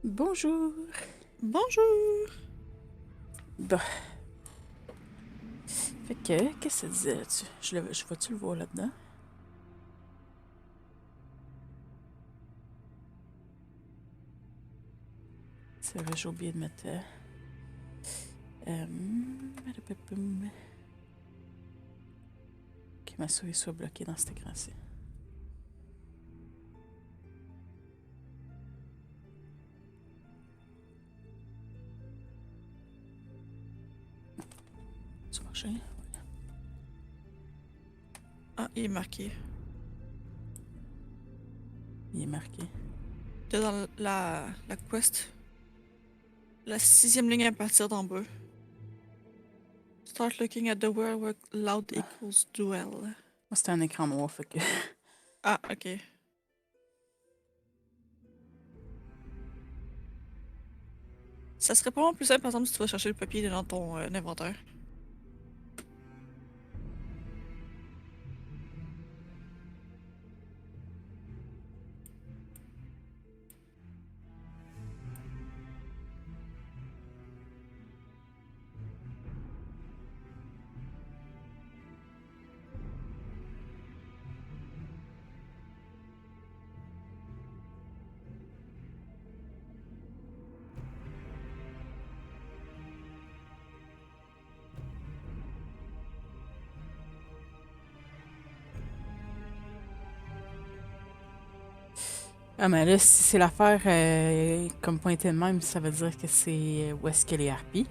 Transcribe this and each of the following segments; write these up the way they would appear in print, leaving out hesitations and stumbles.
Bonjour. Bonjour! Bah, fait que, qu'est-ce que ça disait là-dessus? Je vois-tu le voir là-dedans? C'est vrai, j'ai oublié de mettre. Badababum. Que ma souris soit bloquée dans cet écran-ci. Ça marche? Ah, il est marqué. Il est marqué. T'es dans la quest. La 6e ligne à partir d'en bas. Start looking at the world where loud equals duel. Moi, c'était un écran noir, fait que. Ah, ok. Ça serait pas plus simple, par exemple, si tu vas chercher le papier dans ton inventaire. Ah, mais là, si c'est l'affaire comme pointé de même, ça veut dire que c'est où est-ce qu'elle est harpie.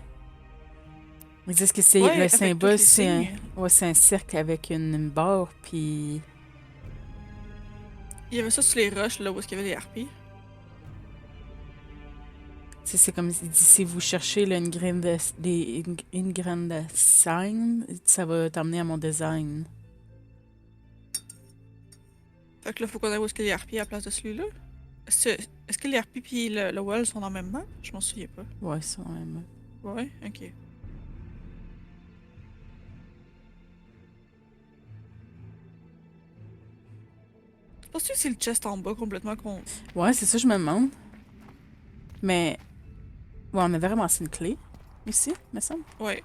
Ils disent que c'est le Ouais, avec tous symbole, les c'est un, signes. ouais, c'est un cercle avec une barre, puis. Il y avait ça sur les roches, là, où est-ce qu'il y avait les harpies. Tu sais, c'est comme il dit, si vous cherchez là, une graine une graine de sign, ça va t'emmener à mon design. Fait que là, faut qu'on aille où est-ce qu'il y a les harpies à la place de celui-là. Est-ce que les harpies pis le well sont dans le même map? Je m'en souviens pas. Ouais, ça, ouais. Ouais, ok. Je pense que c'est le chest en bas complètement qu'on. Ouais, c'est ça, je me demande. Mais, ouais, on avait ramassé une clé ici, me semble. Ouais.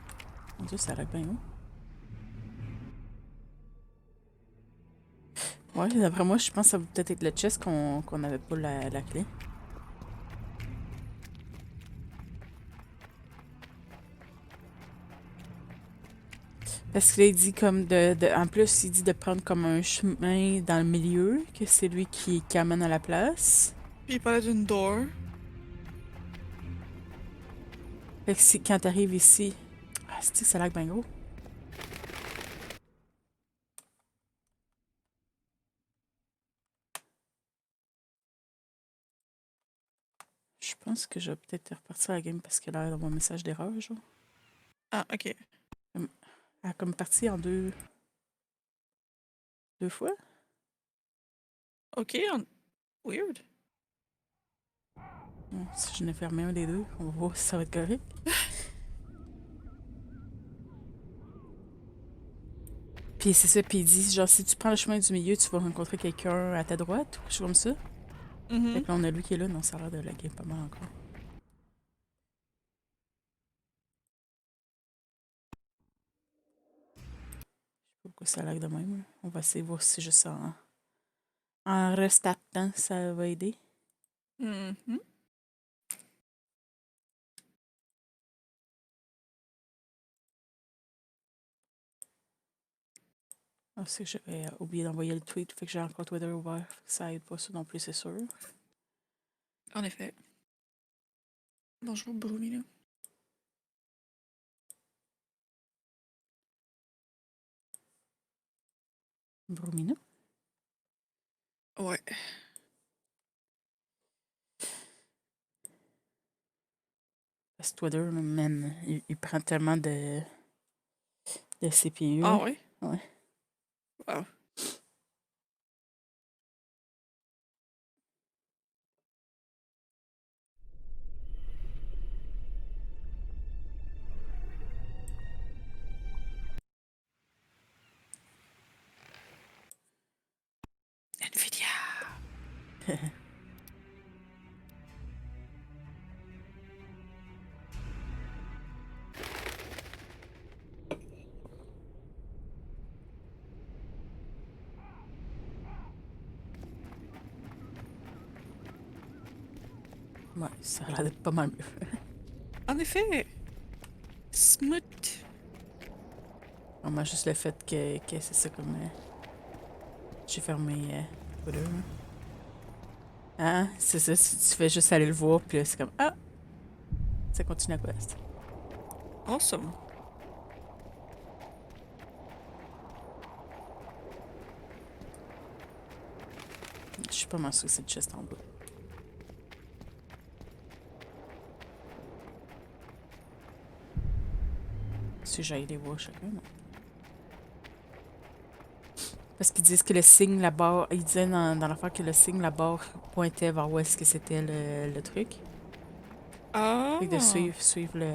Mon Dieu, ça a l'air bien haut. Ouais, d'après moi, je pense que ça va peut-être être le chest qu'on n'avait pas la clé. Parce qu'il dit comme en plus, il dit de prendre comme un chemin dans le milieu, que c'est lui qui amène à la place. Puis il parlait d'une door. Fait que quand t'arrives ici. Ah, c'est ça a l'air bien gros. Je pense que je vais peut-être repartir à la game parce qu'elle a l'air d'avoir un message d'erreur, genre. Ah, ok. Elle a comme parti en deux fois. Ok, weird. Bon, si je n'ai fermé un des deux, on va voir si ça va être correct. Puis c'est ça, puis il dit, genre, si tu prends le chemin du milieu, tu vas rencontrer quelqu'un à ta droite, ou quelque chose comme ça. Fait Mhm. que là, on a lui qui est là, non, ça a l'air de la game pas mal encore. Pourquoi ça lag de même? On va essayer de voir si juste en restartant, ça va aider. Mhm. Ah, c'est que j'avais oublié d'envoyer le tweet, fait que j'ai encore Twitter ouvert. Fait que ça aide pas ça non plus, c'est sûr. En effet. Bonjour, Brumina. Brumina. Ouais. Parce que Twitter, man, il prend tellement de CPU, Ah là. ouais? Ouais. Wow. Nvidia. Ouais, ça a l'air d'être pas mal mieux. En effet, smut. Vraiment, juste le fait que c'est ça comme. J'ai fermé. Voilà, là. Ah, c'est ça, tu fais juste aller le voir, puis là, c'est comme. Ah! Ça continue la quest. Awesome. Je suis pas mal sûre que c'est le chest en bas. Si j'aille les voir chacun, non? Parce qu'ils disent que le signe, la barre. Ils disaient dans l'affaire que le signe, la barre pointait vers où est-ce que c'était le truc. Fait que de Ah! suivre le.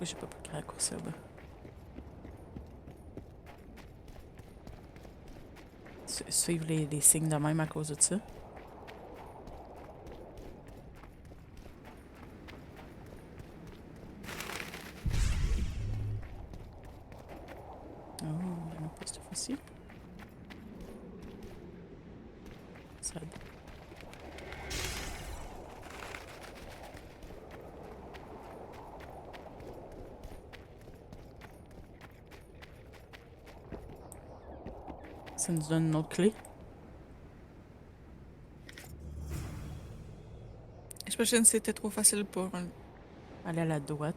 Oui, j'ai pas pris la course là-bas. Suivre les signes de même à cause de ça. Oh, il y en a pas cette fois-ci. Ça aide. Ça nous donne une autre clé. J'imagine que c'était trop facile pour un... Aller à la droite.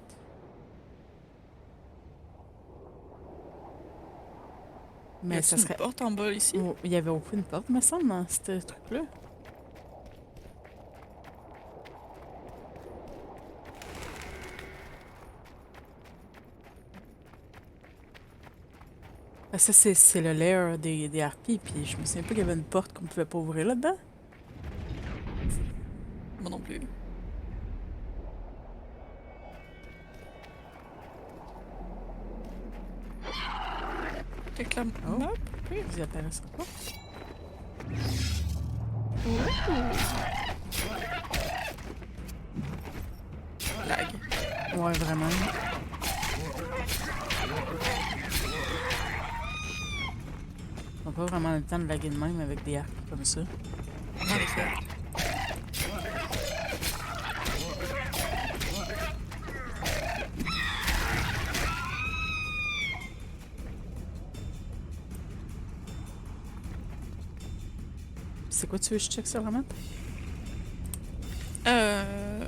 Y Mais ça a-t-il une serait. porte en bas ici? Oh, il y avait aucune porte, me semble, dans ce truc-là. Ah, ça, c'est le lair des harpies, puis je me souviens pas qu'il y avait une porte qu'on pouvait pas ouvrir là-dedans. Moi non plus. Avec la Oh, map? vous intéressez pas? Lag. Ouais, vraiment. On n'a pas vraiment le temps de laguer de même avec des harpies comme ça. En effet. C'est quoi tu veux que je check sur la map? Euh...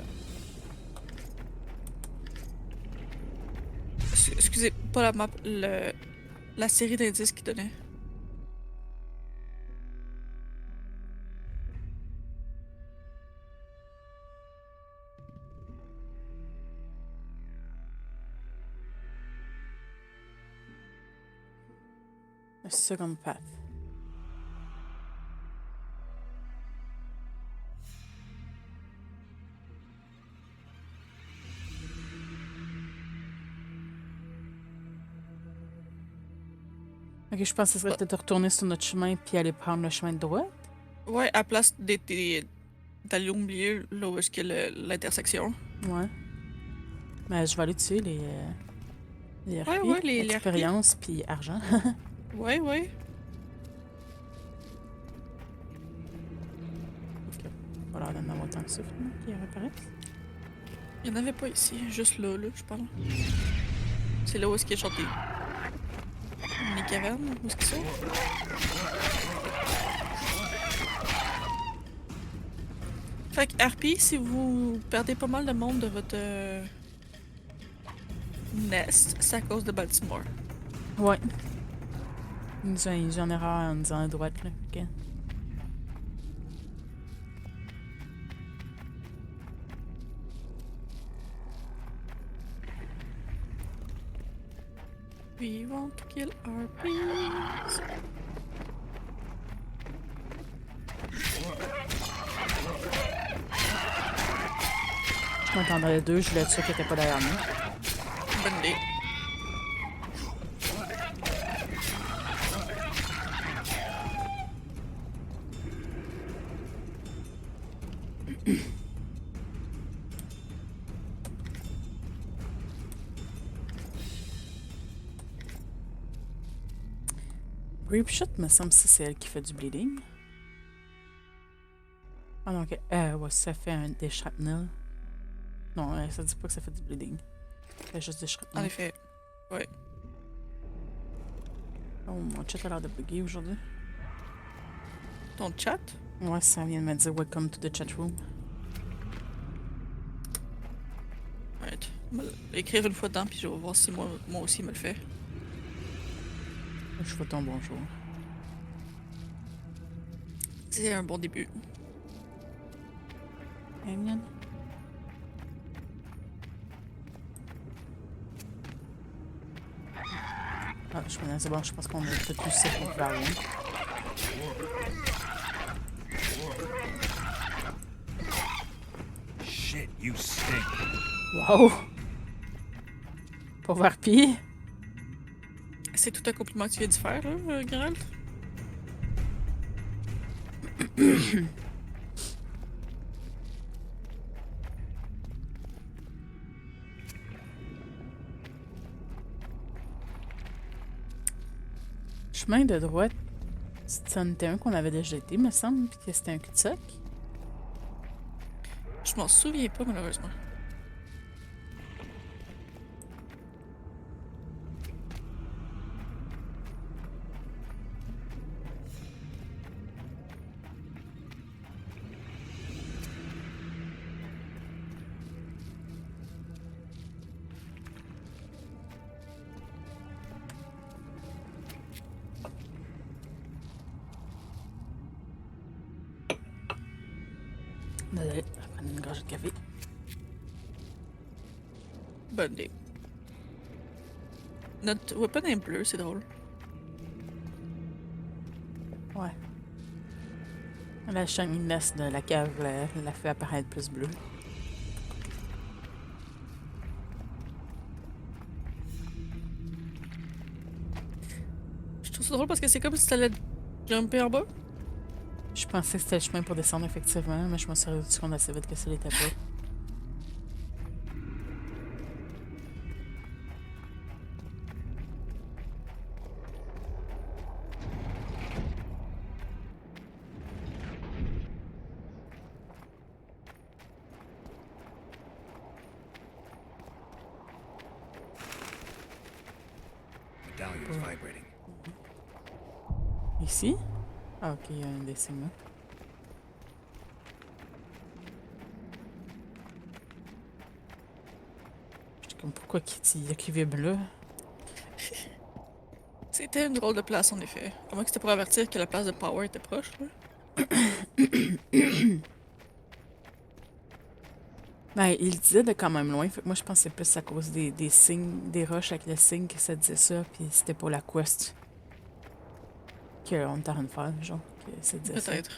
Excusez, pas la map, la série d'indices qu'il donnait. A second path. Ok, je pense que ce serait peut-être de retourner sur notre chemin puis aller prendre le chemin de droite. Ouais, à place d'aller au milieu, là où est-ce qu'il y a l'intersection. Ouais. Mais je vais aller dessus les Ouais, harpies. ouais, les harpies. Expérience puis argent. Ouais, ouais. Ok. Pas l'air d'en avoir tant que ça, finalement, qui apparaissent. Il n'y en avait pas ici, juste là, je parle. C'est là où est-ce qu'il y a genre les cavernes, où est-ce qu'ils sont? Fait que harpie, si vous perdez pas mal de monde de votre nest, c'est à cause de Baltimore. Ouais. J'en ai rare en disant à droite, là. Ok. We want to kill harpies. Je m'entendrais deux, je voulais être sûr qu'elle était pas derrière moi. Bonne idée. Grape Shot, me semble que c'est elle qui fait du bleeding. Ah non, ok. Ouais, ça fait des shrapnel. Non, ça dit pas que ça fait du bleeding. Ça fait juste des En shrapnel. effet. Ouais. Oh, mon chat a l'air de bugger aujourd'hui. Ton chat? Ouais, ça vient de me dire Welcome to the chat room. Ouais. Écrire une fois dedans, puis je vais voir si moi aussi me le fait. Je fais ton bonjour. C'est un bon début. Hey, mignonne. Ah, c'est bon, je pense qu'on a tout eu ça pour faire rien. Shit, you stink. Wow! Pauvre harpie! C'est tout un compliment que tu viens de faire, là, Geralt? Chemin de droite, c'en était un qu'on avait déjà été, me semble, puis que c'était un cul-de-sac. Je m'en souviens pas, malheureusement. Désolé, je vais prendre une gorgée de café. Bonne idée. Notre weapon est bleu, c'est drôle. Ouais. La shininess de la cave la fait apparaître plus bleue. Je trouve ça drôle parce que c'est comme si t'allais jumper en bas. Je pensais que c'était le chemin pour descendre, effectivement, mais je me suis rendu compte assez vite que ça l'était pas. Medallion's vibrating. Ici? Ah, ok, il y a un des signes là. J'étais comme, pourquoi il vibre là? C'était une drôle de place, en effet. À moins que c'était pour avertir que la place de Power était proche, là. Ben, il disait de quand même loin, fait que moi je pense que c'est plus à cause des signes, des roches avec le signe que ça disait ça, puis c'était pour la quest qu'on était en train de faire, genre, que ça disait ça. Peut-être.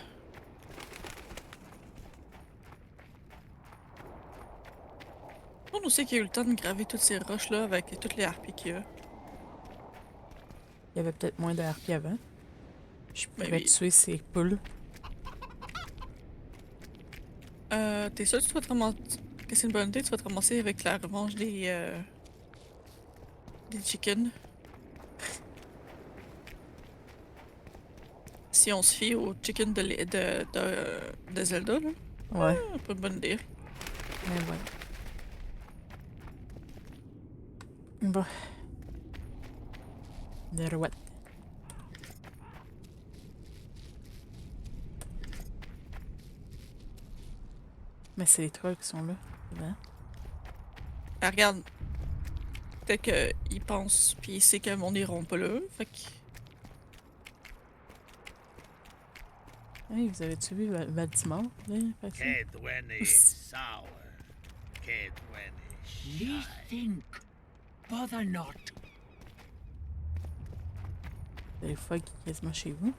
On aussi qu'il y a eu le temps de graver toutes ces roches-là avec toutes les harpies qu'il y a. Il y avait peut-être moins de harpies avant. Je Ben pourrais oui. tuer ces poules. T'es sûr que tu vas te ramasser... que c'est une bonne idée, tu vas te ramasser avec la revanche des chickens? Si on se fie aux chickens de Zelda, là. Ouais, Pas une bonne idée. mais ouais. Bon. De droite. Mais c'est les trolls qui sont là, évidemment. Ah, regarde. Peut-être qu'il pense, puis il sait que le monde n'iront pas là, fait que... Hey, vous avez-tu vu Baltimore? Là, fait que ça? Kedweni sour. Kedweni Ye shy. think. Bother not. C'est les fois qui quasiment chez vous.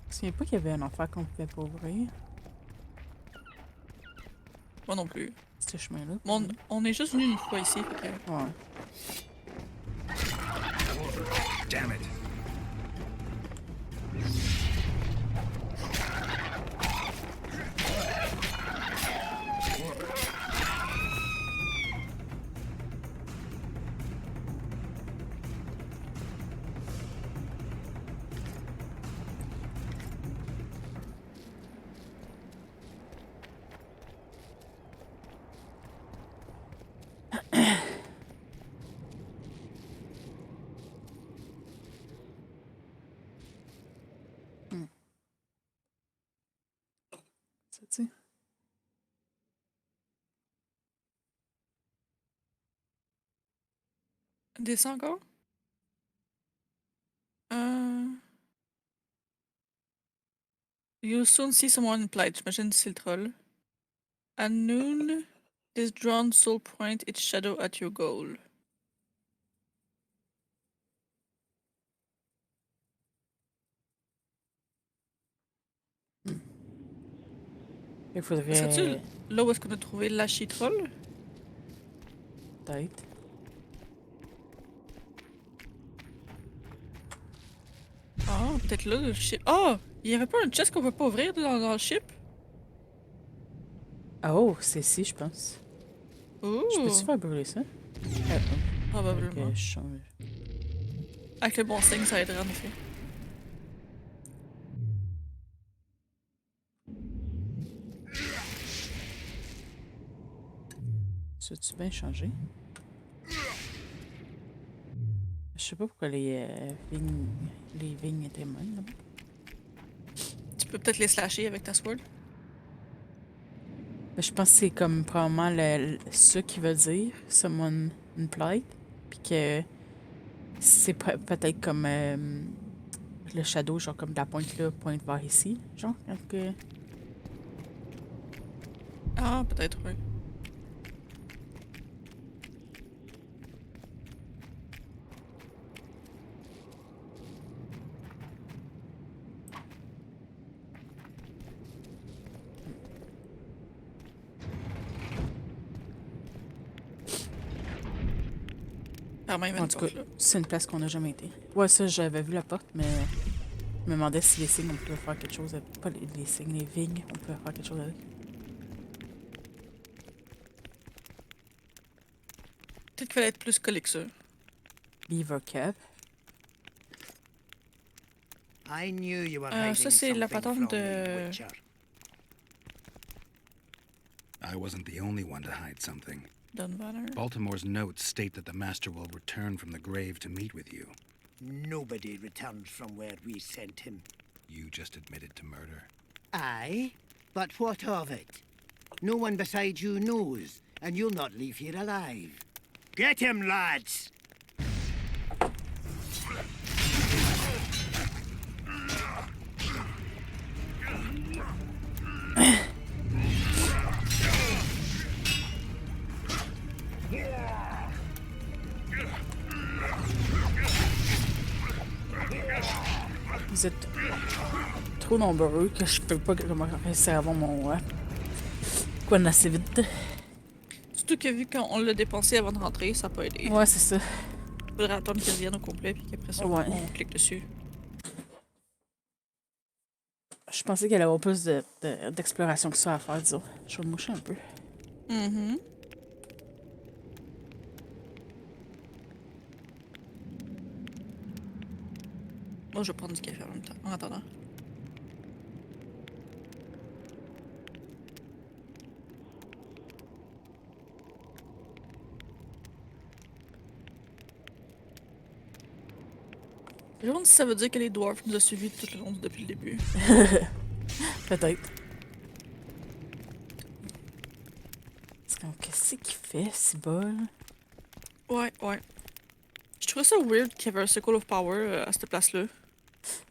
Je me souviens pas qu'il y avait un affaire qu'on pouvait pas ouvrir. Moi non plus. Ce chemin-là. Mais on est juste venu une fois ici, fait que... Ouais. Damn it. tu sais. Descends encore. You'll soon see someone in plight. J'imagine que c'est le troll. At noon, this drawn soul point its shadow at your goal. Il Serais-tu faudrait. là où est-ce qu'on a trouvé la troll? Peut-être. Ah, peut-être là, le ship. Ah! Il y avait pas un chest qu'on peut pas ouvrir dans le ship? Oh, c'est ici, je pense. Je peux-tu Ouh! faire brûler ça? Ah, Probablement. ok, je change. Avec le bon signe, ça aidera en effet. Ça a-tu bien changé? Je sais pas pourquoi les vignes étaient molles là-bas. Tu peux peut-être les slasher avec ta sword. Mais je pense que c'est comme probablement ce qui veut dire someone in plight. Puis que c'est peut-être comme le shadow, genre comme de la pointe là, pointe vers ici. Genre, quand que. Ah, peut-être, oui. Quand même, En tout cas, c'est une place qu'on n'a jamais été. Ouais, ça, j'avais vu la porte, mais je me demandais si les signes, on pouvait faire quelque chose avec. Pas les signes, les vignes, on pouvait faire quelque chose avec. Peut-être qu'il fallait être plus collé que ça. Beaver Cave. I knew you were Ça, hiding c'est la something patente from de... me, Witcher. I wasn't the only one to hide something. Dunbanner. Baltimore's notes state that the Master will return from the grave to meet with you. Nobody returns from where we sent him. You just admitted to murder. Aye, but what of it? No one beside you knows, and you'll not leave here alive. Get him, lads! Vous êtes trop nombreux que je peux pas comment réussir à avoir mon quoi assez vite. Surtout que vu qu'on l'a dépensé avant de rentrer, ça n'a pas aidé. Ouais, c'est ça. Faudrait attendre qu'il revienne au complet, puis qu'après ça, Ouais. on clique dessus. Je pensais qu'il allait y avoir plus d'exploration que ça à faire, disons. Je vais me moucher un peu. Mm-hmm. Moi, je vais prendre du café en même temps, en attendant. Je me demande si ça veut dire que les dwarfs nous ont suivis tout le long depuis le début. Peut-être. C'est comme, qu'est-ce qu'il fait, ce bol? Ouais, ouais. Je trouvais ça weird qu'il y avait un Circle of Power à cette place-là.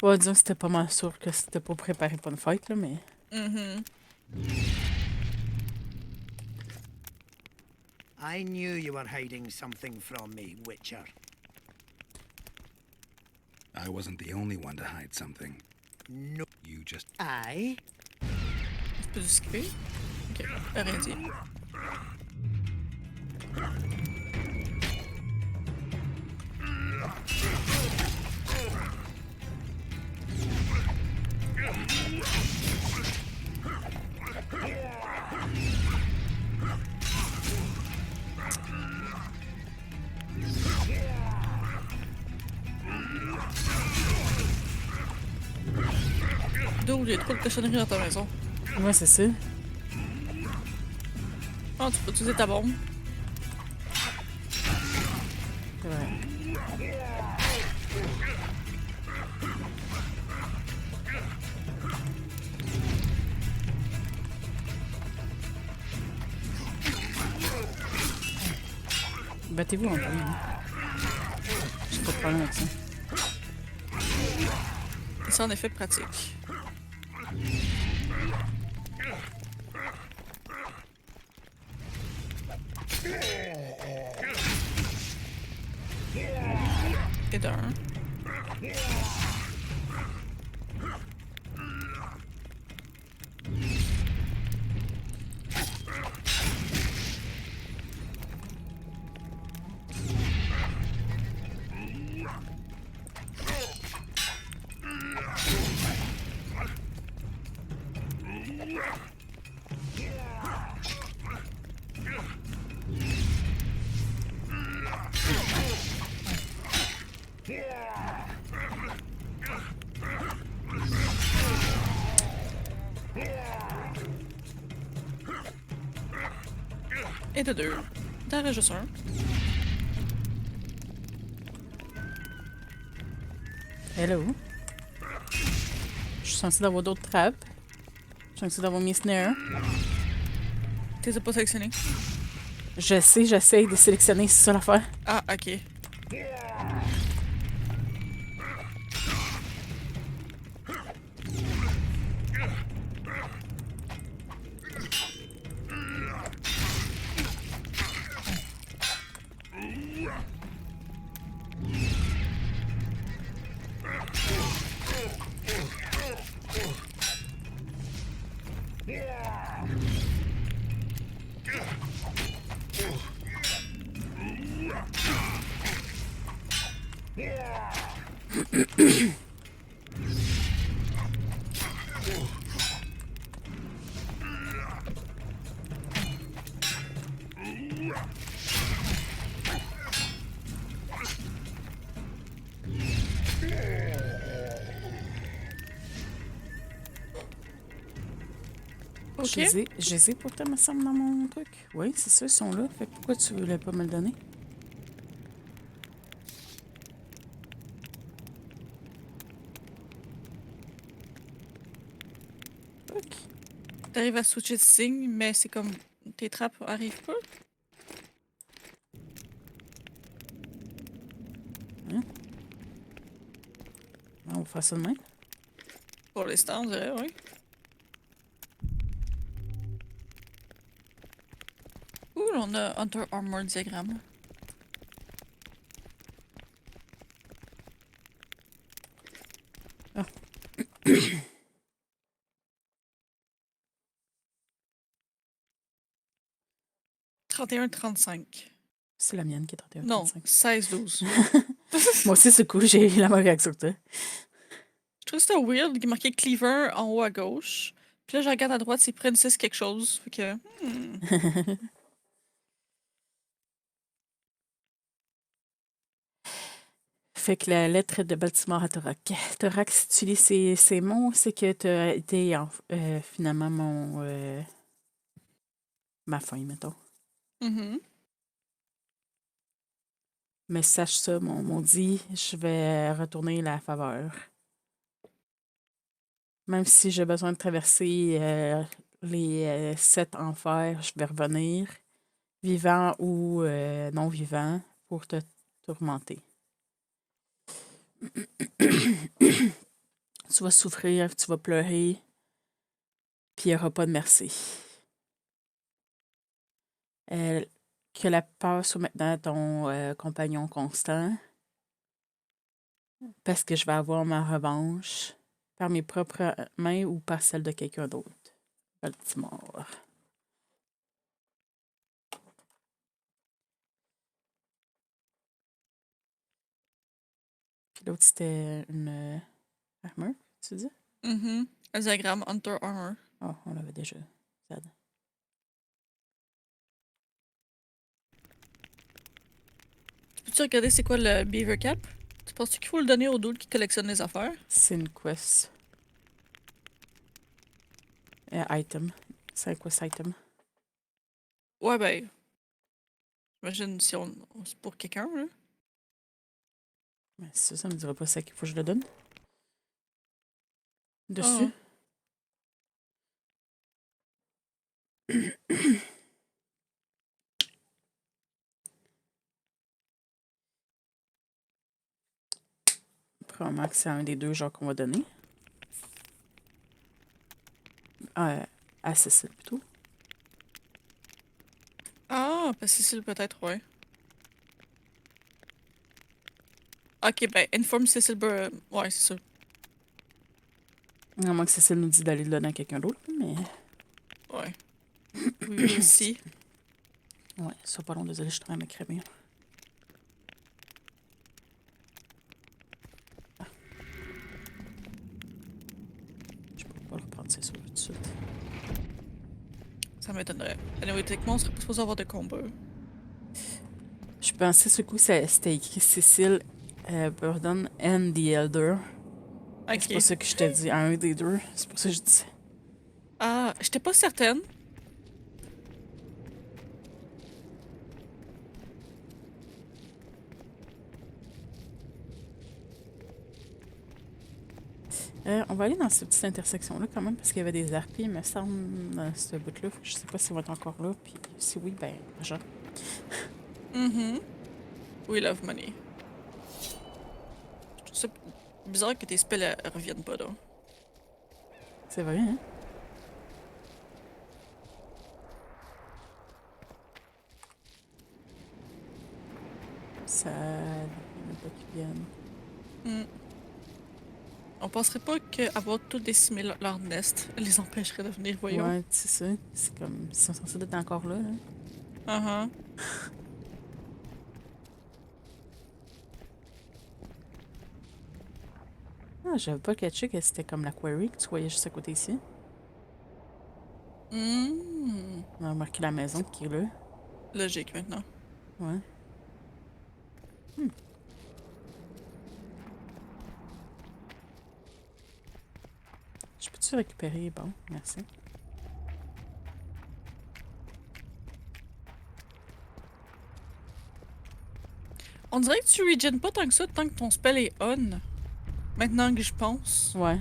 Ouais, disons que c'était pas mal sûr que c'était pas préparé pour une fight, là, mais. Mm-hmm. I knew you were hiding something from me, Witcher. I wasn't the only one to hide something. No. You just... Aye? Tu peux skipper? Ok, rien dit. D'où il y a trop de cochonneries dans ta maison. Ouais, c'est ça. Ah, tu peux utiliser ta bombe. C'est vrai. Battez-vous en vrai. Hein. J'ai pas de problème avec ça. C'est en effet pratique. Et d'un. Et de deux. T'en reste juste un. Hello. Je suis censée d'avoir d'autres trappes. Je suis censée d'avoir mes snares. T'es pas sélectionné. Je sais, j'essaye de sélectionner, c'est ça l'affaire. Ah, ok. Ok. Je les ai pourtant, me semble, dans mon truc. Oui, c'est ça, ils sont là. Fait que pourquoi tu voulais pas me le donner? Ok. T'arrives à switcher de signe, mais c'est comme tes trappes arrivent pas. On va faire ça de même. Pour l'instant, on dirait, oui. Ouh, on a Hunter Armor diagramme. Ah. 31-35. C'est la mienne qui est 31, Non, 35. 16-12. Moi aussi, c'est cool, j'ai eu la même réaction que toi. Je trouve que c'était weird, il est marqué Cleaver en haut à gauche. Puis là, je regarde à droite, c'est Princess quelque chose. Fait que. Fait que la lettre de Baltimore à Torak. Torak, si tu lis ces mots, c'est que tu as été finalement ma fin, mettons. Mhm. Mais sache ça, mon maudit, je vais retourner la faveur. Même si j'ai besoin de traverser les 7 enfers, je vais revenir, vivant ou non vivant, pour te tourmenter. Tu vas souffrir, tu vas pleurer, puis il n'y aura pas de merci. Que la peur soit maintenant ton compagnon constant, parce que je vais avoir ma revanche par mes propres mains ou par celle de quelqu'un d'autre. Baltimore. Puis l'autre, c'était une armure, tu dis? Mhm. Un diagramme Hunter Armor. Oh, on l'avait déjà. Sad. Peux-tu regarder c'est quoi le Beaver Cap? Tu penses qu'il faut le donner au dude qui collectionne les affaires? C'est une quest. Item. C'est un quest item. Ouais, ben. J'imagine si c'est pour quelqu'un, là. Mais ça me dira pas ça qu'il faut que je le donne. Dessus. Ah. Probablement que c'est un des deux genres qu'on va donner. À Cécile, plutôt. Ah, parce que Cécile, peut-être, ouais. Ok, ben, informe Cécile. Ouais, c'est ça. À moins que Cécile nous dise d'aller le donner à quelqu'un d'autre, mais... Ouais. We will see. Ouais, ça pas long, désolé, je travaille à ma crème. Je peux pas le reprendre, c'est sûr, tout de suite. Ça m'étonnerait. Anyway, techniquement, on serait pas supposé avoir de combat. Je pensais, ce coup, c'était écrit Cécile Burden and the Elder. C'est pour Ok. ça que je t'ai dit un des deux. C'est pour ça que je dis. Ah, j'étais pas certaine. On va aller dans cette petite intersection-là quand même, parce qu'il y avait des harpies, il me semble, dans ce bout-là. Je sais pas s'ils vont être encore là, puis si oui, ben, genre. We love money. Je trouve ça bizarre que tes spells reviennent pas, là. C'est vrai, hein? Ça. Il y en a pas qui viennent. On penserait pas qu'avoir tout décimé leur nest les empêcherait de venir, voyons. Ouais, c'est ça. C'est comme. Ils sont censés être encore là, là. Ah, j'avais pas catché que c'était comme la quarry que tu voyais juste à côté ici. On a remarqué la maison qui est là. Logique maintenant. Ouais. Je peux-tu récupérer? Bon, merci. On dirait que tu regen pas tant que ça tant que ton spell est on. Maintenant que je pense. Ouais.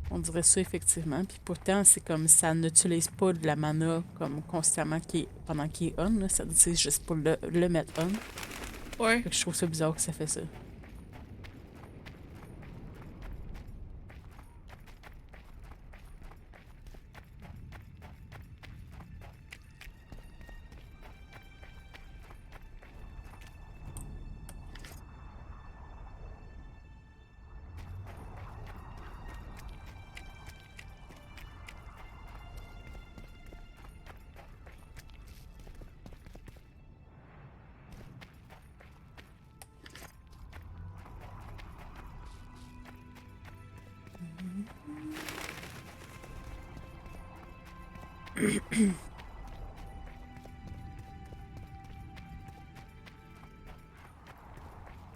On dirait ça effectivement. Puis pourtant, c'est comme ça n'utilise pas de la mana comme constamment pendant qu'il est on. Là. Ça c'est juste pour le mettre on. Ouais. Fait que je trouve ça bizarre que ça fait ça.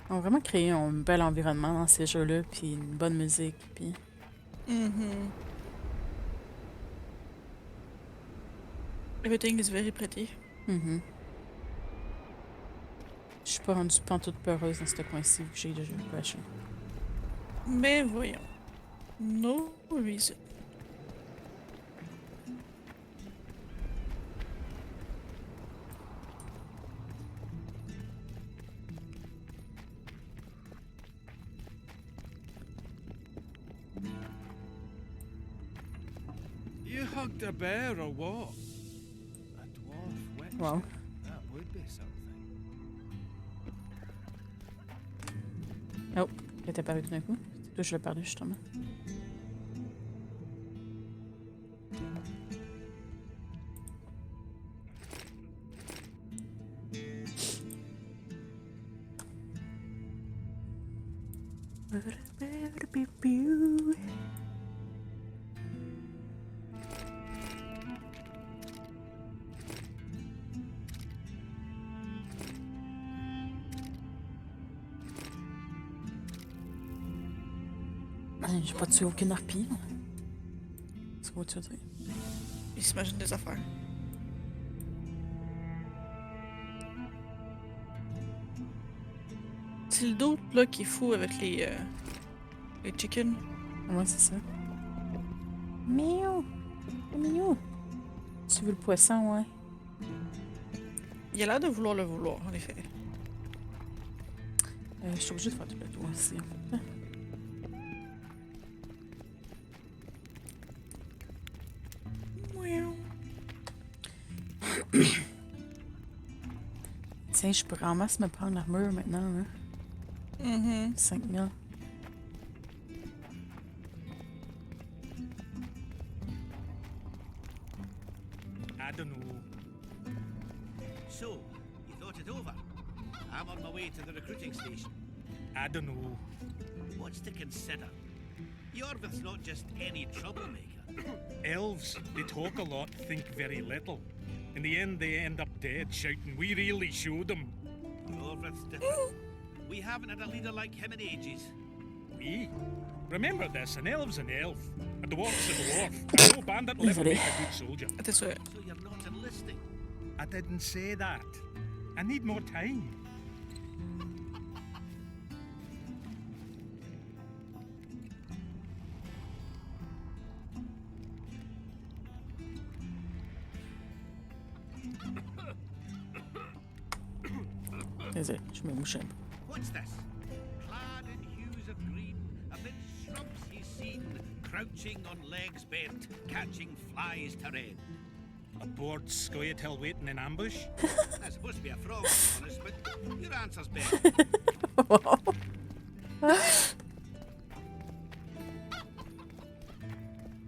On a vraiment créé un bel environnement dans ces jeux-là, puis une bonne musique, puis... Everything is very pretty. Je suis pas rendue pantoute peureuse dans ce coin-ci, vu que j'ai déjà crashé. Mais voyons. No reason. You hugged a bear or what? A dwarf witch? Wow. That would be something. Oh, elle est apparue tout d'un coup. Là, je l'ai perdu, justement. J'ai pas tué aucune harpie. C'est quoi tu veux dire? Ils s'imaginent des affaires. C'est le dos là qui est fou avec les chickens. Ouais, c'est ça. Miaou! Miaou! Tu veux le poisson, ouais? Il a l'air de vouloir le vouloir, en effet. Je suis obligée de faire tout le tour ici, en fait. Miaou. Tiens, je pourrais en masse me prendre l'armure maintenant, hein. Mhm. 5000. I don't know. So, you thought it over? I'm on my way to the recruiting station. I don't know. What's to consider? Yorvith's not just any troublemaker. Elves, they talk a lot, think very little. In the end, they end up dead, shouting, "We really showed them." Yorvith's different. We haven't had a leader like him in ages. We? Remember this, an elf's an elf. A dwarf's a dwarf. A no bandit will ever Désolé. make a good soldier. Attends, ça. So you're not enlisting? I didn't say that. I need more time. Désolé, je me mouche un peu. What's this? Clad in hues of green, amid shrubs he's seen, crouching on legs bent, catching flies to rend. A bored scoia'tail waiting in ambush? That's supposed to be a frog, to be honest, but your answer's better.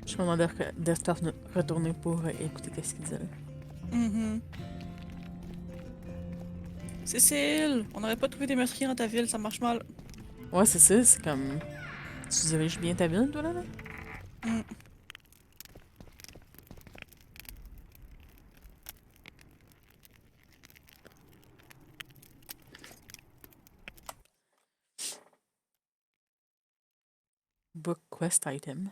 Je me demandais de retourner pour écouter qu'est-ce qu'il disait. Mhm. Cécile, on n'aurait pas trouvé des meurtriers dans ta ville, ça marche mal. Ouais, c'est ça, c'est comme... Tu diriges bien ta ville, toi, là? Mm. Book quest item.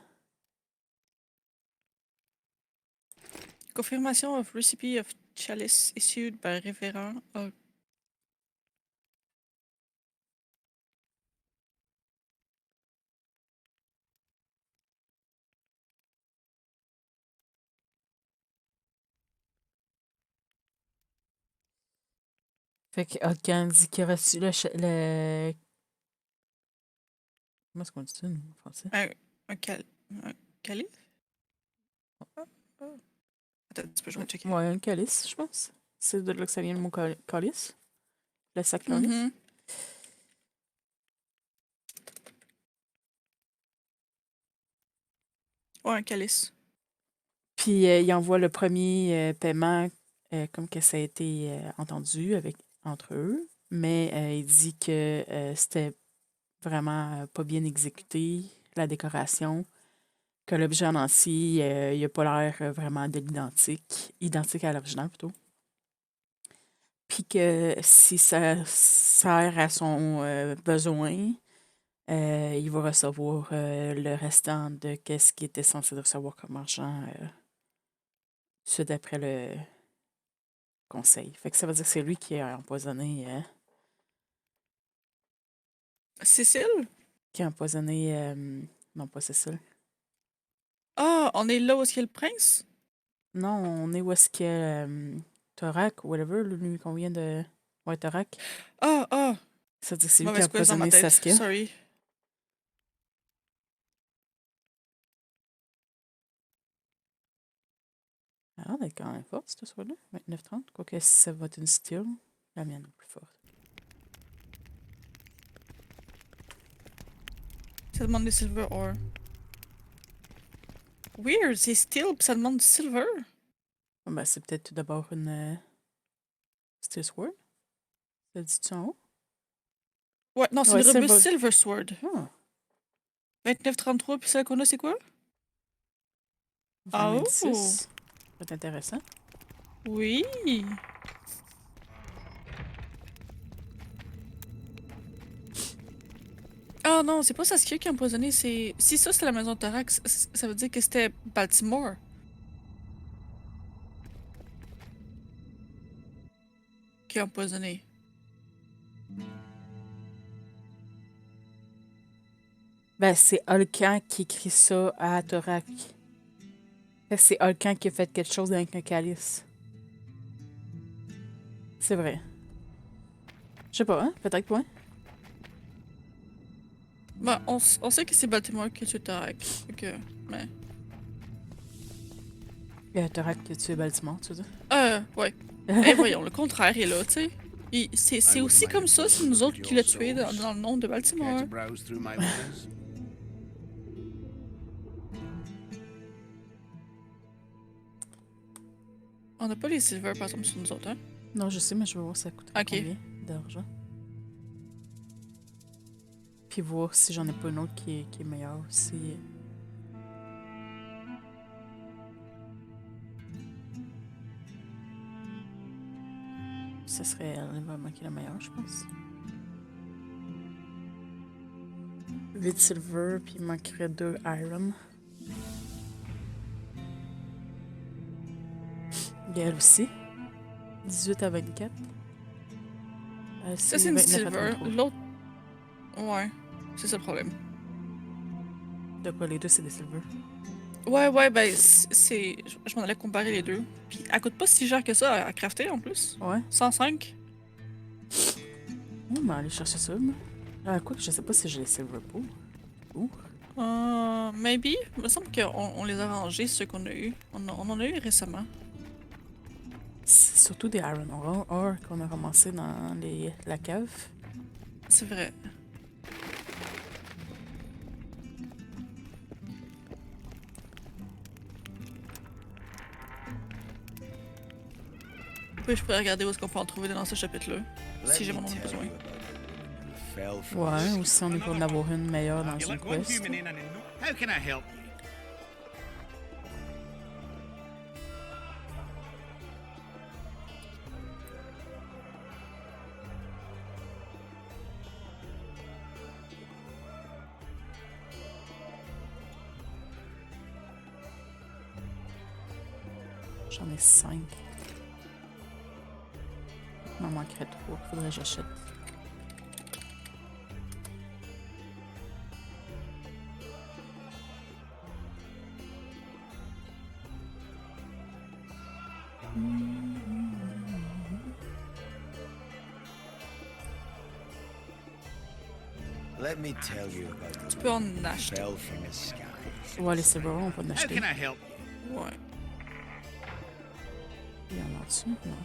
Confirmation of recipe of chalice issued by Révérend. Oh. Fait que Odkan dit qu'il a reçu le... Comment est-ce qu'on dit ça, nous, en français? Un calife? Attends, tu peux jouer checker. Ouais, un calice, je pense. C'est de là que ça vient le mot calice. Le sac calice. Mhm. Ouais, un calice. Puis il envoie le premier paiement comme que ça a été entendu entre eux. Mais il dit que c'était vraiment pas bien exécuté, la décoration. Que l'objet en entier, il n'a pas l'air vraiment de identique à l'original plutôt. Puis que si ça sert à son besoin, il va recevoir le restant de qu'est-ce qu'il était censé recevoir comme argent suite après le conseil. Fait que ça veut dire que c'est lui qui a empoisonné. Cécile? Qui a empoisonné. Non, pas Cécile. Ah, on est là où est-ce qu'il y a le prince? Non, on est où est-ce qu'il y a Thorac, whatever, lui qu'on vient de. Ouais, Thorac. Ah! Ça veut dire que c'est lui qui a Mauvaise quiz dans ma empoisonné tête. Saskia. Sorry. Ah, elle est quand même forte, cette soirée-là. 29-30. Quoique ça va être une steel. La mienne est plus forte. Ça demande des silver ore. Weird, c'est steel pis ça demande du silver. Ah, ben, c'est peut-être tout d'abord une steel sword. Ça dit-tu en haut? Ouais, non, c'est Ouais, une robuste silver. silver sword. Ah, 29-33, puis celle qu'on a, c'est quoi? 26. Ça va être intéressant. Oui! Ah non, c'est pas Saskia qui a empoisonné, c'est... Si ça, c'est la maison de Thorax, ça veut dire que c'était Baltimore. Qui a empoisonné. Ben, c'est Holkan qui écrit ça à Thorac. Fait que c'est Holkan qui a fait quelque chose avec un calice. C'est vrai. Je sais pas, hein? Peut-être pas. Ben, on sait que c'est Baltimore qui tue Tarek. Fait que. Mais. T'auras que tu es Baltimore, tu veux dire? Ouais. Mais voyons, le contraire est là, tu sais. C'est aussi comme ça, c'est nous autres qui l'a tué dans le nom de Care Baltimore. to browse through my letters? On n'a pas les silver, par exemple, sur nous autres, hein? Non, je sais, mais je veux voir ça coûte Ok. combien d'argent. Puis voir si j'en ai pas une autre qui est meilleure aussi. Ce serait elle vraiment qui est la meilleure, je pense. 8 silver, puis il manquerait 2 iron. Et elle aussi. 18 à 24. Ça, c'est une silver. L'autre. Ouais. C'est ça le problème. De quoi, les deux, c'est des silver. Ouais, ben, c'est. Je m'en allais comparer les deux. Puis, elle coûte pas si cher que ça à crafter en plus. Ouais. 105. On va aller chercher ça, moi. Ah, quoi que je sais pas si j'ai les silver pour. Ouh. Maybe. Il me semble qu'on les a rangés, ceux qu'on a eu. On en a eu récemment. C'est surtout des iron ore qu'on a ramassé dans la cave. C'est vrai. Puis je pourrais regarder où est-ce qu'on peut en trouver dans ce chapitre-là. Si j'ai mon nom de besoin. Ouais, ou si on est pour en avoir une meilleure dans You une let one quest. human in and in no How can I help you? J'en ai 5. Il m'en manquerait 3. Faudrait que j'achète. Let me tell you about Tu the peux en wind that acheter. fell from the sky. Ouais, les silver ore, on peut en How acheter. can I help you? Ouais. Il y en a dessus? Non.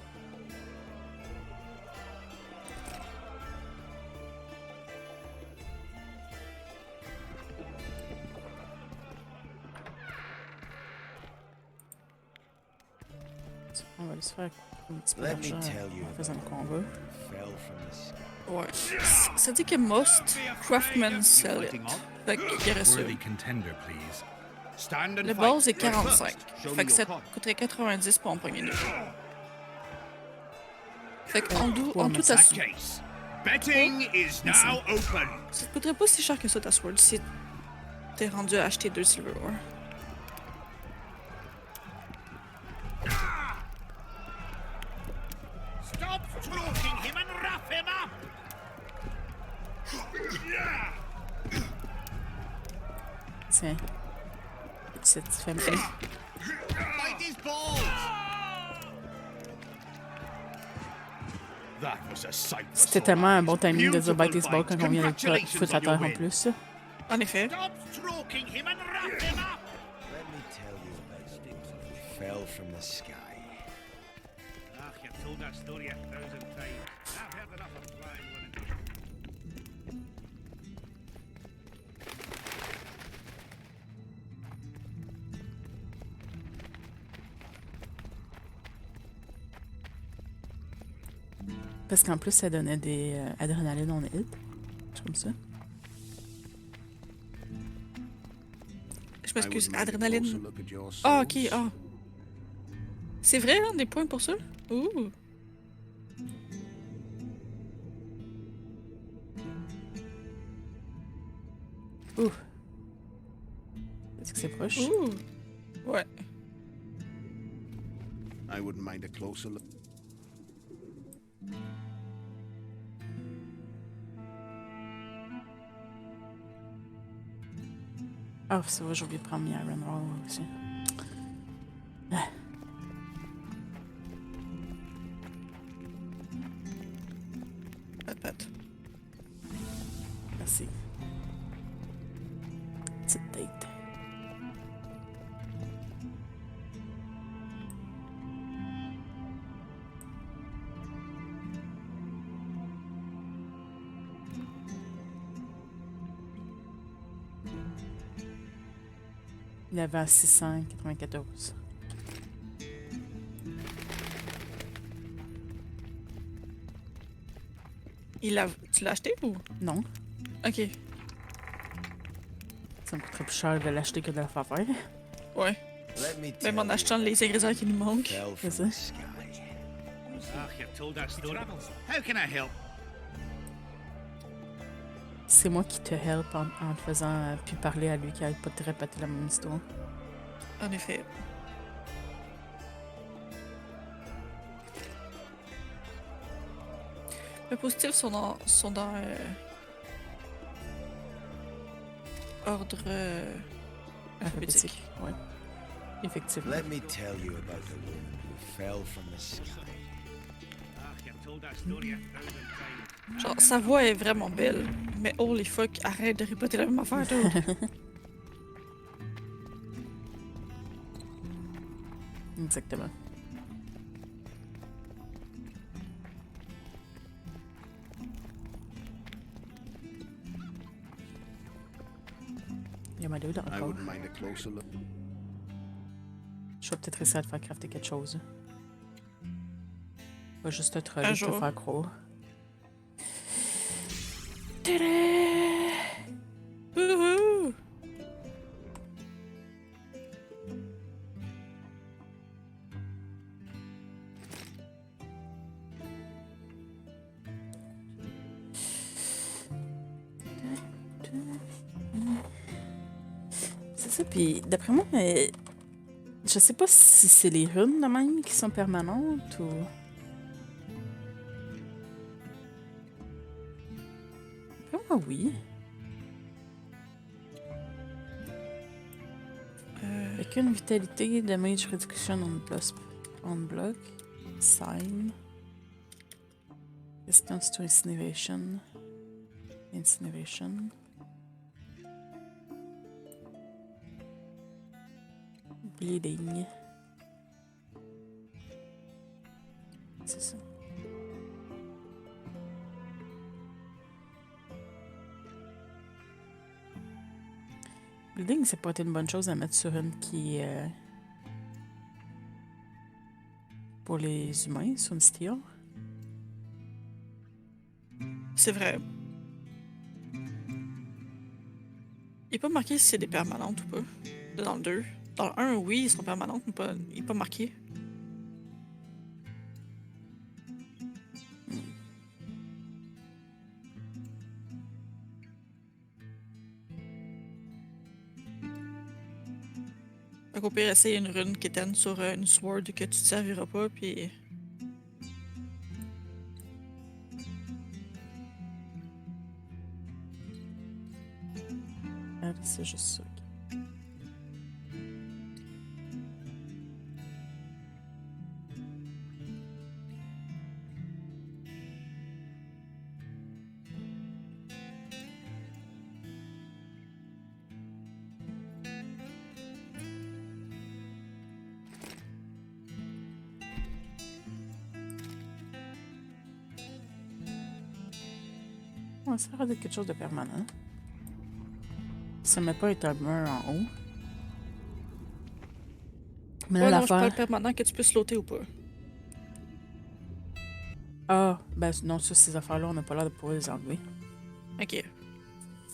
On va aller se faire un petit peu Let me d'argent tell you en faisant le about combat. the wind that fell from the sky. Ouais. Ça dit que most craftsmen sell it. Fait qu'il y aurait ça. Worthy contender, please. Stand and Le fight. base est But 45. first, show Fait me que your ça card. coûterait 90 pour en premier deux. Fait qu'en tout, Ouais, en mais tout, In ça, that case, betting is now open. ça te coûterait pas si cher que ça ta sword si t'es rendu à acheter 2 silver ore. Stop stroking him and rough him up. Tiens. Petite famille. Bite his balls. That was a sight for C'était sore tellement un eyes. bon timing de dire bite Beautiful his ball quand on vient de le Congratulations foutre à on your terre en win. plus. En effet. Stop stroking him and rough him up. Let me tell you about the wind that fell from the sky. Ah, you've told that story 1,000 times. I've heard enough of flying one. Parce qu'en plus, ça donnait des adrénaline on hit. Comme ça. Je I m'excuse, would make a closer adrénaline. look at your Ah, ok, souls. ah. C'est vrai, hein, des points pour ça? Ouh. Ouh. Est-ce que c'est proche? Ouh. Ouais. I wouldn't mind a closer look. Ah, ça va, j'ai oublié de prendre mes iron ore aussi. Ah. Pat, pat. Merci. date. Il avait à 694. Tu l'as acheté ou? Non, Ok. ça me coûterait plus cher de l'acheter que de le faire faire. Ouais. Let me Même tell en you achetant les ingrédients qui nous manquent. fell C'est from ça. the sky. Ah, you've told that story. How can I help? C'est moi qui te help en te faisant puis parler à lui qui arrête pas de te répéter la même histoire. En effet. Les positifs sont dans ordre alphabétique. Ouais. Effectivement. Let me tell you about the woman who fell from the sky. Ah, you've told that story 1,000 times. Genre, sa voix est vraiment belle, mais holy fuck, arrête de répéter la même affaire, dude. Exactement. Il y a ma deux I encore. wouldn't mind a closer look. Je vais peut-être essayer de faire crafter quelque chose. Pas juste te troller, Un te jour. faire croire. Wouhou! C'est ça, puis d'après moi, je sais pas si c'est les runes de même qui sont permanentes ou... D'après moi, oui. Avec une vitalité, damage reduction on block, sign, distance to incineration, bleeding. C'est ça. Bleeding, c'est pas été une bonne chose à mettre sur une qui est pour les humains, sur une steel. C'est vrai. Il n'est pas marqué si c'est des permanentes ou pas. Dans le 2. Dans le 1, oui, ils sont permanentes, mais pas, il n'est pas marqué. Fait qu'au pire, essaye une rune qui éteigne sur une sword que tu te serviras pas, puis... Ah, c'est juste ça. Ouais, ça a l'air d'être quelque chose de permanent. Ça met pas un timer en haut. Mais là, Ouais, non, je parle l'affaire... permanent que tu peux slotter ou pas. Ah, ben non, sur ces affaires-là, on n'a pas l'air de pouvoir les enlever. Ok.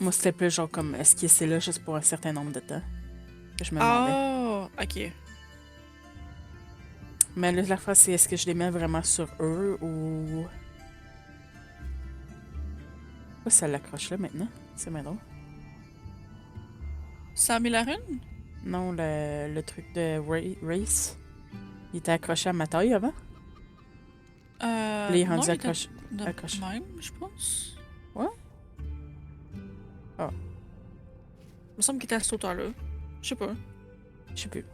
Moi, c'était plus genre comme, est-ce que c'est là juste pour un certain nombre de temps? Que je me demandais. Ah, ok. Mais là, l'affaire, c'est est-ce que je les mets vraiment sur eux ou... Pourquoi ça l'accroche là maintenant? C'est bien drôle. 100 000 la rune? Non, le truc de race. Il était accroché à ma taille avant. Là, il est rendu non, était accroché. de accroché. même, je pense. Ouais? Ah. Il me semble qu'il était à cette hauteur-là. Je sais pas. Je sais plus.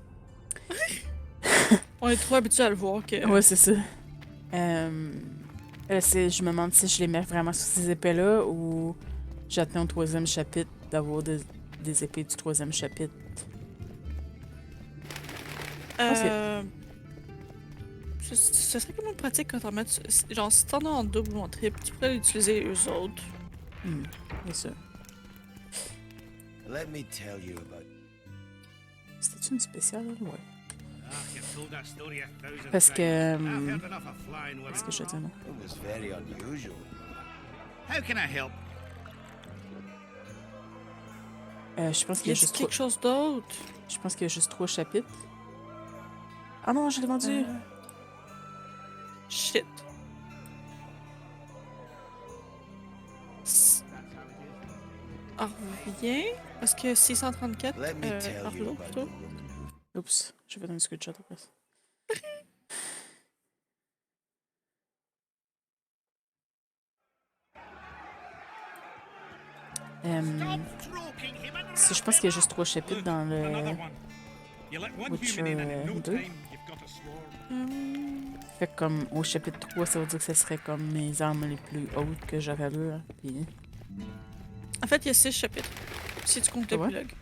On est trop habitués à le voir que... Ouais, c'est ça. Je me demande si je les mets vraiment sur ces épées-là ou j'attends au troisième chapitre d'avoir des épées du 3e chapitre. Ce serait quand même pratique quand on met... Genre, si t'en as en double ou en triple, tu pourrais utiliser eux autres. C'est ça. Let me tell you about. C'était-tu une spéciale, là? Ouais. Ah, you've told that story 1,000 Parce times. que... I've heard enough of flying women. Qu'est-ce que je veux dire, là? It was very unusual. How can I help? Je pense Il qu'il y y a a juste quelque chose d'autre. Je pense qu'il y a juste 3 chapitres. Ah non, je l'ai vendu! Shit. Reviens. Parce que 634... Let me tell you Arlo, about the plutôt. woman who. Oups, j'ai fait un screenshot après. Stroking him and Si je pense qu'il y a juste 3 chapitres dans le... Another one. You let one Witcher, human in and in no 2. time you've got a swarm. Fait que comme au chapitre 3, ça veut dire que ce serait comme mes armes les plus hautes que j'aurais lues. Hein. Puis... En fait, il y a 6 chapitres. Si tu comptes Ah le ouais? plug.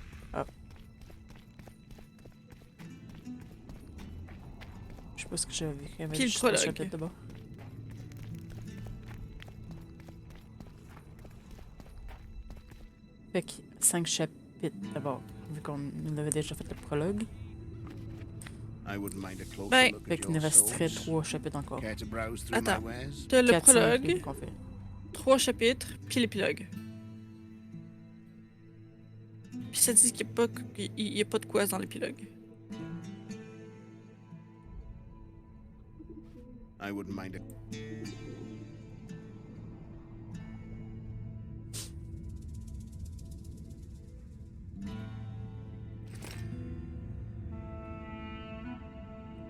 Je sais pas ce que j'avais vu. Il y avait Puis le juste 3 prologue. chapitres d'abord. Fait que 5 chapitres d'abord, vu qu'on avait déjà fait le prologue. I wouldn't mind a closer Ben, look Fait at qu'il nous your resterait souls. 3 chapitres encore. Care to browse through Attends. my wares? T'as le 4, 5 prologue, qu'on fait. 3 chapitres, puis l'épilogue. Puis ça dit qu'il n'y a pas de quest dans l'épilogue. I wouldn't mind a.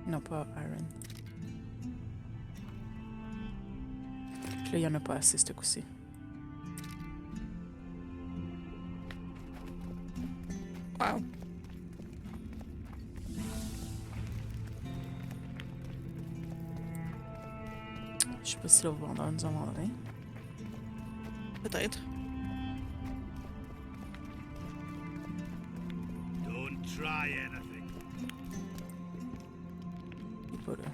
Non, pas Iron. Puis là, il y en a pas assez, ce coup-ci. Wow. Je sais pas si le vendeur nous en vendrait. Peut-être. don't try anything. Il est pas là.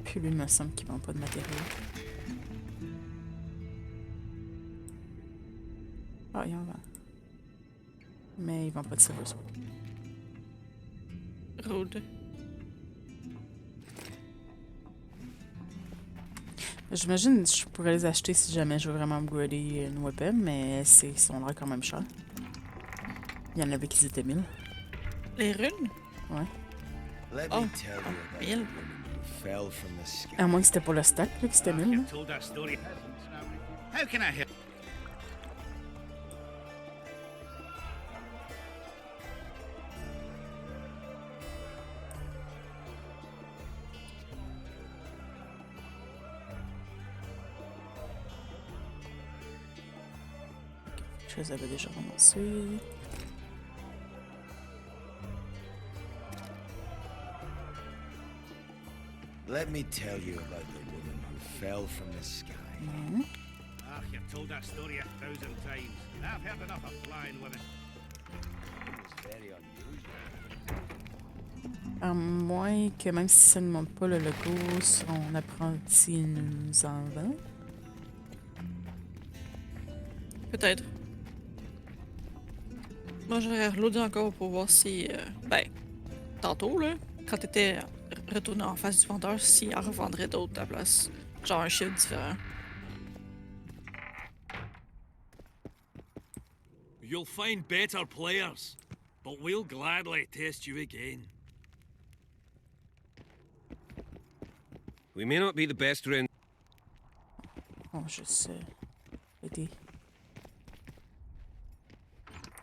Puis lui, il me semble qu'il vend pas de matériel. Ah, il en vend. Mais il vend pas de silver sword. Road. J'imagine que je pourrais les acheter si jamais je veux vraiment upgrader une weapon, mais ils sont là quand même chers. Il y en avait qui étaient 1000. Les runes? Ouais. Let Oh, me tell you about the 1000. woman who fell from the sky. À moins que c'était pour le stack, là, que c'était 1000. You've told that story. How can I help? Je les avais déjà ramassés. Let me tell you about the woman who fell from the sky. Ah, you've told that story 1,000 times. I've heard enough of flying women. It was very unusual. À moins que même si ça ne montre pas le logo, son apprenti nous en vend. Peut-être. Moi, j'aurais reloadé encore pour voir si... ben, tantôt, là, quand t'étais retourné en face du vendeur, s'il en revendrait d'autres à la place. Genre un chiffre différent. You'll find better players, but we'll gladly test you again. We may not be the best round. Oh, je sais. Aider.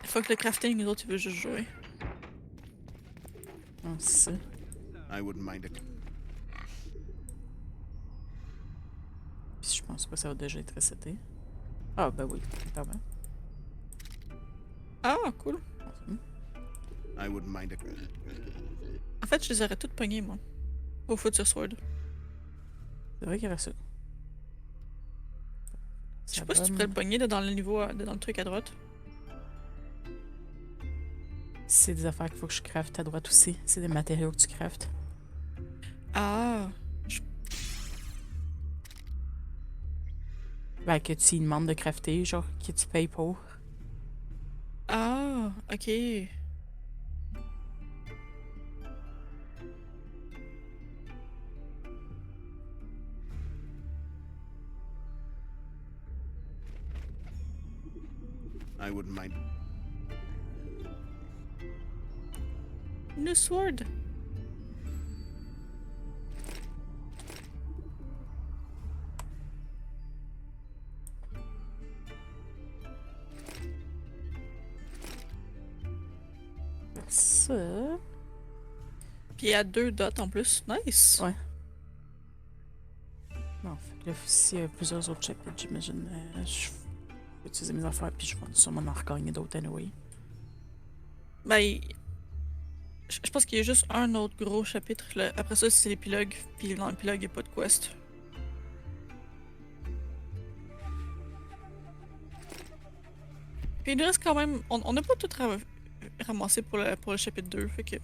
Une fois que le crafting, les autres, ils veulent juste jouer. Oh, c'est ça. I wouldn't mind a. Puis je pense pas que ça va déjà être reseté. Ah, ben oui, pardon. Ah, cool. I wouldn't mind a. En fait, je les aurais toutes pognées, moi. Au Future Sword. C'est vrai qu'il y aurait ça. Je sais pas si tu pourrais le pogner là, dans le niveau, dans le truc à droite. C'est des affaires qu'il faut que je crafte à droite aussi. C'est des matériaux que tu craftes. Ah, Ben, que tu lui demandes de crafter, genre, que tu payes pour. ah, ok. I wouldn't mind. New sword. Ça. Puis il y a 2 dots en plus. Nice. Ouais. Bon, fait que là, s'il y a plusieurs autres chapitres, j'imagine, je vais utiliser mes affaires, puis je vais sûrement en regagner d'autres anyway. Ben, je pense qu'il y a juste un autre gros chapitre. Là. Après ça, c'est l'épilogue. Puis dans l'épilogue, il n'y a pas de quest. Puis il reste quand même. On n'a pas tout ramassé pour le chapitre 2. Fait que.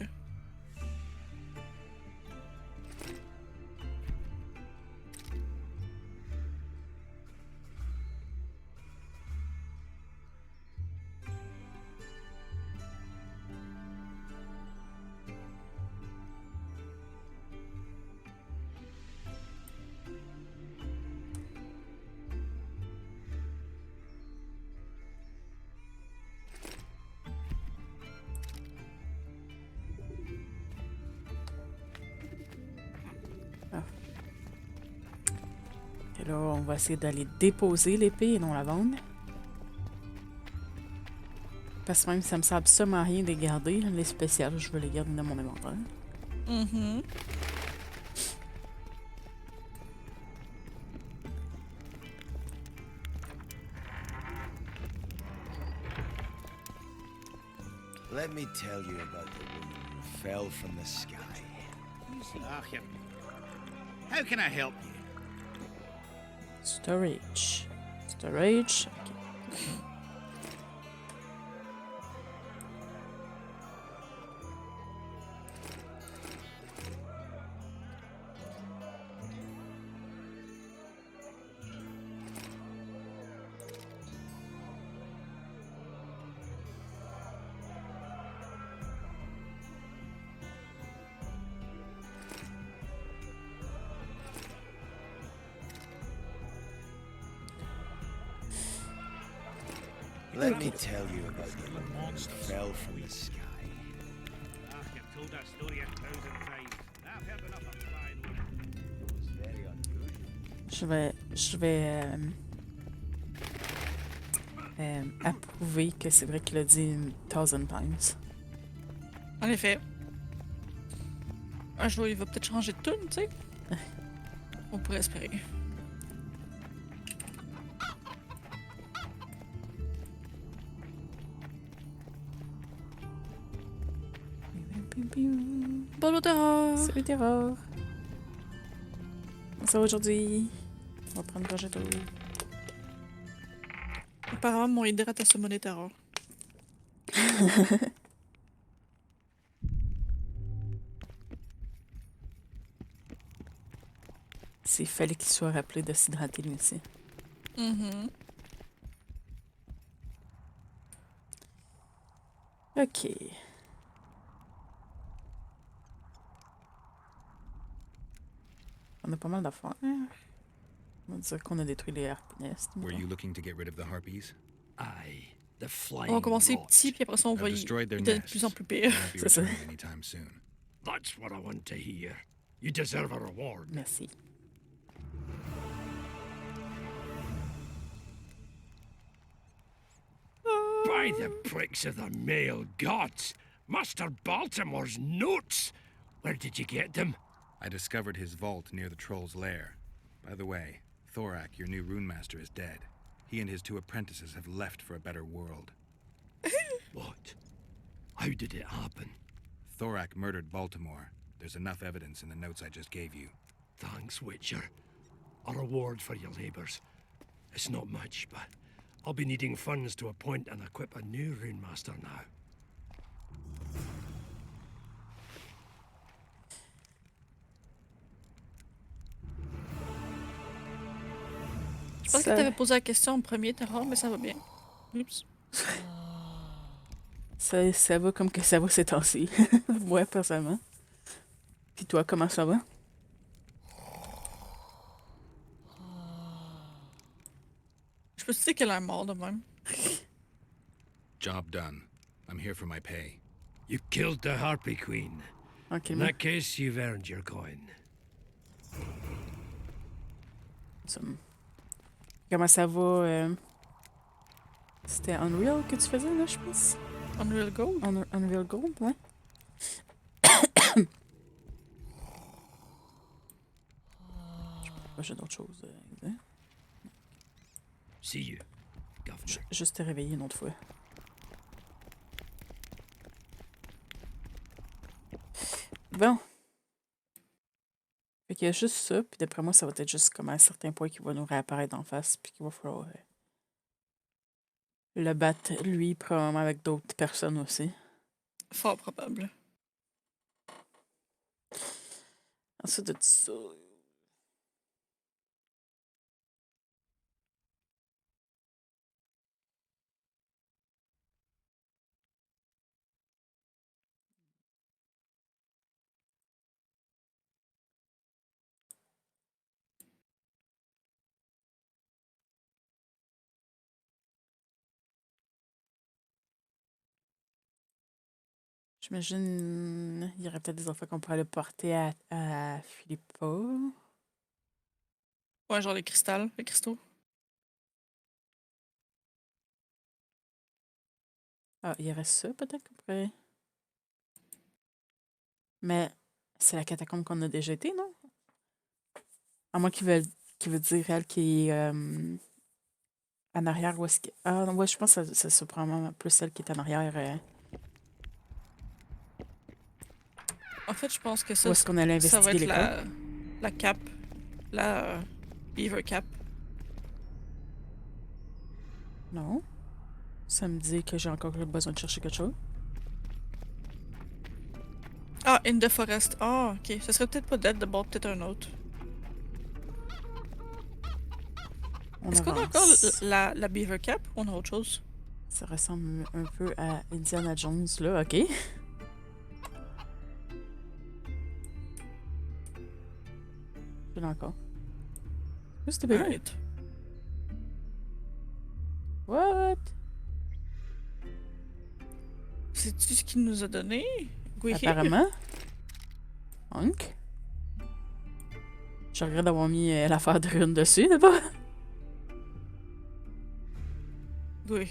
Et là, on va essayer d'aller déposer l'épée et non la vendre. Parce que même si ça me sert absolument à rien de les garder, les spéciales, je veux les garder dans mon inventaire. Mhm. Let me tell you about the woman who fell from the sky. Ach, how can I help you? Storage. Storage. Ok. Let me tell you about the woman who fell from the sky. Ach, you've told that story 1,000 times. I've heard enough of flying women. It was very unusual. Je vais approuver que c'est vrai qu'il a dit 1000 times. En effet. Un jour, il va peut-être changer de tune, tu sais. On pourrait espérer. Bonjour, Terra! Salut Terror! Ça va aujourd'hui? On va prendre le projet. Apparemment, mon hydrate a summoné Terra. S'il fallait qu'il soit rappelé de s'hydrater lui aussi. Mhm. Ok. On a pas mal d'affaires. On va dire qu'on a détruit les harpounistes. Were you looking to get rid of the harpies? Aye, the flying On va commencer rot. petit, puis après ça, on I've va y destroyed their donner de plus en nests. plus pire. They won't be C'est ça. returning anytime soon. That's what I want to hear. You deserve a reward. Merci. By the pricks of the male gods! Master Baltimore's notes! Where did you get them? I discovered his vault near the troll's lair. By the way, Thorak, your new rune master, is dead. He and his 2 apprentices have left for a better world. What? How did it happen? Thorak murdered Baltimore. There's enough evidence in the notes I just gave you. Thanks, Witcher. A reward for your labors. It's not much, but I'll be needing funds to appoint and equip a new rune master now. Je pense que t'avais posé la question en premier, Tara, mais ça va bien. Oups. Ça va comme que ça va ces temps-ci. Ouais, personnellement. Puis toi, comment ça va? Je peux te dire qu'elle a un mort de même. Job done. I'm here for my pay. You killed the Harpy Queen. In Tranquillement. that case, you've earned your coin. Comment ça va? C'était Unreal que tu faisais, là, je pense? Unreal Gold? Unreal Gold, ouais. Je sais pas, j'ai d'autres choses. See you, Governor. Juste te réveiller une autre fois. Bon. Fait qu'il y a juste ça, puis d'après moi, ça va être juste comme à un certain point qu'il va nous réapparaître en face, puis qu'il va falloir le battre, lui, probablement avec d'autres personnes aussi. Fort probable. Ensuite de ça... J'imagine il y aurait peut-être des affaires qu'on pourrait aller porter à Philippa. Ouais, genre les cristaux. Ah, il y aurait ça peut-être qu'on pourrait... Mais c'est la catacombe qu'on a déjà été, non? À moins qu'il veut dire, elle, qui est en arrière. Où est-ce que... Ah, ouais, je pense que c'est probablement plus celle qui est en arrière. En fait, je pense que Où ça, est-ce qu'on allait ça va investiguer être l'école? la cap. La Beaver Cap. Non. Ça me dit que j'ai encore besoin de chercher quelque chose. Ah, In the Forest. Ah, ok. Ça serait peut-être pas Dead, d'abord peut-être un autre. Est-ce qu'on a encore la Beaver Cap ou on a autre chose? Ça ressemble un peu à Indiana Jones, là. OK. Je l'ai encore. C'était bien. Alright. What? C'est-tu ce qu'il nous a donné? Oui. Apparemment. Donc. Je regrette d'avoir mis l'affaire de rune dessus, d'abord. Oui.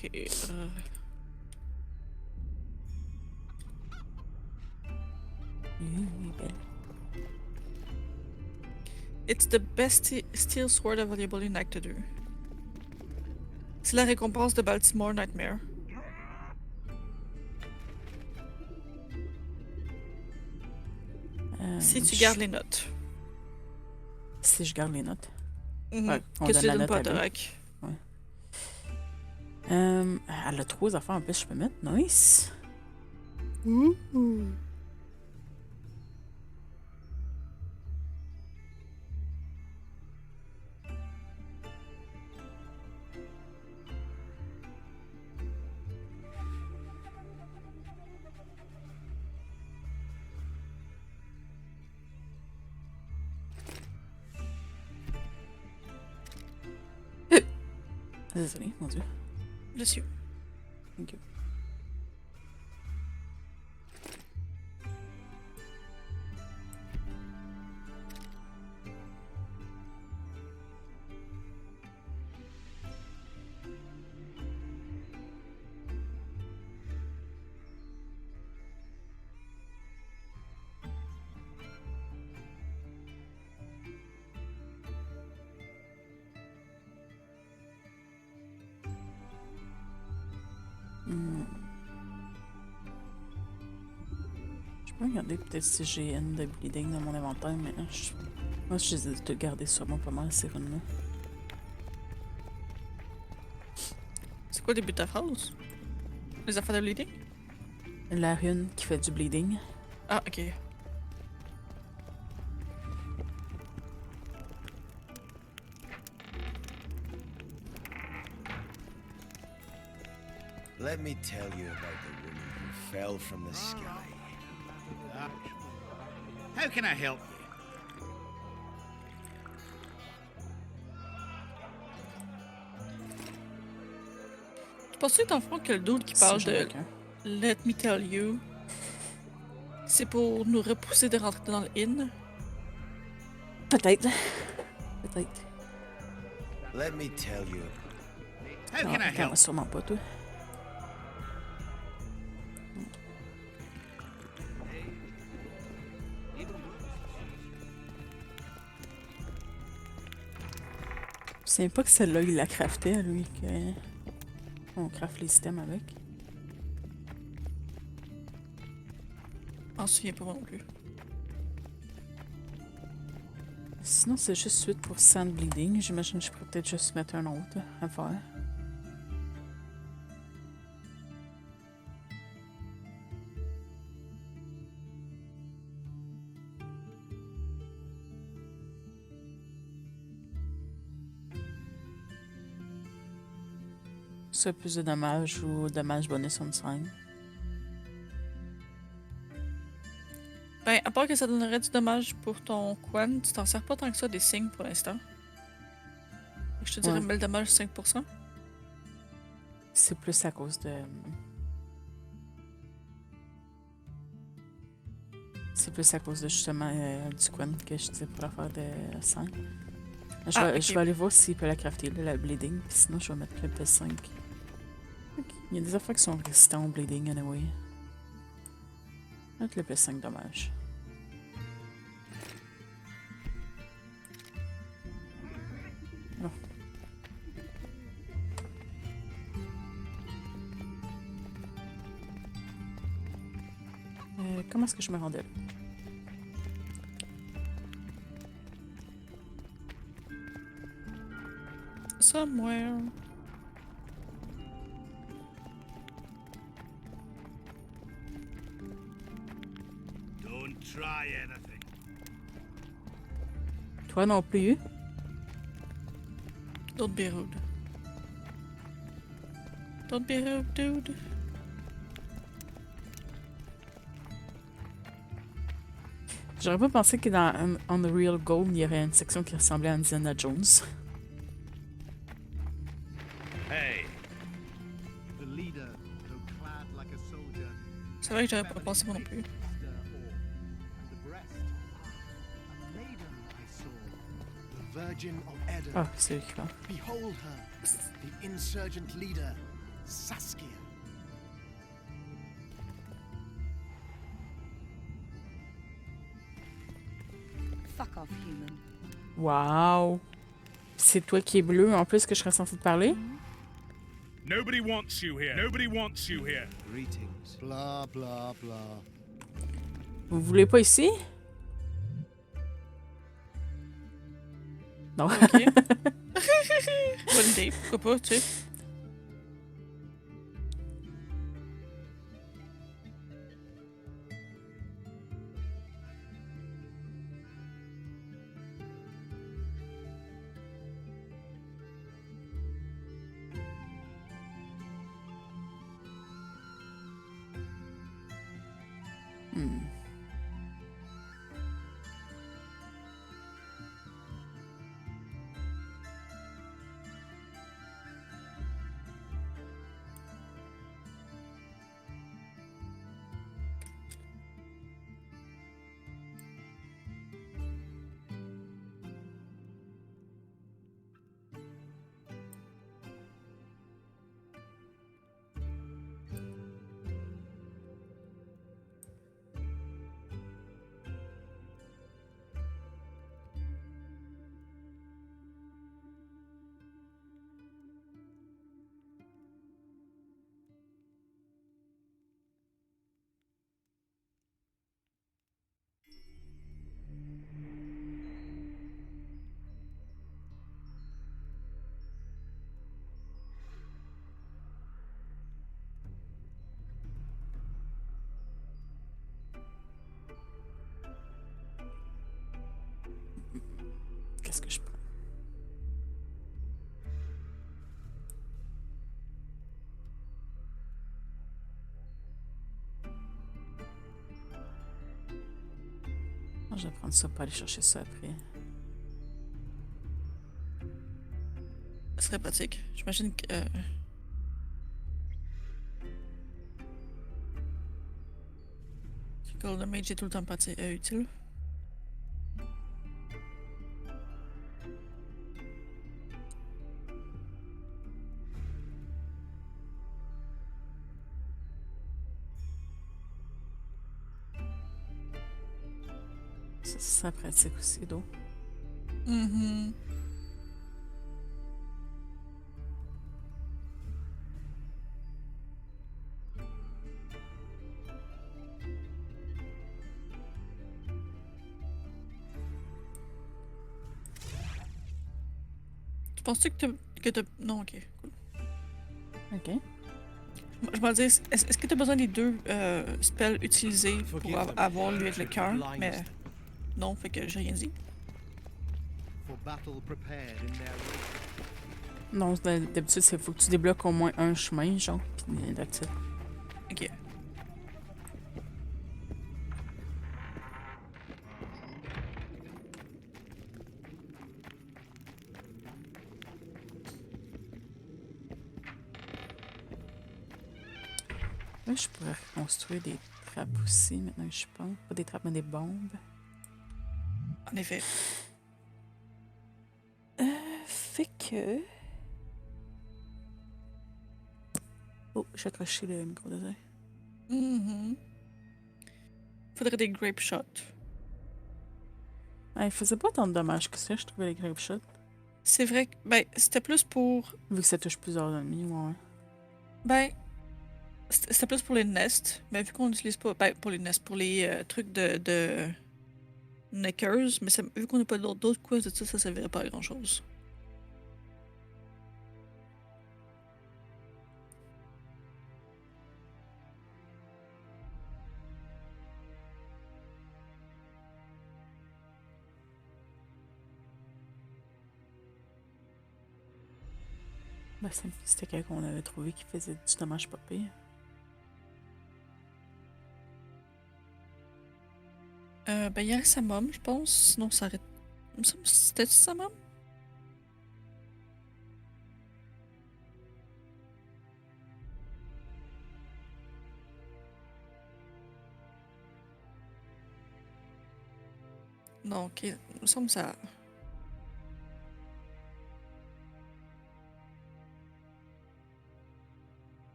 Belle. It's the best steel sword available in Act 2. C'est la récompense de Baltimore Nightmare. Si tu gardes les notes. Si je garde les notes. Mhm. Ouais, on Que donne tu les la donnes note pas à à lui. Dorak. Ouais. Elle a 3 affaires en plus, je peux mettre. Nice. Désolé, mon Dieu. Dessus. Thank you. Je peux regarder peut-être si j'ai N de bleeding dans mon inventaire, mais moi je les ai toutes gardées sur moi pas mal ces runes-là. C'est quoi le début de ta phrase? Les affaires de bleeding? La rune qui fait du bleeding. Ah, ok. Let me tell you about the woman who fell from the sky. How can I help you? Tu penses dans le fond que le dude qui Si parle j'en de ai qu'un. Let me tell you, c'est pour nous repousser de rentrer dans le inn? Peut-être. Peut-être. Let me tell you. How Non, can I attends, help? sûrement pas, toi. Je sais pas que celle-là, il l'a crafté, lui, que... On craft les systèmes avec. Je m'en souviens pas moi non plus. Sinon, c'est juste 8% de bleeding. J'imagine que je pourrais peut-être juste mettre un autre à faire. Ça, plus de dommages ou dommages bonus on 5. Ben, à part que ça donnerait du dommage pour ton Quan, tu t'en sers pas tant que ça des signes pour l'instant. Je te dirais, Ouais. mets le dommage 5%. C'est plus à cause de... C'est plus à cause de justement du Quen que je disais pour la faire de 5. Je vais aller voir s'il peut la crafter, là, la bleeding. Puis sinon, je vais mettre le plus 5. Ok. Il y a des affaires qui sont résistants au bleeding, anyway. Mettre le plus 5 dommage. Bon. Comment est-ce que je me rendais là? Somewhere. Don't try anything. Toi non plus? Don't be rude. Don't be rude, dude. J'aurais pas pensé que dans On the Real Gold, il y aurait une section qui ressemblait à Indiana Jones. Hey, The leader, though clad like a soldier, C'est vrai que j'aurais pas pensé moi non plus. and the breast. A maiden I saw, the Virgin of Edda. Ah, c'est lui qui parle. Behold her, the insurgent leader, Saskia. Fuck off, human. Wow! C'est toi qui es bleu en plus que je serais censée te parler? Nobody wants you here. Nobody wants you here. Greetings. Blah, blah, blah. Vous voulez pas ici? Non. Ok. Bonne idée, pourquoi pas, tu sais. Je vais prendre ça pour aller chercher ça après. Ce serait pratique. J'imagine que. Golden Mage est tout le temps utile. Ça pratique aussi, d'eau. Mm-hmm. Tu penses-tu que t'as. Non, ok, cool. Ok. Je me dis, est-ce que t'as besoin des deux spells utilisés pour avoir lui avec le cœur? Mais non, fait que j'ai rien dit. For battle prepared in their Non, d'habitude, c'est faut que tu débloques au moins un chemin, genre, pis that's it. Ok. Là, je pourrais reconstruire des trappes aussi, maintenant que je pense. Pas des trappes, mais des bombes. En effet. Fait que... Oh, j'ai accroché le micro de Mm-hmm. Faudrait des grape shots. il faisait pas tant de dommages que ça, je trouvais, les grape shots. C'est vrai que. Ben, c'était plus pour. Vu que ça touche plusieurs ennemis, ouais. Ben. C'était plus pour les nests, mais vu qu'on n'utilise pas. Ben, pour les nests, pour les trucs de neckers, mais vu qu'on n'a pas d'autres causes de ça servirait pas à grand chose. Ben, c'était quelqu'un qu'on avait trouvé qui faisait du dommage pas pire. Ben, il y a le summum, je pense. Sinon, ça arrête. Il me semble que c'était du summum? Non, ok. Il me semble que ça.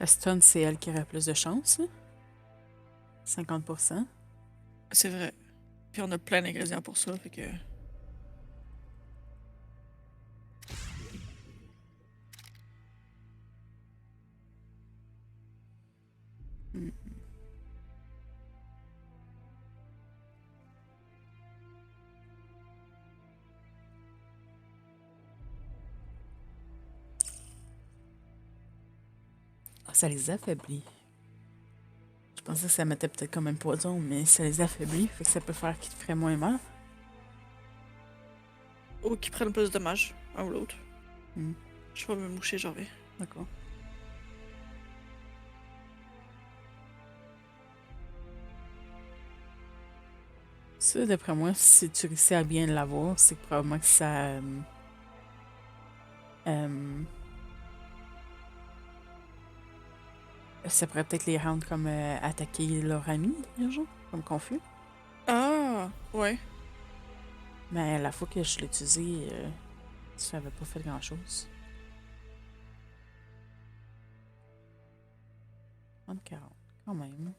La stun, c'est elle qui aurait plus de chance. Hein? 50%. C'est vrai. Puis on a plein d'ingrédients pour ça, fait que. Ah, ça les affaiblit. Je pensais que ça mettait peut-être comme un poison, mais ça les affaiblit, fait que ça peut faire qu'ils te feraient moins mal. Ou qui prennent plus de dommages, un ou l'autre. Hmm. Je vais me moucher, j'en vais. D'accord. Ça, d'après moi, si tu réussis à bien l'avoir, c'est que probablement que ça... ça pourrait peut-être les rendre comme attaquer leur ami, genre, comme confus. Ah, ouais. Mais la fois que je l'ai utilisé, ça avait pas fait grand-chose. 30-40, quand même.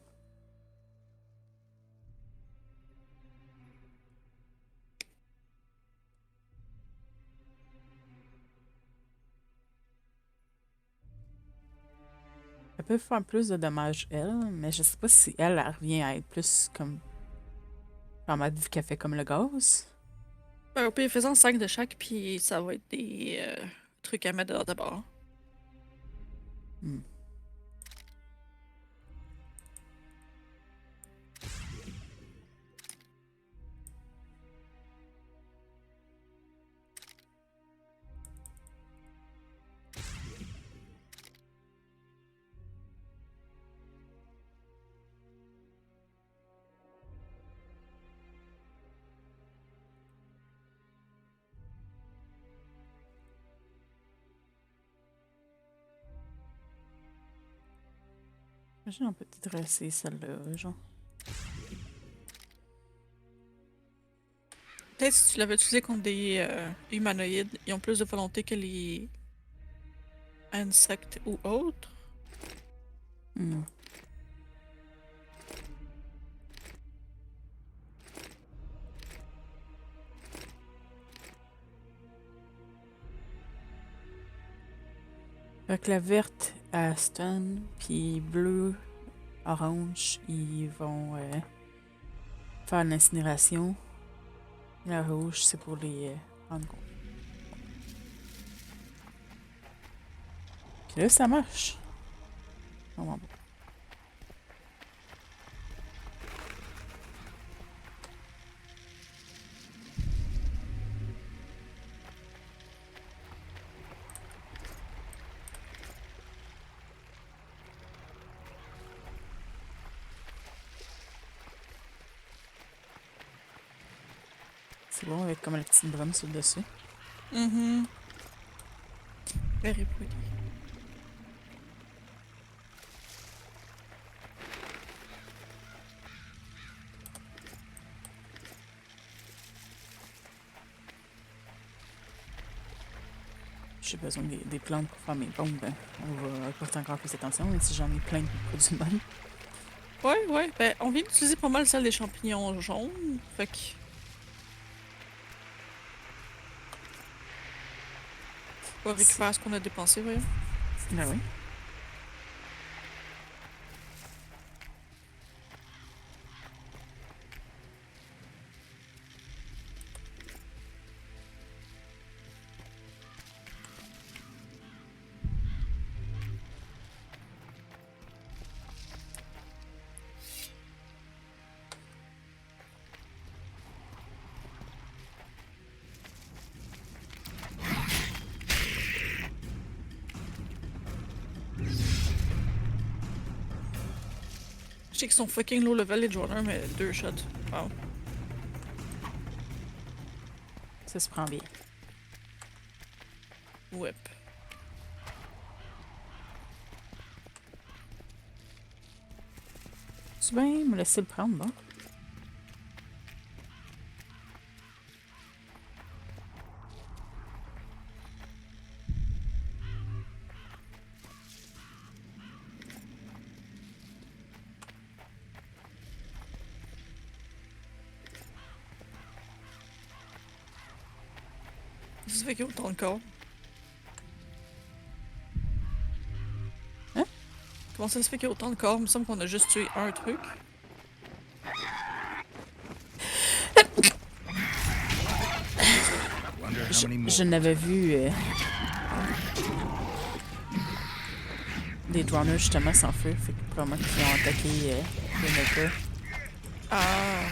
Elle peut faire plus de dommages, elle, mais je sais pas si elle revient à être plus comme... En mode vu qu'elle fait comme le gaz. Ben, au pire, faisant 5 de chaque, puis ça va être des trucs à mettre dedans d'abord. Hmm. Imagine, on peut peut-être essayer celle-là, genre. Peut-être si tu l'avais utilisé contre des humanoïdes, ils ont plus de volonté que les insectes ou autres. Hmm. Fait que la verte à stun, puis bleu, orange, ils vont faire l'incinération. La rouge, c'est pour les rendre compte. Puis là, ça marche. Vraiment bon. C'est bon avec comme la petite brume sur le dessus. Very pretty. J'ai besoin des plantes pour faire mes bombes. On va porter encore plus attention, même si j'en ai plein de produits de même. Ouais. Ben, on vient d'utiliser pas mal celle des champignons jaunes. Fait que. On va récupérer ce qu'on a dépensé, voyons. Ben oui. Je sais qu'ils sont fucking low level les Journers, mais 2 shots. Wow. Ça se prend bien. Whip. Tu vas me laisser le prendre, bon? Ça se fait qu'il y a autant de corps. Hein? Comment ça se fait qu'il y a autant de corps? Il me semble qu'on a juste tué un truc. Je n'avais vu des drowners justement sans feu, fait que probablement qu'ils ont attaqué les makers. Ah.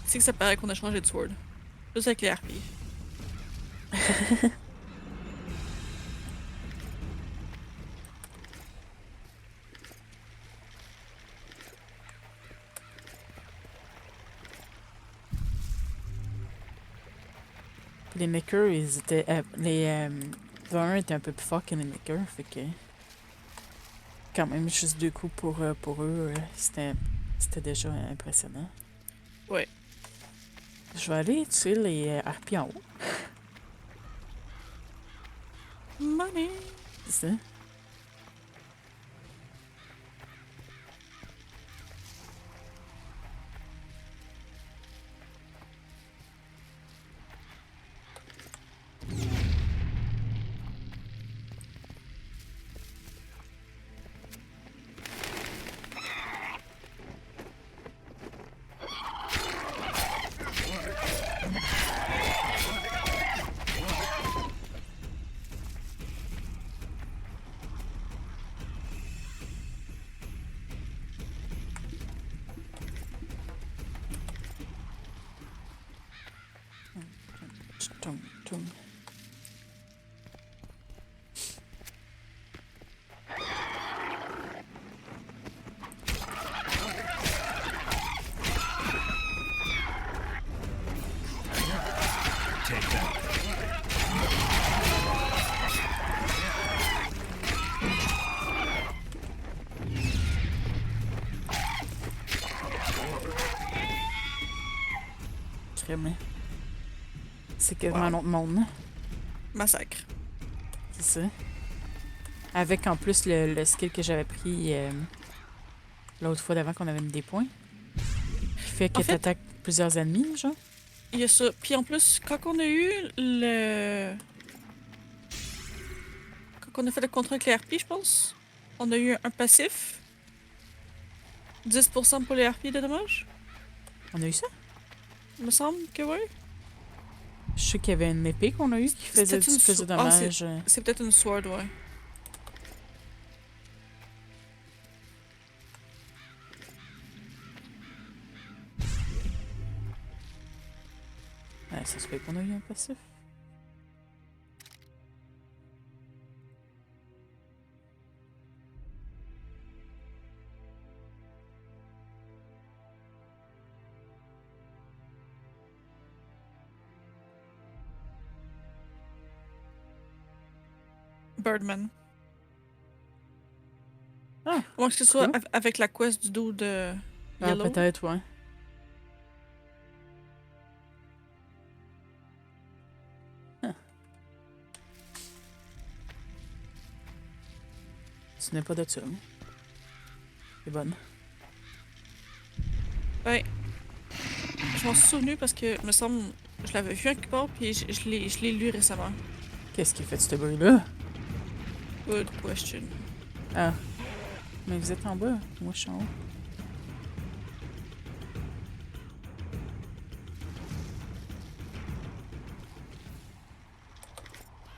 C'est que ça paraît qu'on a changé de sword. Juste avec les harpies. Les makers, ils étaient. Les drowners étaient un peu plus forts que les makers, fait que. Quand même, juste 2 coups pour eux, c'était déjà impressionnant. Ouais. Je vais aller tuer les harpies en haut. Money! C'est ça. Tum, tum. crime. C'est quasiment un Wow. autre monde. Là. Massacre. C'est ça. Avec en plus le skill que j'avais pris l'autre fois d'avant qu'on avait mis des points. Qui fait que En fait- t'attaques plusieurs ennemis, genre. Il y a ça. Puis en plus, quand on a eu le. Quand on a fait le contrat avec les RP, je pense, on a eu un passif. 10% pour les RP de dommages. On a eu ça? Il me semble que oui. Je sais qu'il y avait une épée qu'on a eue qui faisait C'était une plus de Ah, dommages. c'est peut-être une sword, ouais. Ouais, ça se fait qu'on a eu un passif. Birdman. Ah, À moins que ce soit cool. avec la quest du dos de Ah, Yellow. peut-être, ouais. Huh. Ce n'est pas de ça. Hein. C'est bonne. Ouais. Je m'en suis souvenu parce que, me semble, je l'avais vu quelque part, puis je l'ai lu récemment. Qu'est-ce qui fait de ce bruit-là? Good question. Ah. Mais vous êtes en bas. Moi, je suis en haut.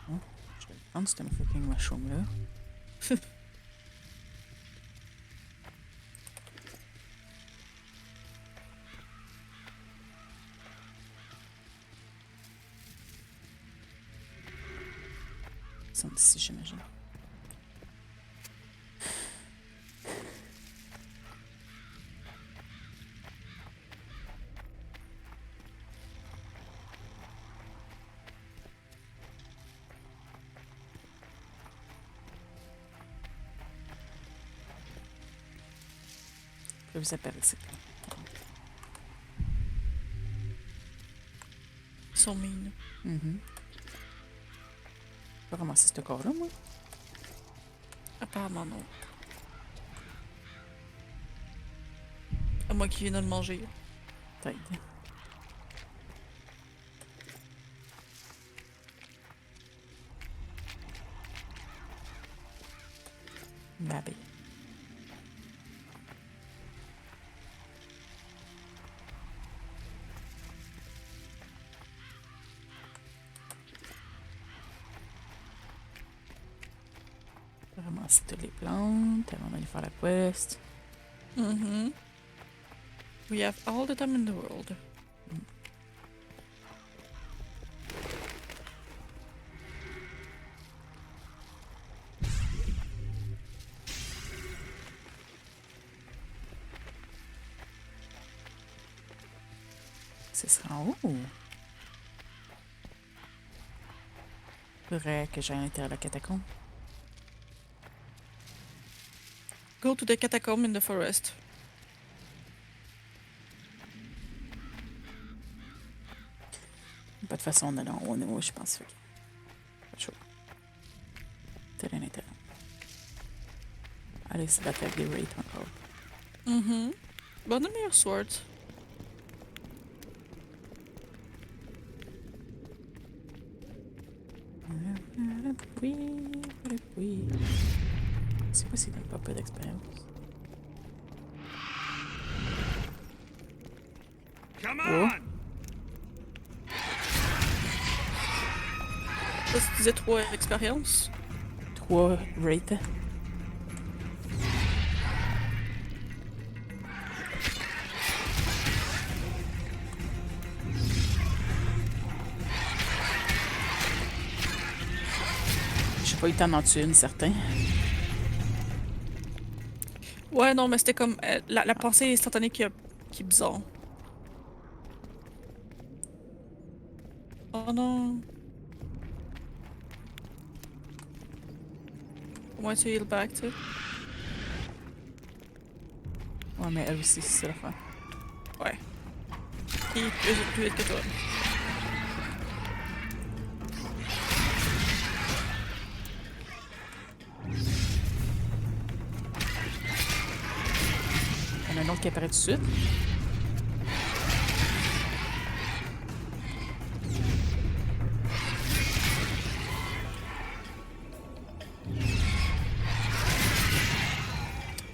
Oh, je vais prendre ce fucking mushroom-là. Ils sont ici, j'imagine. Je vais vous apparaître. Ils sont mignons. Je vais ramasser ce corps-là, moi. Apparemment, non. À moins qu'ils viennent de le manger. Peut-être. Babé. Je vais ramasser toutes les plantes avant d'aller faire la quest. We have all the time in the world. Ce sera en haut. Faudrait que j'aille à l'intérieur de la catacombe. Go to the catacomb in the forest. Pas de façon d'aller en haut, je pense. Fait. Pas de choix. C'est à l'intérieur. Allez, se battre avec des wraiths encore. Bonne meilleure sword. Oui. C'est quoi, c'est pas peu d'expérience? Come Oh. on! Ça, tu disais 3 expériences. 3 wraiths. J'ai pas eu le temps d'en tuer une, certain. Ouais, non, mais c'était comme la pensée instantanée qui est bizarre. Oh non. Comment tu heal back, tu sais? Ouais, mais elle aussi, c'est ça l'affaire. Ouais. Puis plus vite que toi. Il y en a un autre qui apparaît tout de suite.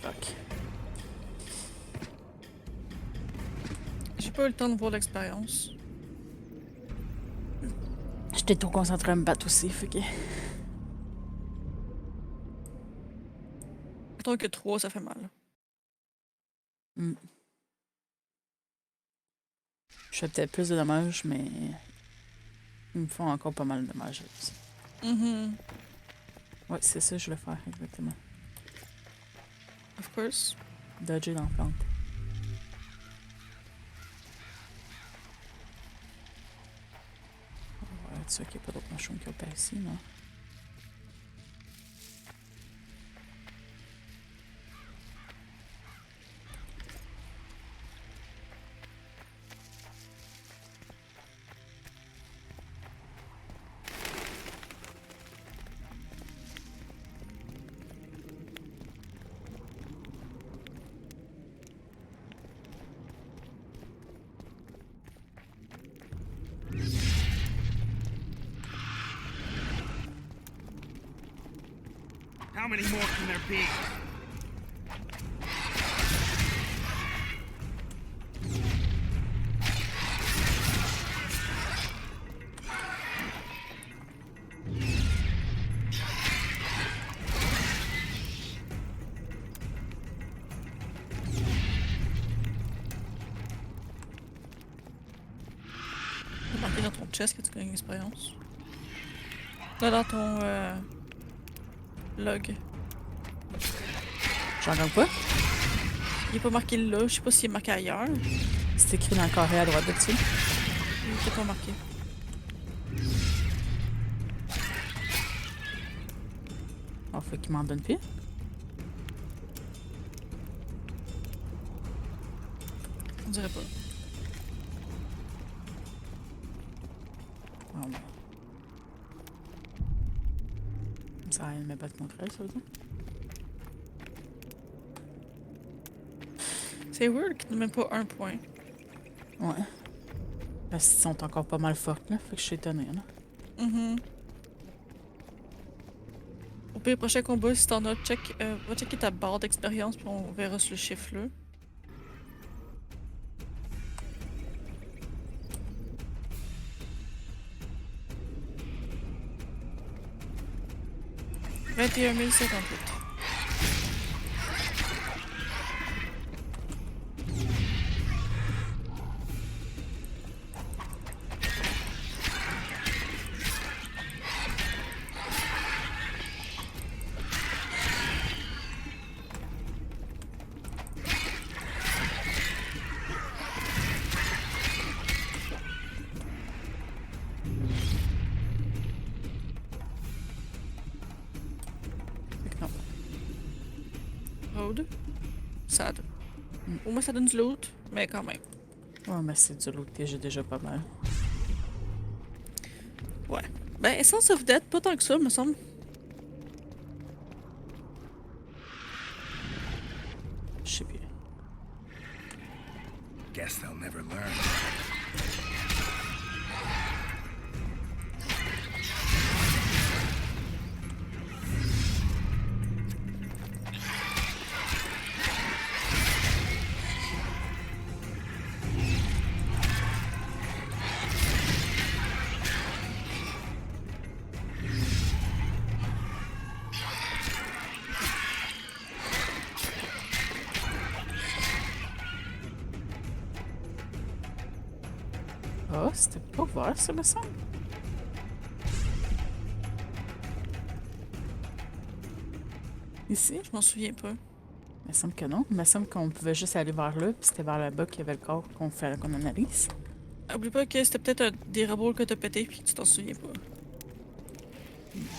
Fuck. J'ai pas eu le temps de voir l'expérience. J'étais trop concentré à me battre aussi, fait que... Mettons que 3, ça fait mal. Mm. Je fais peut-être plus de dommages, mais... Ils me font encore pas mal de dommages aussi. Ouais, c'est ça que je voulais faire, exactement. Of course. Dodger dans la plante. On va être sûr qu'il n'y a pas d'autres mushrooms qui opèrent ici, non? How many more can there be? C'est marqué dans ton chest que tu gagnes l'expérience. Là, dans ton log. J'en gagne pas? Il est pas marqué là, je sais pas s'il est marqué ailleurs. C'est écrit dans le carré à droite de dessus. Il était pas marqué. Oh, faut qu'il m'en donne plus. On dirait pas. Oh, bon. Ça va me battre mon frère, ça veut dire? C'est weird qu'il ne met pas un point. Ouais. Parce qu'ils sont encore pas mal fortes, là. Fait que je suis étonnée, là. Au pire, prochain combat, si t'en as, va checker ta barre d'expérience, puis on verra sur le chiffre là. « 21 058. » Road. Sad. Au moins, ça donne du loot, mais quand même. Ouais, mais c'est du loot que j'ai déjà pas mal. Ouais. Ben, Essence of Death, pas tant que ça, me semble. Je sais plus. Guess they'll never learn. Oh, c'était pas ouvert, ça me semble. Ici? Je m'en souviens pas. Il me semble que non. Il me semble qu'on pouvait juste aller vers là, puis c'était vers là-bas qu'il y avait le corps qu'on analyse. Oublie pas que c'était peut-être des robots que t'as pété puis que tu t'en souviens pas.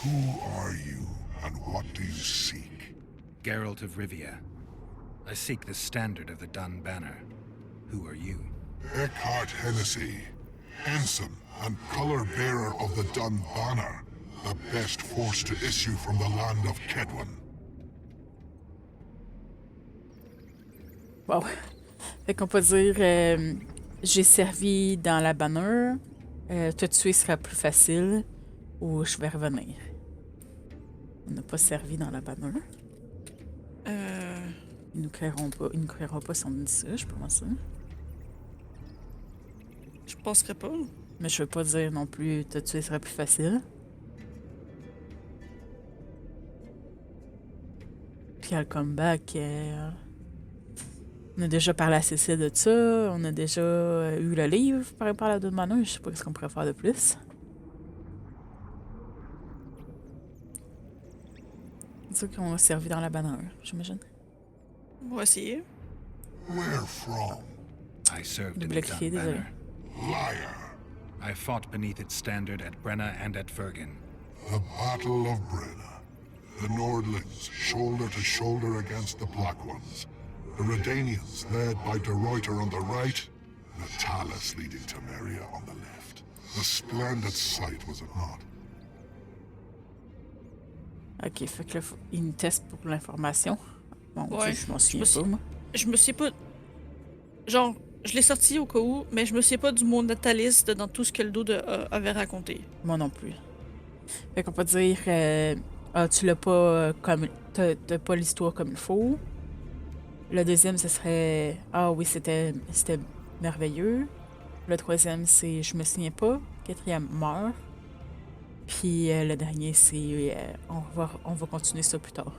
Who are you, and what do you seek? Geralt of Rivia. I seek the standard of the Dun Banner. Who are you? Eckhart Hennessy, ensign and color bearer of the Dun Banner, the best force to issue from the land of Kedwin. Wow. Fait qu'on peut dire j'ai servi dans la banner, te tuer sera plus facile ou je vais revenir. On n'a pas servi dans la banner. Ils nous créeront pas si on dit ça, je pense. Je penserais pas. Mais je veux pas dire non plus te tuer serait plus facile. Puis à le comeback, on a déjà parlé à Cécile de ça, on a déjà eu le livre par rapport à la demande, je sais pas ce qu'on pourrait faire de plus. C'est ça qu'on a servi dans la banane, j'imagine. On va essayer. Where from? I served in Double the cliquer, Dun désolé. Banner. Liar. I fought beneath its standard at Brenna and at Fergen. The Battle of Brenna. The Nordlings, shoulder to shoulder against the Black Ones. The Redanians, led by De Ruyter on the right. The Talus leading Temeria on the left. A splendid sight, was it not? Ok, fait que là, il nous teste pour l'information. Bon, Ouais, je m'en souviens pas, moi. Je me sais pas. Genre, je l'ai sorti au cas où, mais je me sais pas du mot nataliste dans tout ce que le dos avait raconté. Moi non plus. Fait qu'on peut dire, tu l'as pas comme. T'as pas l'histoire comme il faut. Le deuxième, ce serait, ah oui, c'était merveilleux. Le troisième, c'est, je me souviens pas. Quatrième, meurt. Puis le dernier, c'est, on va continuer ça plus tard.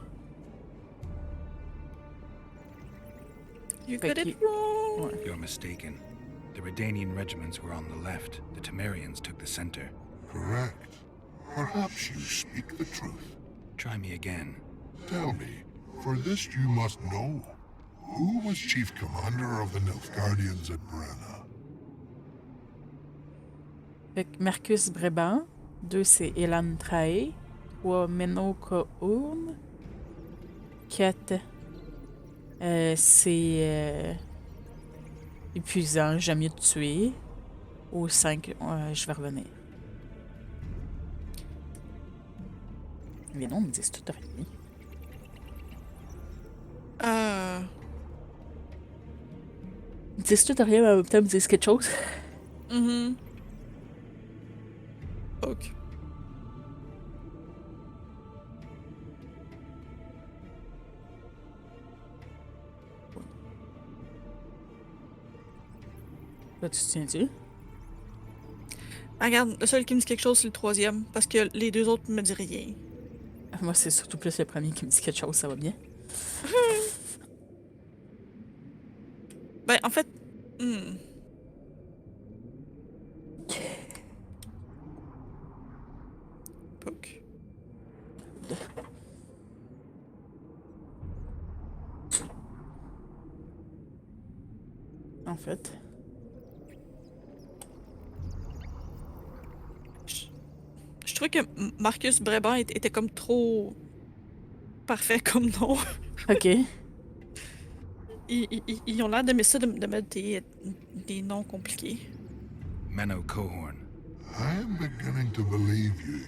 You Fait got it que- wrong. Ouais. You're mistaken. The Redanian regiments were on the left. The Temerians took the center. Correct. Perhaps you speak the truth. Try me again. Tell me, for this you must know. Who was chief commander of the Nilfgaardians at Brenna? Fait que Marcus Breban. 2, c'est Elan Trae. 3, Menno Cohorn. 4, c'est épuisant, j'aime mieux te tuer. Ou 5, je vais revenir. Les noms me disent tout rien. Ils me disent tout rien, mais en même temps, ils me disent quelque chose. Ok. Là, tu te souviens-tu? Ah, regarde, le seul qui me dit quelque chose, c'est le troisième, parce que les deux autres me disent rien. Moi, c'est surtout plus le premier qui me dit quelque chose, ça va bien. Ben, en fait. Poke. En fait. Je trouvais que Marcus Breban était comme trop parfait comme nom. Ok. Ils ont l'air d'aimer ça de mettre des noms compliqués. Menno Cohorn. I'm beginning to believe you.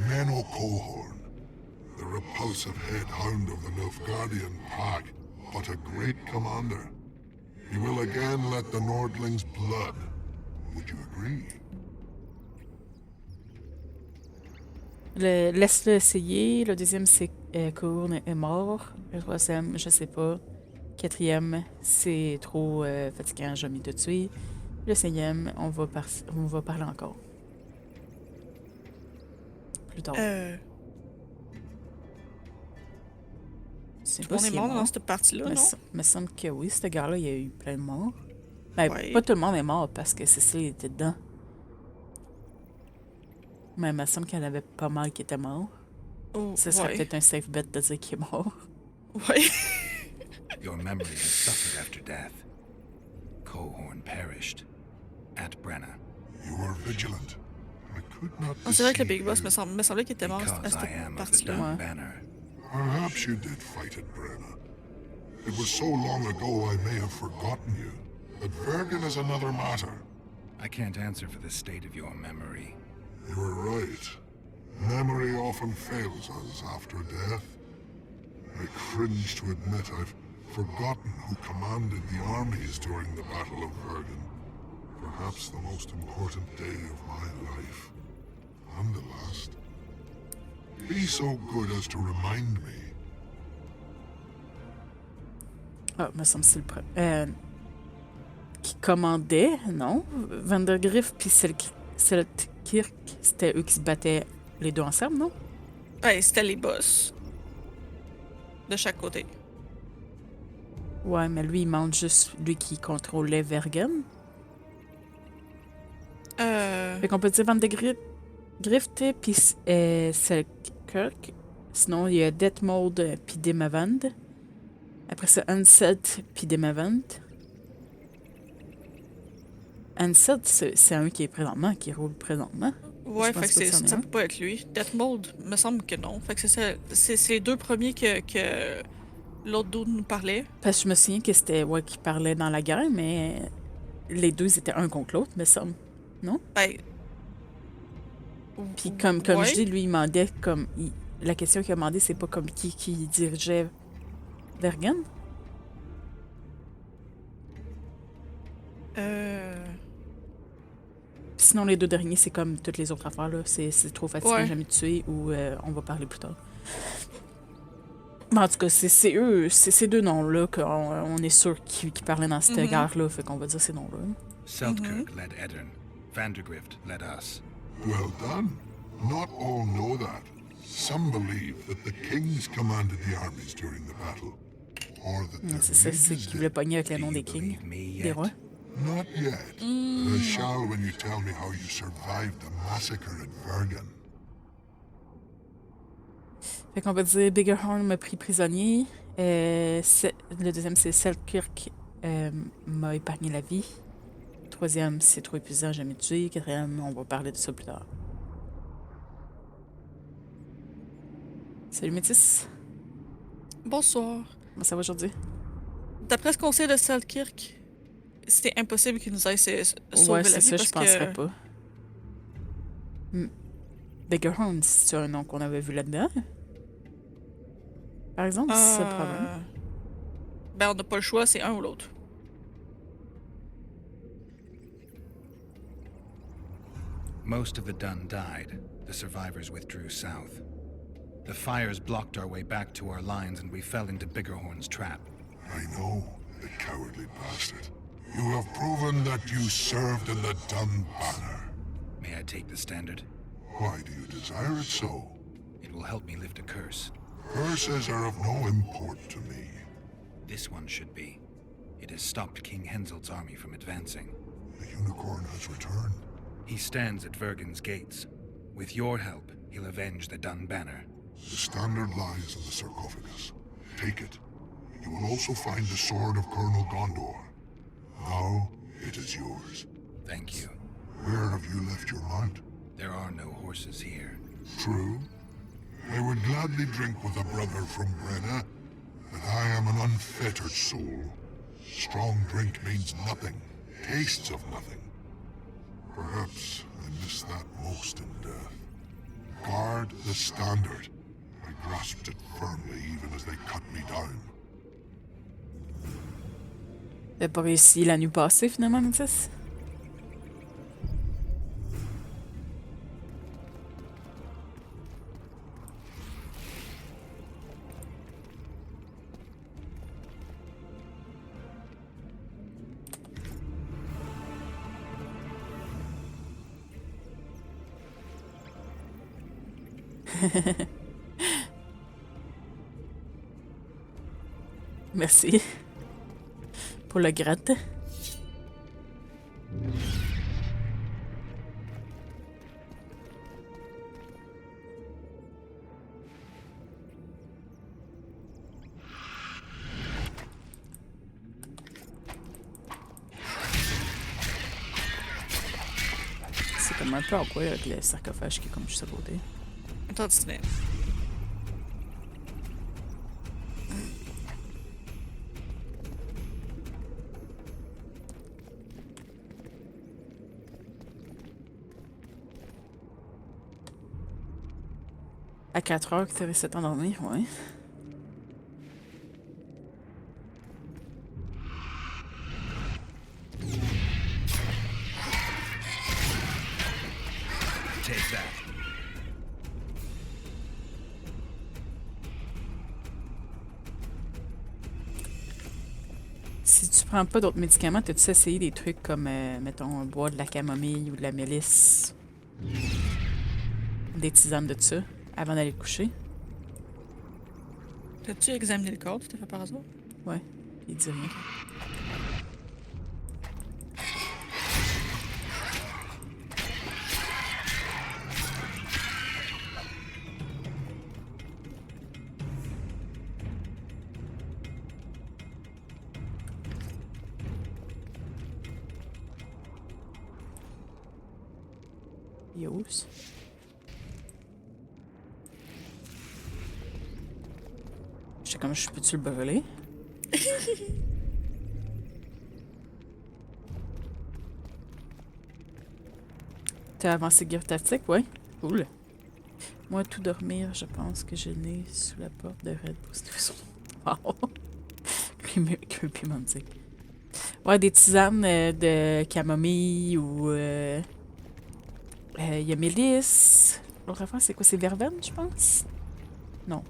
Menno Cohorn, the repulsive head hound of the Nilfgaardian pack, but a great commander. He will again let the Nordlings blood. Would you agree? Laisse-le essayer. Le deuxième, c'est Cohorn est mort. Le troisième, je sais pas. Quatrième, c'est trop fatigant, j'ai envie de te tuer. Le cinquième, on va parler encore. Plus tard. C'est Tout le monde est mort dans cette partie-là, non? Me semble que oui, ce gars-là, il y a eu plein de morts. Ben, Ouais. pas tout le monde est mort parce que Cécile était dedans. Mais il me semble qu'il y en avait pas mal qui étaient morts. Oh, Ce serait ouais. peut-être un safe bet de dire qu'il est mort. Ouais. Your memory has suffered after death. Cohorn perished. At Brenna. You were vigilant. I could not Ah, c'est vrai que le deceive Big Boss you. me semblait qu'il était mort à Because I cette am of the partie-là. Dun Banner. Perhaps you did fight at Brenna. It was so long ago I may have forgotten you. But Vergen is another matter. I can't answer for the state of your memory. You are right. Memory often fails us after death. I cringe to admit I've forgotten who commanded the armies during the Battle of Vergen. Perhaps the most important day of my life. And the last. Be so good as to remind me. Ah, me semble que c'est le premier. Qui commandait, non? Vandergriff puis Selkirk, c'était eux qui se battaient les deux ensemble, non? Ouais, c'était les boss. De chaque côté. Ouais, mais lui, il manque juste lui qui contrôlait Vergen. Fait qu'on peut dire Vandergriff puis Selkirk. Sinon, il y a Detmold puis Demavand. Après ça, Ansett puis Demavand. Ansett, c'est un qui est présentement, qui roule présentement. Ouais, fait que ça peut pas être lui. Deathmold, me semble que non. Fait que c'est les deux premiers que l'autre dude nous parlait. Parce que je me souviens que c'était qui parlait dans la guerre, mais les deux étaient un contre l'autre, me semble. Non? Ben. Puis comme je dis, lui, il demandait comme. La question qu'il a demandé, c'est pas comme qui dirigeait Vergen? Sinon, les deux derniers, c'est comme toutes les autres affaires, là. C'est trop fatigant, jamais tué, ou on va parler plus tard. Mais en tout cas, c'est eux, c'est ces deux noms-là qu'on est sûr qu'ils parlaient dans cette guerre-là, fait qu'on va dire ces noms-là. Selkirk led Eddern. Vandergriff led us. Well done. Not all know that. Some believe that the kings commanded the armies during the battle. Or that their C'est ça, c'est qu'ils voulaient pogner avec le nom des kings, des rois. Not yet. I shall when you tell me how you survived the massacre at Vergen. Fait qu'on va dire Biggerhorn m'a pris prisonnier. Le deuxième, c'est Selkirk m'a épargné la vie. Troisième, c'est trop épuisant, j'ai jamais tué. Quatrième, on va parler de ça plus tard. Salut Métis. Bonsoir. Comment ça va aujourd'hui? D'après ce qu'on sait de Selkirk, c'était impossible qu'il nous aille sauver ouais, la c'est vie ça, parce je penserais pas. Biggerhorn, c'est un nom qu'on avait vu là-dedans? Par exemple, c'est le problème. Ben, on n'a pas le choix, c'est un ou l'autre. Most of the Dun died. The survivors withdrew south. The fires blocked our way back to our lines and we fell into Biggerhorn's trap. I know, the cowardly bastard. You have proven that you served in the Dun banner. May I take the standard? Why do you desire it so? It will help me lift a curse. Curses are of no import to me. This one should be. It has stopped King Henselt's army from advancing. The unicorn has returned. He stands at Vergen's gates. With your help, he'll avenge the Dun banner. The standard lies in the sarcophagus. Take it. You will also find the sword of Colonel Gondor. Now, it is yours. Thank you. Where have you left your mount? There are no horses here. True. I would gladly drink with a brother from Brenna, but I am an unfettered soul. Strong drink means nothing, tastes of nothing. Perhaps I miss that most in death. Guard the standard. I grasped it firmly even as they cut me down. T'as pas réussi la nuit passée, finalement, Métis? Merci. Pour le gratte. C'est comme un peu awkward avec le sarcophage qui est comme juste à côté. Attends, tu tenais. À 4 heures que tu réussi à t'endormir, ouais. Take that. Si tu prends pas d'autres médicaments, t'as-tu essayé des trucs comme, mettons, boire de la camomille ou de la mélisse? Des tisanes de ça, avant d'aller te coucher? T'as-tu examiné le corps tout à fait par hasard? Ouais, il dit rien. Yos. Je sais comme je peux-tu le brûler? T'as avancé guerre tactique, ouais? Cool. Moi, tout dormir, je pense que je l'ai sous la porte de Redfruit1. Wow! Creepy music. Ouais, des tisanes de camomille ou... il y a mélisse. L'autre affaire, c'est quoi? C'est verveine, je pense? Non.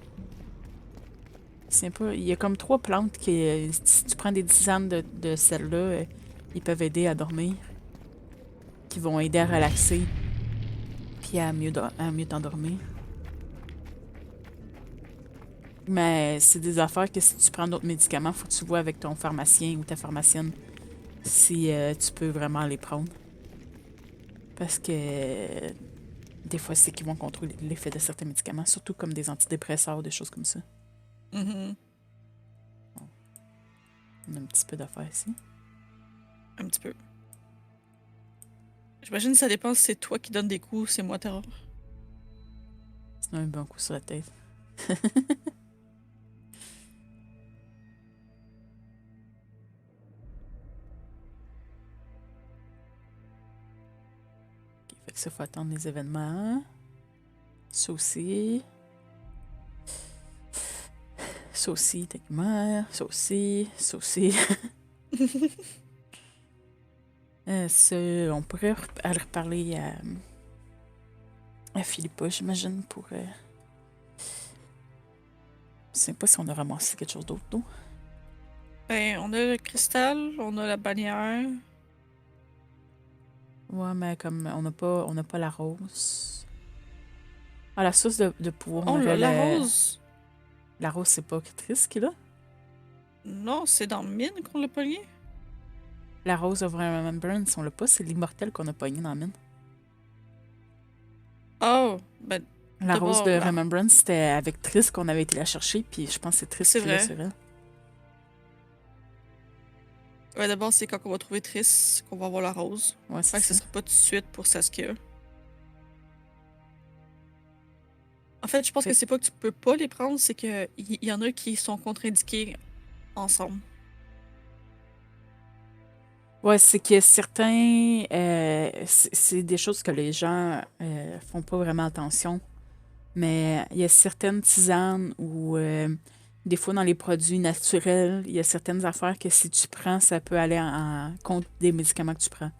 C'est pas... Il y a comme 3 plantes qui... si tu prends des tisanes de celles-là, ils peuvent aider à dormir. Qui vont aider à relaxer. Puis à mieux t'endormir. Mais c'est des affaires que si tu prends d'autres médicaments, faut que tu vois avec ton pharmacien ou ta pharmacienne si tu peux vraiment les prendre. Parce que des fois, c'est qu'ils vont contrôler l'effet de certains médicaments, surtout comme des antidépresseurs, des choses comme ça. Mm-hmm. Bon. On a un petit peu d'affaires ici. Un petit peu. J'imagine que ça dépend si c'est toi qui donnes des coups ou c'est moi, Terror. Sinon, un bon coup sur la tête. Fait que ça, faut attendre les événements. Ça aussi. Ça aussi, techniquement. Ça aussi. Ça aussi. On pourrait aller reparler à Philippa, j'imagine, pour... Je sais pas si on a ramassé quelque chose d'autre, non? Ben, on a le cristal, on a la bannière. Ouais, mais comme on n'a pas la rose. Ah, la source de pouvoir. Oh, On aurait la rose! La rose, c'est pas Chris qui l'a? Non, c'est dans Mine qu'on l'a pogné. La rose of Remembrance, on l'a pas, c'est l'immortel qu'on a pogné dans la mine. Oh, ben. La rose de là. Remembrance, c'était avec Triss qu'on avait été la chercher, puis je pense que c'est Triss C'est qui l'a vrai. sur elle. Ouais, d'abord, c'est quand on va trouver Triss qu'on va avoir la rose. Ouais, Fait c'est que ce ça. sera pas tout de suite pour Saskia. En fait, je pense que c'est pas que tu peux pas les prendre, c'est que y en a qui sont contre-indiqués ensemble. Ouais, c'est que certains... c'est des choses que les gens font pas vraiment attention. Mais il y a certaines tisanes ou des fois dans les produits naturels, il y a certaines affaires que si tu prends, ça peut aller contre des médicaments que tu prends.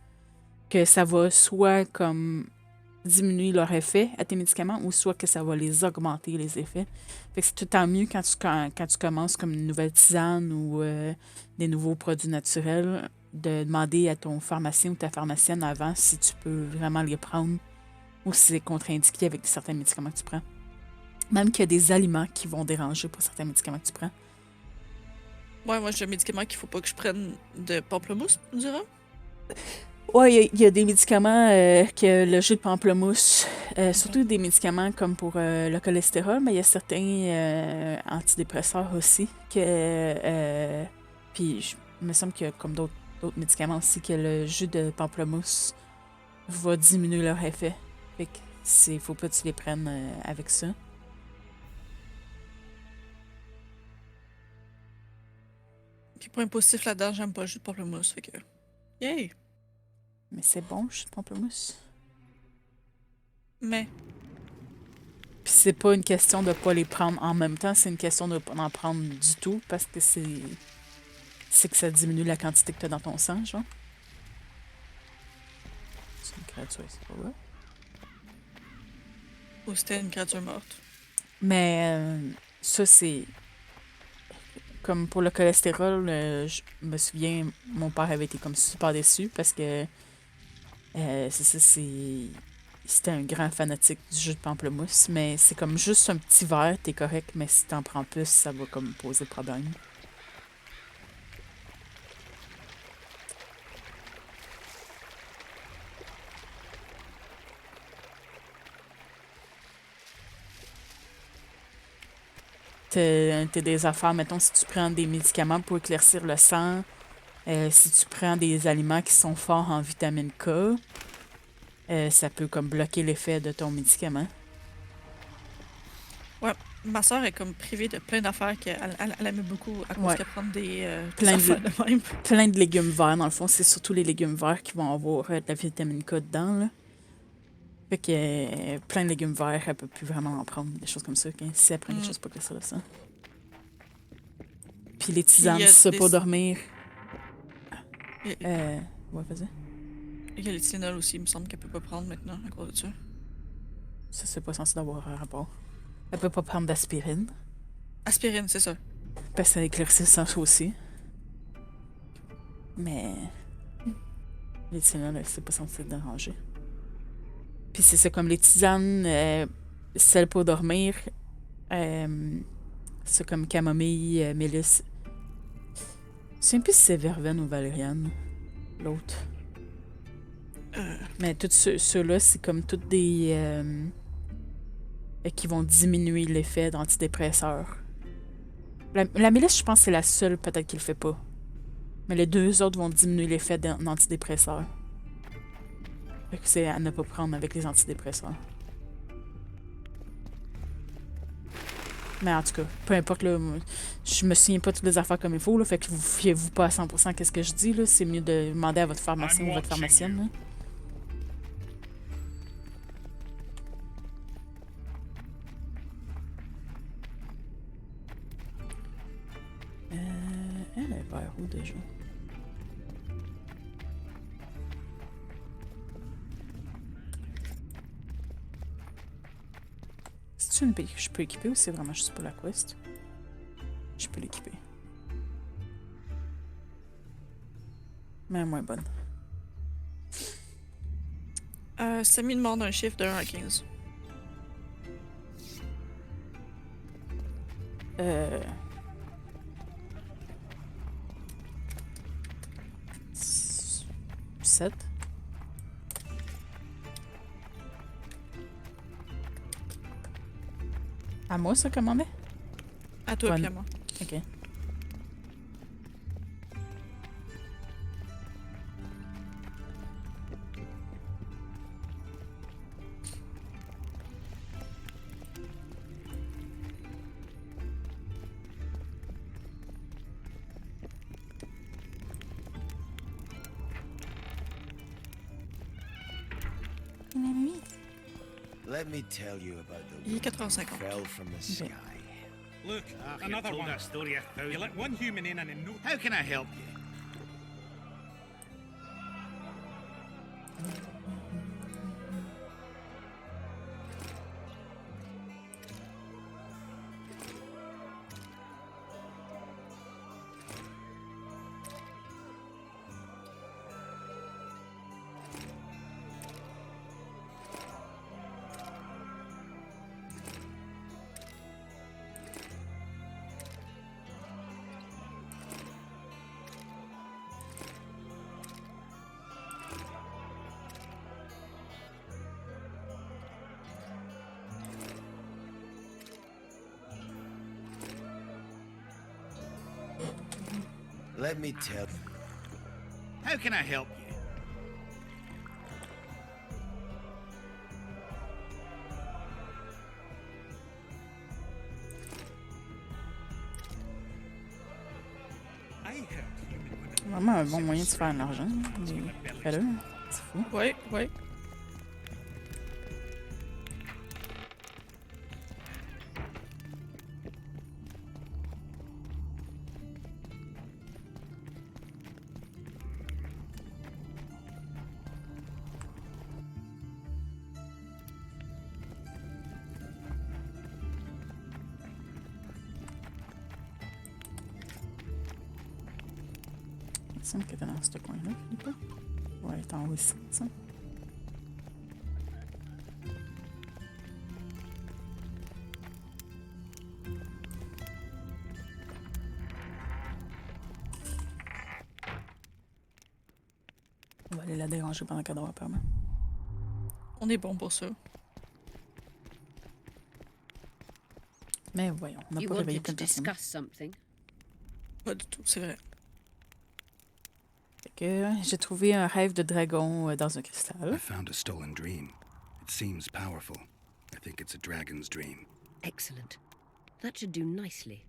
Que ça va soit comme diminuer leur effet à tes médicaments ou soit que ça va les augmenter, les effets. Fait que c'est tout le temps mieux quand tu commences comme une nouvelle tisane ou des nouveaux produits naturels de demander à ton pharmacien ou ta pharmacienne avant si tu peux vraiment les prendre ou si c'est contre-indiqué avec certains médicaments que tu prends. Même qu'il y a des aliments qui vont déranger pour certains médicaments que tu prends. Ouais, moi, j'ai un médicament qu'il faut pas que je prenne de pamplemousse, tu diras. Ouais, il y a des médicaments que le jus de pamplemousse, surtout des médicaments comme pour le cholestérol, mais il y a certains antidépresseurs aussi que... puis il me semble qu'il y a comme d'autres médicaments aussi que le jus de pamplemousse va diminuer leur effet. Fait que faut pas que tu les prennes avec ça. Puis point positif là-dedans, j'aime pas le jus de pamplemousse, fait que... Yay! Mais c'est bon, le jus de pamplemousse. Mais... Puis c'est pas une question de pas les prendre en même temps, c'est une question de pas en prendre du tout parce que c'est que ça diminue la quantité que t'as dans ton sang, genre. C'est une créature, c'est pas vrai. Ou c'était une créature morte. Mais ça, c'est... Comme pour le cholestérol, je me souviens, mon père avait été comme super déçu parce que c'est ça, c'était un grand fanatique du jus de pamplemousse, mais c'est comme juste un petit verre, t'es correct, mais si t'en prends plus, ça va comme poser problème. T'as des affaires, mettons, si tu prends des médicaments pour éclaircir le sang, si tu prends des aliments qui sont forts en vitamine K, ça peut comme bloquer l'effet de ton médicament. Ouais, ma soeur est comme privée de plein d'affaires qu'elle aimait beaucoup à cause qu'elle prend des plein affaires de même. Plein de légumes verts, dans le fond. C'est surtout les légumes verts qui vont avoir de la vitamine K dedans, là. Fait que plein de légumes verts, elle peut plus vraiment en prendre, des choses comme ça. Si elle prend quelque chose pas que ça. Puis les tisanes, si ça pour dormir. Ouais, vas-y. Il y a les Tylenol aussi, il me semble qu'elle peut pas prendre maintenant à cause de ça. Ça, c'est pas censé d'avoir un rapport. Elle peut pas prendre d'aspirine. Aspirine, c'est ça. Parce que ça éclaircit le sang aussi. Mais les tisanes, c'est pas censé te déranger. Puis c'est comme les tisanes, celles pour dormir, c'est comme camomille, mélisse. Je sais plus si c'est verveine ou valériane, l'autre. Mais tous ceux-là, c'est comme toutes des... qui vont diminuer l'effet d'antidépresseurs. La mélisse, je pense que c'est la seule peut-être qui le fait pas. Mais les deux autres vont diminuer l'effet d'antidépresseurs. Fait que c'est à ne pas prendre avec les antidépresseurs. Mais en tout cas, peu importe, là, je me souviens pas de toutes les affaires comme il faut, là, fait que vous fiez-vous pas à 100% qu'est-ce que je dis, là. C'est mieux de demander à votre pharmacien ou votre pharmacienne, là. Elle est vers où déjà? C'est-tu une paix que je peux équiper ou c'est vraiment juste pour la quest? Je peux l'équiper. Mais elle est moins bonne. Samy demande un chiffre de 1 à 15. Euh... 7. À moi, ça, comment on est? À toi Ouais. puis à moi. Ok. Let me tell you about the Il est woman who 4h50. fell from the sky. Look, another told one. that story 1,000. You let one human in and in no... How can I help you? Let me tell. How can I help you? I heard human women... Vraiment un bon moyen de se faire de l'argent. Fais-le. C'est fou. Ouais, ouais. me semble qu'elle était dans ce coin-là, Philippe. Ouais, elle est en haut ici, ça. On va aller la déranger pendant qu'elle dort, apparemment. On est bon pour ça. Mais voyons, on n'a You pas réveillé wanted to plein de personnes. discuss something? Pas du tout, c'est vrai. Fait que j'ai trouvé un rêve de dragon dans un I cristal. found a stolen dream. It seems powerful. I think it's a dragon's dream. Excellent. That should do nicely.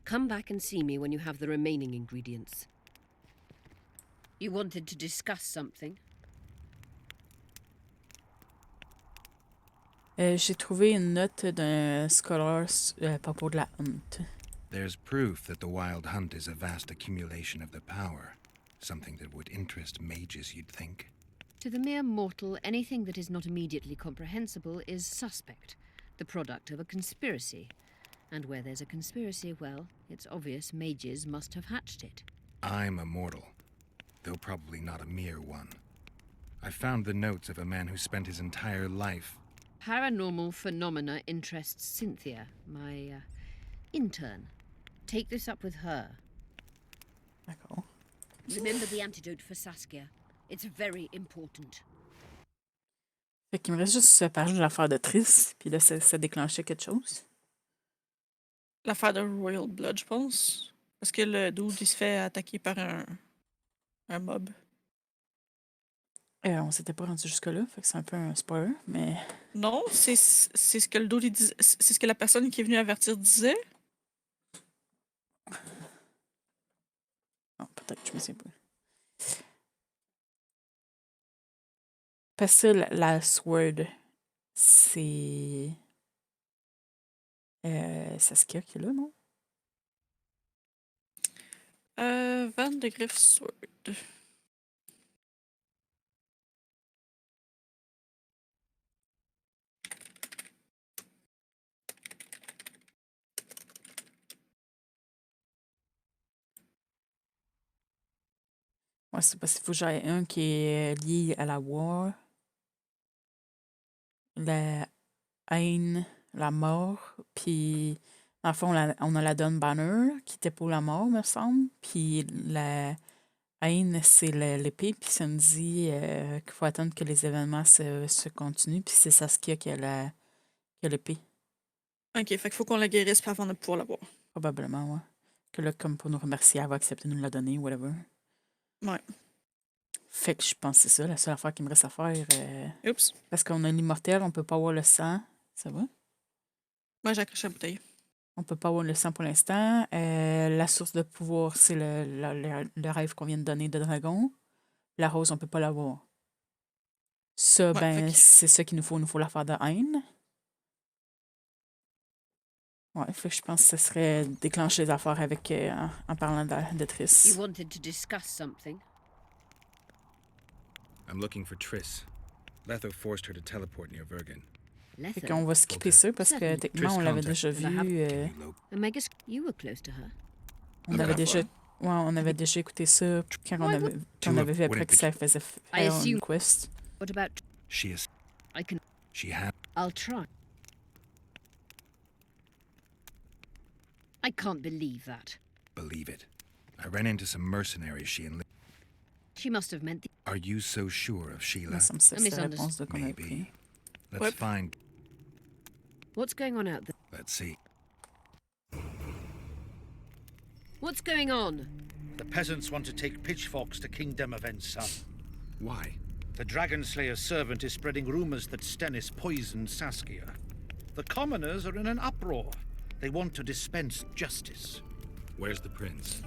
Come back and see me when you have the remaining ingredients. You wanted to discuss something? J'ai trouvé une note d'un scholar à propos de la honte. There's proof that the wild hunt is a vast accumulation of the power. Something that would interest mages, you'd think. To the mere mortal, anything that is not immediately comprehensible is suspect, the product of a conspiracy. And where there's a conspiracy, well, it's obvious mages must have hatched it. I'm a mortal, though probably not a mere one. I found the notes of a man who spent his entire life. Paranormal phenomena interests Cynthia, my intern. Take this up with her. D'accord. Remember the antidote for Saskia. It's very important. Fait qu'il me reste juste à parler de l'affaire de Triss, puis là, ça déclenchait quelque chose. L'affaire de Royal Blood, je pense. Parce que le dude, il se fait attaquer par un mob. On s'était pas rendu jusque-là, fait que c'est un peu un spoiler, mais... Non, c'est ce que le dude, il disait. C'est ce que la personne qui est venue avertir disait. Non, peut-être que je me souviens pas. Parce que la sword, c'est... Saskia qui est là, non? Van de Griff Sword. Ouais, c'est parce qu'il faut que j'aille un qui est lié à la war, la haine, la mort, puis dans le fond, on a la Dawn Banner qui était pour la mort, me semble, puis la haine, c'est l'épée, puis ça me dit qu'il faut attendre que les événements se continuent, puis c'est Saskia qui a l'épée, Ok, fait qu'il faut qu'on la guérisse avant de pouvoir l'avoir. probablement, ouais. Que là, comme pour nous remercier, elle va accepter de nous la donner, whatever. Ouais. Fait que je pense que c'est ça, la seule affaire qu'il me reste à faire. Oups. Parce qu'on a l'immortel, on peut pas avoir le sang. Ça va? Moi, j'ai accroché la bouteille. On peut pas avoir le sang pour l'instant. La source de pouvoir, c'est le rêve qu'on vient de donner de dragon. La rose, on peut pas l'avoir. Ça, Ouais, ben, fait que- c'est ça qu'il nous faut. Il nous faut l'affaire de haine. Ouais, fait que je pense que ce serait déclencher les affaires avec en parlant de Triss. You wanted to discuss something? I'm looking for Triss. Letho forced her to teleport near Vergen. Fait Letho. qu'on va skipper ça parce que Certainly. techniquement, on l'avait déjà Triss contact. vu. Can you Omega, you were close to her. On avait déjà, on avait déjà écouté ça quand on avait vu après que ça faisait faire une assume- quest. What about... She is. I can... She had. I'll try. I can't believe that. Believe it. I ran into some mercenaries she enlisted. She must have meant the... Are you so sure of Sheila? Ça me semble que c'est la réponse de qu'on a pris. Maybe. Let's What? find. What's going on out there? Let's see. What's going on? The peasants want to take pitchforks to King Demoven's son. Why? The Dragon Slayer's servant is spreading rumors that Stennis poisoned Saskia. The commoners are in an uproar. They want to dispense justice. Where's the prince?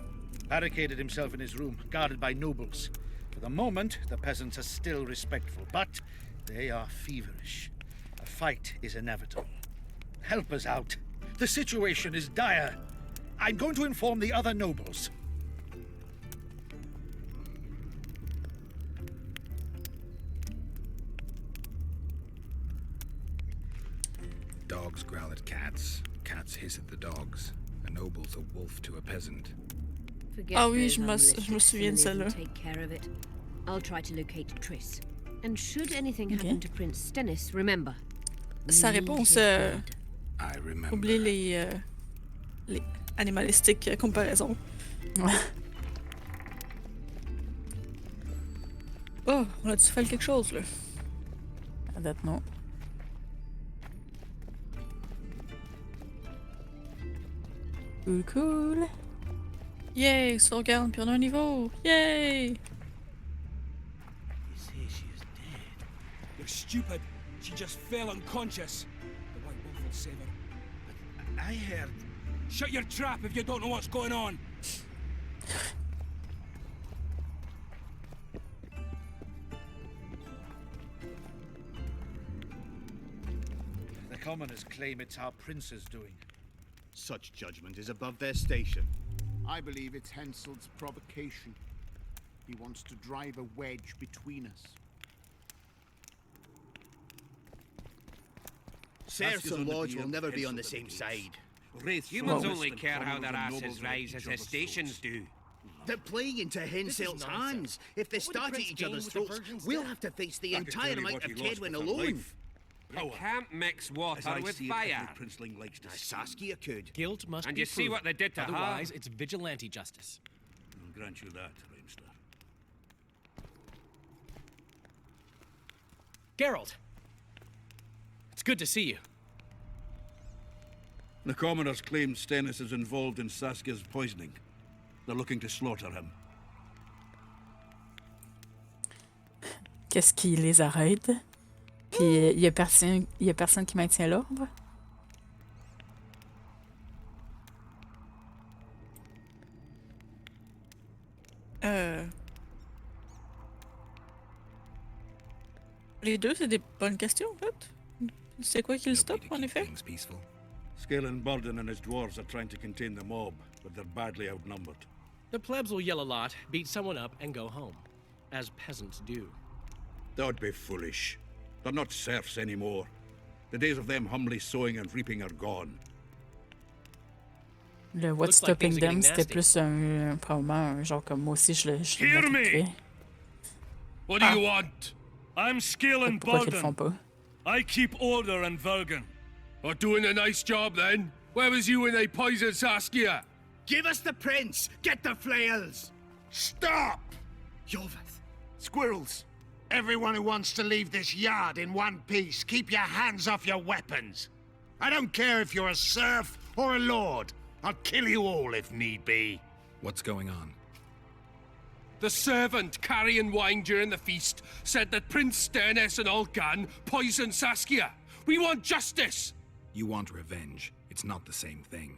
Barricaded himself in his room, guarded by nobles. For the moment, the peasants are still respectful, but they are feverish. A fight is inevitable. Help us out. The situation is dire. I'm going to inform the other nobles. Dogs growl at cats. Cats hiss at the dogs. A noble's a wolf to a peasant. Forget Ah oui, those je me unrealistic souviens de similes and celle-là. take care of it. I'll try to locate Triss. And should anything Okay. happen to Prince Stennis, remember. Sa we need réponse, his blood. I remember. oublie les animalistiques comparaisons. Oh, on a-tu fait quelque chose, là? À date, non. Cool. Yay, sauvegarde, puis on a un niveau! Yay! You say she is dead. You're stupid. She just fell unconscious. The White Wolf will save her. But I heard. Shut your trap if you don't know what's going on. The commoners claim it's our prince's doing. Such judgment is above their station. I believe it's Henselt's provocation. He wants to drive a wedge between us. Serfs and lords will never be on the same side. Humans only care how their asses rise as their stations do. They're playing into Henselt's hands. If they start at each other's throats, we'll have to face the entire amount of Kedwin alone. You can't mix water with fire. Princeling likes to Saskia could. Guilt must And be you see proven. what they did to her? Otherwise, it's vigilante justice. I'll grant you that, Reinster. Geralt! It's good to see you. The commoners claim Stennis is involved in Saskia's poisoning. They're looking to slaughter him. Qu'est-ce qui les arrête? Puis il y a personne qui maintient l'ordre? Les deux, c'est des bonnes questions, en fait. C'est quoi qui le stoppe, en effet? Scalen Burden and his dwarves are trying to contain the mob, but they're badly outnumbered. The plebs will yell a lot, beat someone up, and go home. As peasants do. Don't be foolish. They're not serfs anymore. The days of them humbly sowing and reaping are gone. Le What's Looks like Stopping things are Them, getting c'était nasty. plus probablement un genre comme moi aussi, je le Hear me! fait. What do you want? I'm Scalen Pourquoi qu'ils le font Burden. pas? I keep order in Vergen. Or doing a nice job then? Where was you when they poisoned Saskia? Give us the prince! Get the flails! Stop! Yorvith. Squirrels! Everyone who wants to leave this yard in one piece, keep your hands off your weapons. I don't care if you're a serf or a lord. I'll kill you all if need be. What's going on? The servant carrying wine during the feast said that Prince Stennis and Olgan poisoned Saskia. We want justice! You want revenge. It's not the same thing.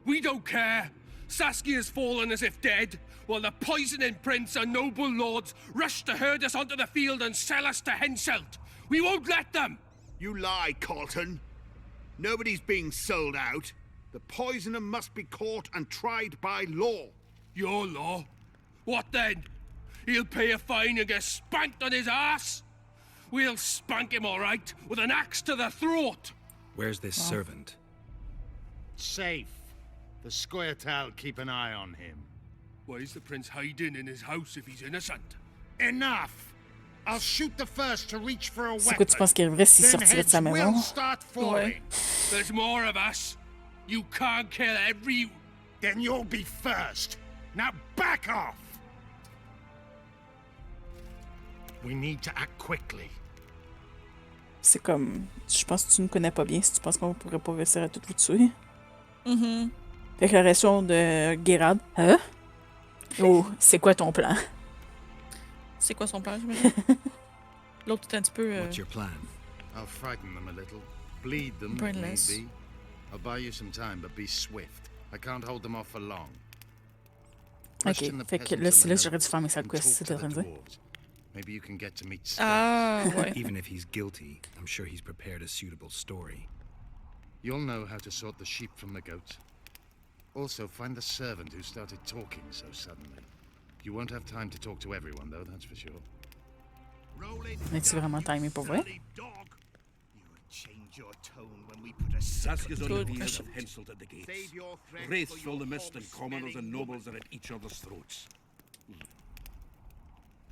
We don't care. Saskia's fallen as if dead, while the poisoning prince and noble lords rush to herd us onto the field and sell us to Henselt. We won't let them! You lie, Colton. Nobody's being sold out. The poisoner must be caught and tried by law. Your law? What then? He'll pay a fine and get spanked on his ass? We'll spank him all right, with an axe to the throat! Where's this servant? Safe. The Scoia'tael keep an eye on him. Why is the prince hiding in his house if he's innocent? Enough! I'll shoot the first to reach for a C'est quoi tu penses qu'il arriverait s'il Then sortirait de sa heads maison? will start falling. There's more of us. You can't kill every... Then you'll be first. Now back off! We need to act quickly. C'est comme... Je pense que tu ne connais pas bien si tu penses qu'on pourrait pas réussir à tout vous tuer. Déclaration de Geralt. Hein? Oh, c'est quoi ton plan? C'est quoi son plan, L'autre est un petit peu... What's your plan? I'll frighten them a little. Bleed them if Brainless. need be. I'll buy you some time, but be swift. I can't hold them off for long. Ok, fait que là, c'est là que j'aurais dû fermer ça de quoi, c'est en train de dire. Maybe you can get to meet Ah, ouais. Even if he's guilty, I'm sure he's prepared a suitable story. You'll know how to sort the sheep from the goats. Also, find the servant who started talking so suddenly. You won't have time to talk to everyone, though, that's for sure. Est-ce vraiment timé pour vrai? You would change your tone when we put a Saskia's on the Good. field and Henselt at the gates. Save your threats Wraiths for fill your the mist and commoners and nobles are at each other's throats.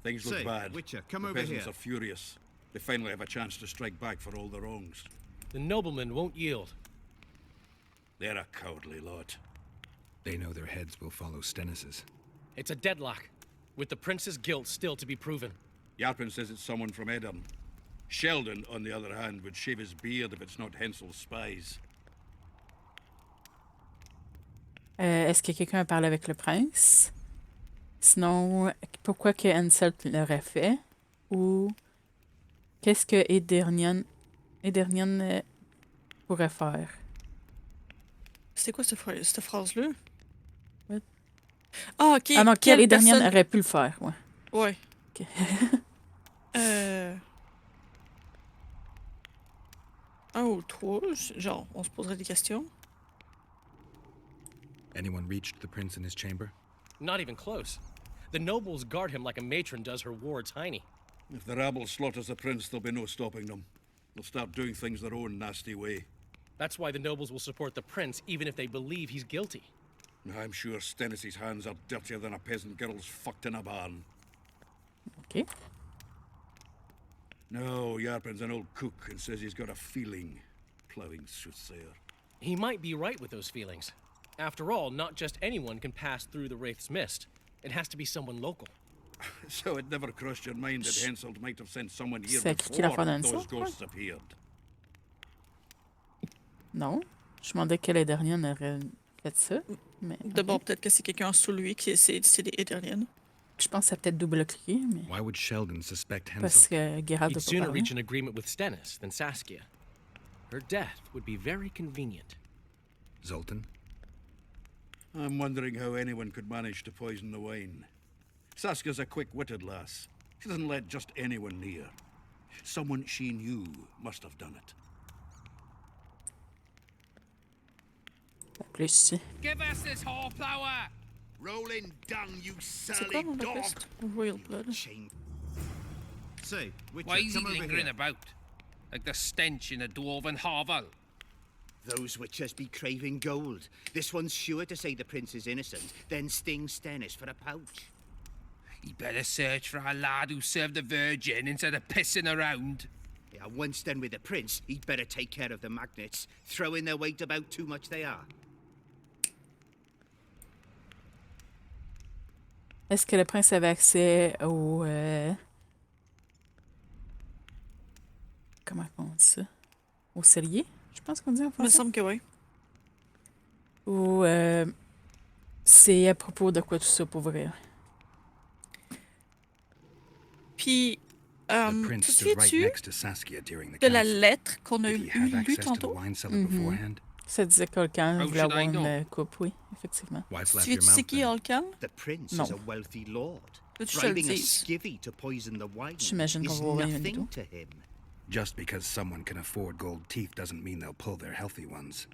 Things look Say, bad. Witcher, come the over peasants here. are furious. They finally have a chance to strike back for all the wrongs. The noblemen won't yield. They're a cowardly lot. They know their heads will follow Stennis's. It's a deadlock, with the prince's guilt still to be proven. Yarpin says it's someone from Edirn. Sheldon, on the other hand, would shave his beard if it's not Hensel's spies. Est-ce que quelqu'un a parlé avec le prince? Sinon, pourquoi que Henselt l'aurait fait? Ou qu'est-ce que Edirnian pourrait faire? C'est quoi cette phrase-là? What? Ah, ok. Ah non, quel Edirnian personne... aurait pu le faire? Ouais. Ouais. Okay. Un ou trois, genre, on se poserait des questions. Anyone reached the prince in his chamber? Not even close. The nobles guard him like a matron does her ward's hiney. If the rabble slaughters the prince, there'll be no stopping them. They'll start doing things their own nasty way. That's why the nobles will support the prince, even if they believe he's guilty. I'm sure Stennis's hands are dirtier than a peasant girl's fucked in a barn. Okay. No, Yarpin's an old cook and says he's got a feeling. Ploughing soothsayer. He might be right with those feelings. After all, not just anyone can pass through the Wraith's mist. It has to be someone local. So it never crossed your mind that Henselt might have sent someone here C'est qui l'a fait before dans those ça? ghosts appeared. Non. Je me demandais quel Edirnian aurait fait ça. Mais, D'abord, peut-être que c'est quelqu'un sous lui qui c'est des Edirnians. Je pense que ça a peut-être double-cliqué, mais... Why would Sheldon suspect Parce Henselt? que Geralt He'd a pas sooner parlé. reach an agreement with Stennis than Saskia. Her death would be very convenient. Zoltan? I'm wondering how anyone could manage to poison the wine. Saskia's a quick-witted lass. She doesn't let just anyone near. Someone she knew must have done it. Plus. Give us this horsepower! Rolling dung, you C'est quoi surly mon dog! list? Royal Blood. Say, Witcher, Why is he come over lingering here. about? Like the stench in a dwarven hovel? Those witchers be craving gold. This one's sure to say the prince is innocent, then sting Stennis for a pouch. He better search for a lad who served the Virgin instead of pissing around. Yeah, once done with the prince, he'd better take care of the magnets. Throwing their weight about too much they are. Est-ce que le prince avait accès au... Comment on dit ça? Au cellier? Je pense qu'on dit en Il me français. semble que oui. Ou c'est à propos de quoi tout ça pour vrai? Puis, The prince te stood right souviens-tu next to Saskia during the de la council. lettre qu'on a Did he have lue access to the tantôt? wine cellar beforehand? Ça disait que quelqu'un How voulait should avoir I know? une coupe, oui, effectivement. Why flap Tu your sais mouth qui then? Alcan? The prince No. is a wealthy lord. Veux-tu que je te le Bribing a dise? skivvy to poison the wine J'imagine qu'on is va voir rien du nothing tout. to him. Just because someone can afford gold teeth doesn't mean they'll pull their healthy ones.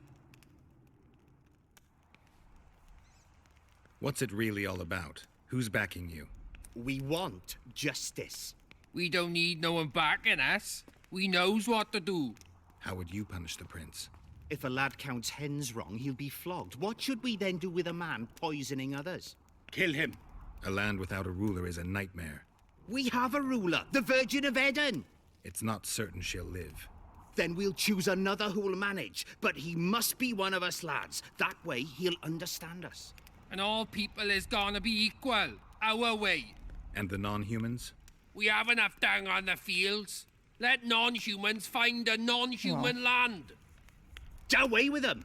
What's it really all about? Who's backing you? We want justice. We don't need no one backing us. We knows what to do. How would you punish the prince? If a lad counts hens wrong, he'll be flogged. What should we then do with a man poisoning others? Kill him. A land without a ruler is a nightmare. We have a ruler, the Virgin of Edirn. It's not certain she'll live. Then we'll choose another who'll manage. But he must be one of us lads. That way he'll understand us. And all people is gonna be equal. Our way. And the non-humans? We have enough dung on the fields. Let non-humans find a non-human land. Away with them!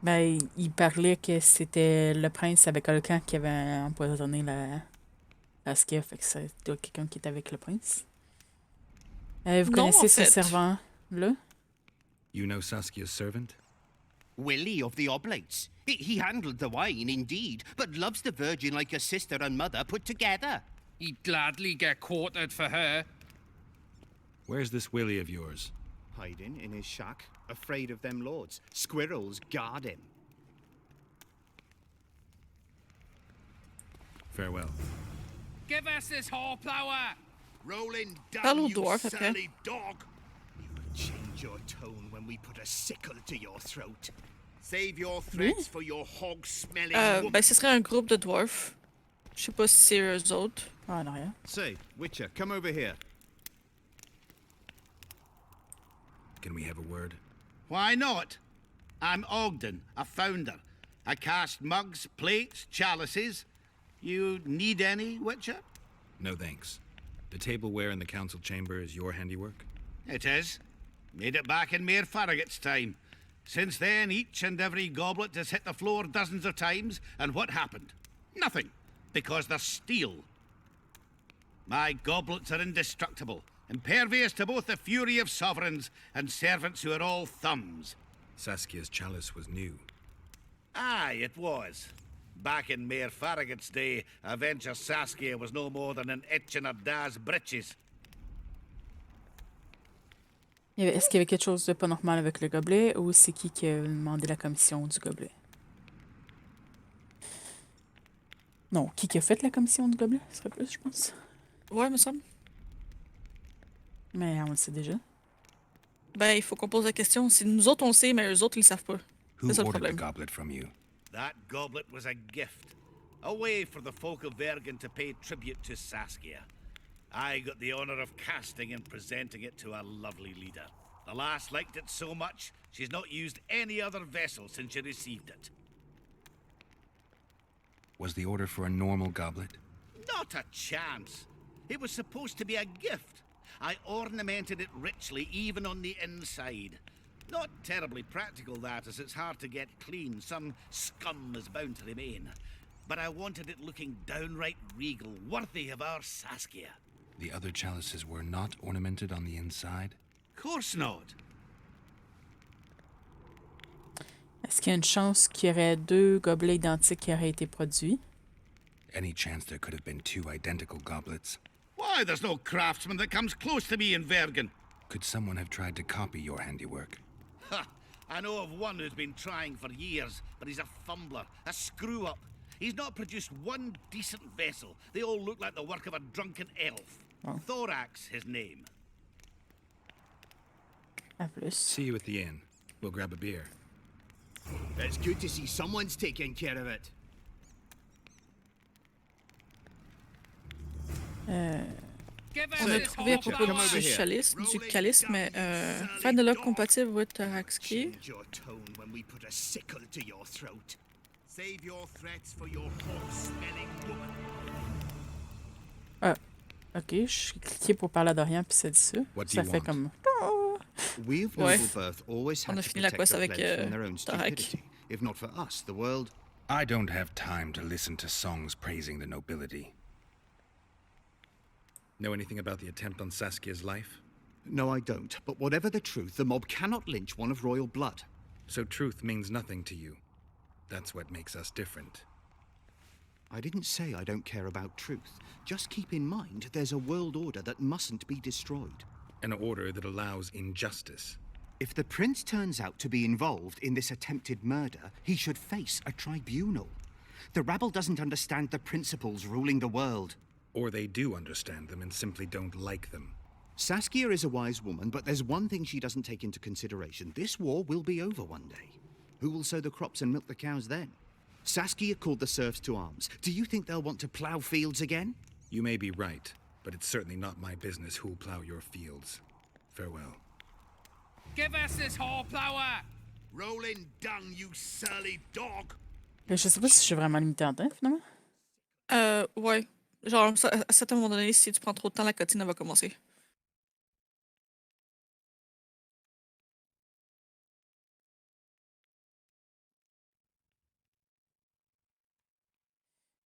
Ben, il parlait que c'était le prince avec Alcan qui avait empoisonné la Skia, fait que c'est quelqu'un qui est avec le prince. Vous Non, connaissez en ce fait. servant-là? You know Saskia's servant? Willie of the Oblates. He handled the wine, indeed, but loves the Virgin like a sister and mother put together. He'd gladly get quartered for her. Where's this Willie of yours? Hiding in his shack, afraid of them lords. Squirrels guard him. Farewell. Give us this horsepower. Rolling Parle down, au you dwarf après. surly dog. Change your tone when we put a sickle to your throat. Save your threats for your hog-smelling woman. Ben, ce serait un groupe de dwarfs. Je sais pas si c'est eux autres. Ah, en arrière. Say, Witcher, come over here. Can we have a word? Why not? I'm Ogden, a founder. I cast mugs, plates, chalices. You need any, Witcher? No thanks. The tableware in the council chamber is your handiwork? It is. Made it back in Mayor Farragut's time. Since then, each and every goblet has hit the floor dozens of times, and what happened? Nothing, because they're steel. My goblets are indestructible, impervious to both the fury of sovereigns and servants who are all thumbs. Saskia's chalice was new. Aye, it was. Back in Mayor Farragut's day, a venture Saskia was no more than an itch in her dad's britches. Est-ce qu'il y avait quelque chose de pas normal avec le gobelet ou c'est qui a demandé la commission du gobelet? Non, qui a fait la commission du gobelet? Ce serait plus, je pense. Ouais, me semble. Mais on le sait déjà. Ben, il faut qu'on pose la question. Si nous autres, on le sait, mais eux autres, ils le savent pas. Who C'est ça le ordered the problème. goblet from you? That goblet was a gift. A way for the folk of Vergen to pay tribute to Saskia. I got the honor of casting and presenting it to our lovely leader. The lass liked it so much, she's not used any other vessel since she received it. Was the order for a normal goblet? Not a chance. It was supposed to be a gift. I ornamented it richly, even on the inside. Not terribly practical, that, as it's hard to get clean. Some scum is bound to remain. But I wanted it looking downright regal, worthy of our Saskia. The other chalices were not ornamented on the inside? Course not. Est-ce qu'il y a une chance qu'il y aurait 2 gobelets identiques qui auraient été produits? Any chance there could have been 2 identical goblets? Why, there's no craftsman that comes close to me in Vergen. Could someone have tried to copy your handiwork? Ha! I know of one who's been trying for years, but he's a fumbler, a screw-up. He's not produced one decent vessel. They all look like the work of a drunken elf. Oh. Thorax, his name. À plus. See you at the inn. We'll grab a beer. It's good to see someone's taking care of it. On a trouvé à propos du calice, mais find the lock compatible with Thorax key. Change your tone when we put a sickle to your throat. Save your threats for your hog-smelling woman. Ah, ok, je cliqué pour parler à Dorian, puis ça dit ça. What do Ça you fait want? comme... We of Ouais. Noblebirth always On had a to fini la protect quest the avec pledge from their own Tarek. stupidity. If not for us, the world... I don't have time to listen to songs praising the nobility. Know anything about the attempt on Saskia's life? No, I don't. But whatever the truth, the mob cannot lynch one of royal blood. So truth means nothing to you. That's what makes us different. I didn't say I don't care about truth. Just keep in mind there's a world order that mustn't be destroyed. An order that allows injustice. If the prince turns out to be involved in this attempted murder, he should face a tribunal. The rabble doesn't understand the principles ruling the world. Or they do understand them and simply don't like them. Saskia is a wise woman, but there's one thing she doesn't take into consideration. This war will be over one day. Who will sow the crops and milk the cows then? Saskia called the serfs to arms. Do you think they'll want to plough fields again? You may be right, but it's certainly not my business who'll plow your fields. Farewell. Give us this horse-plower! Rolling dung, you surly dog! Je sais pas si je suis vraiment limité en temps, finalement. Ouais. Genre, à certain moment donné, si tu prends trop de temps, la cotine, elle va commencer.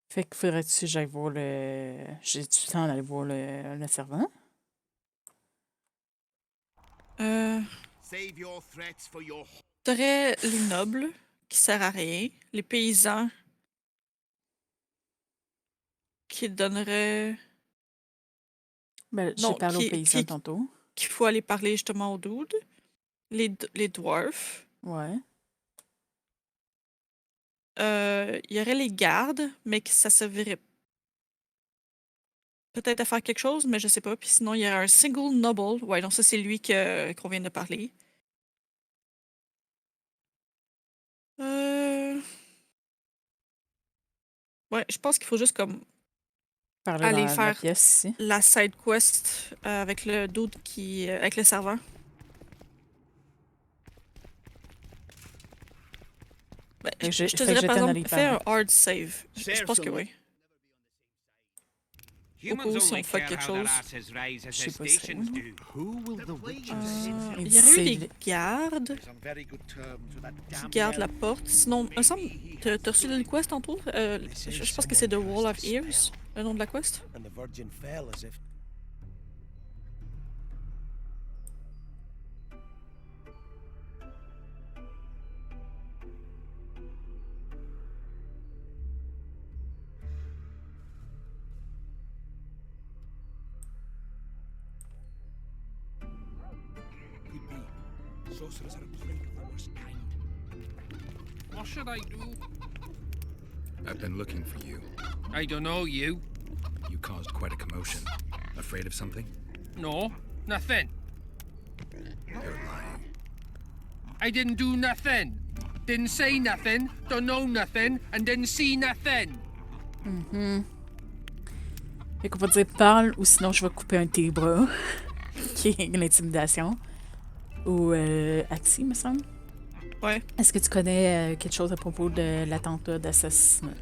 Fait que faudrait-tu que j'aille voir le... J'ai du temps d'aller voir le servant? Save your threats for your... T'aurais les nobles, qui servent à rien. Les paysans, qui donneraient... Ben, j'ai Non, parlé aux paysans tantôt. qu'il faut aller parler justement aux dudes. Les dwarfs. Ouais. Il y aurait les gardes, mais que ça servirait peut-être à faire quelque chose, mais je sais pas. Puis sinon, il y a un single noble. Ouais, donc ça, c'est lui qu'on vient de parler. Ouais, je pense qu'il faut juste comme Parler aller dans la faire pièce ici. la side quest avec le dude avec le serveur. Ben, Fait que je te fait que dirais par j'étais exemple, allé fais par un là. hard save. Je pense que oui. Au cas où si on fuck quelque chose. Je sais pas si c'est où. Who will the witches Il y aurait eu des gardes qui gardent la porte. Sinon, il me semble, t'as reçu le quest tantôt? Je pense que c'est The Wall of Ears, le nom de la quest. And the Virgin fell as if. Could be. Sorcerers are a plague of the worst kind. What should I do? I've been looking for you. I don't know you. You caused quite a commotion. Afraid of something? No, nothing. You're lying. I didn't do nothing. Didn't say nothing, don't know nothing, and didn't see nothing. Fait qu'on va dire parle ou sinon je vais couper un de tes bras. Qui est l'intimidation. Ou Axie, me semble. Ouais. Est-ce que tu connais quelque chose à propos de l'attentat d'assassinat?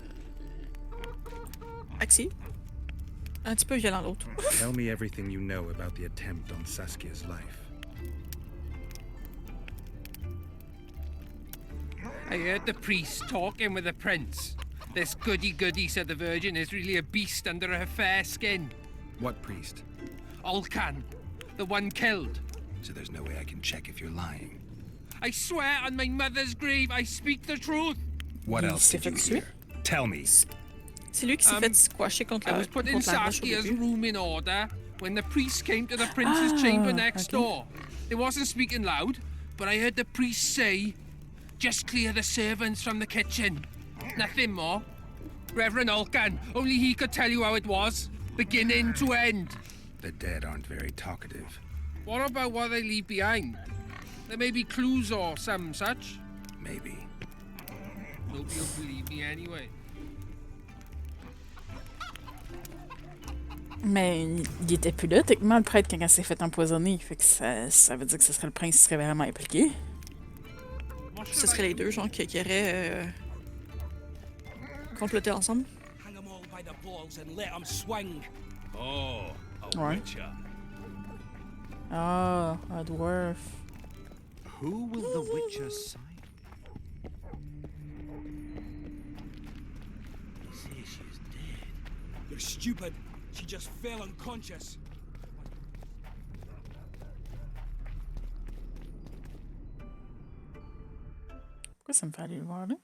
Axie? Un petit peu violent l'autre. Tell me everything you know about the attempt on Saskia's life. I heard the priest talking with the prince. This goody-goody, said the Virgin, is really a beast under her fair skin. What priest? Olcan, the one killed. So there's no way I can check if you're lying. I swear on my mother's grave, I speak the truth. What else did you hear? Tell me. C'est lui qui s'est fait squasher contre I la was putting contre la roche au Saskia's début. room in order when the priest came to the prince's chamber next door. He wasn't speaking loud, but I heard the priest say, "Just clear the servants from the kitchen." Nothing more. Reverend Olcan, only he could tell you how it was, beginning to end. The dead aren't very talkative. What about what they leave behind? There may be clues or some such. Maybe. Nobody will believe me anyway. Mais il était plus là, techniquement, le prêtre, quand il s'est fait empoisonner. Fait que ça veut dire que ce serait le prince qui serait vraiment impliqué. Ce serait les deux, genre, qui auraient comploté ensemble. Hang them all by the balls and let them swing. Oh, a Ouais. witcher. Ah, un dwarf. Who will the witcher side? Say she's dead. You're stupid. She just fell unconscious. Pourquoi ça me fait aller le voir, là?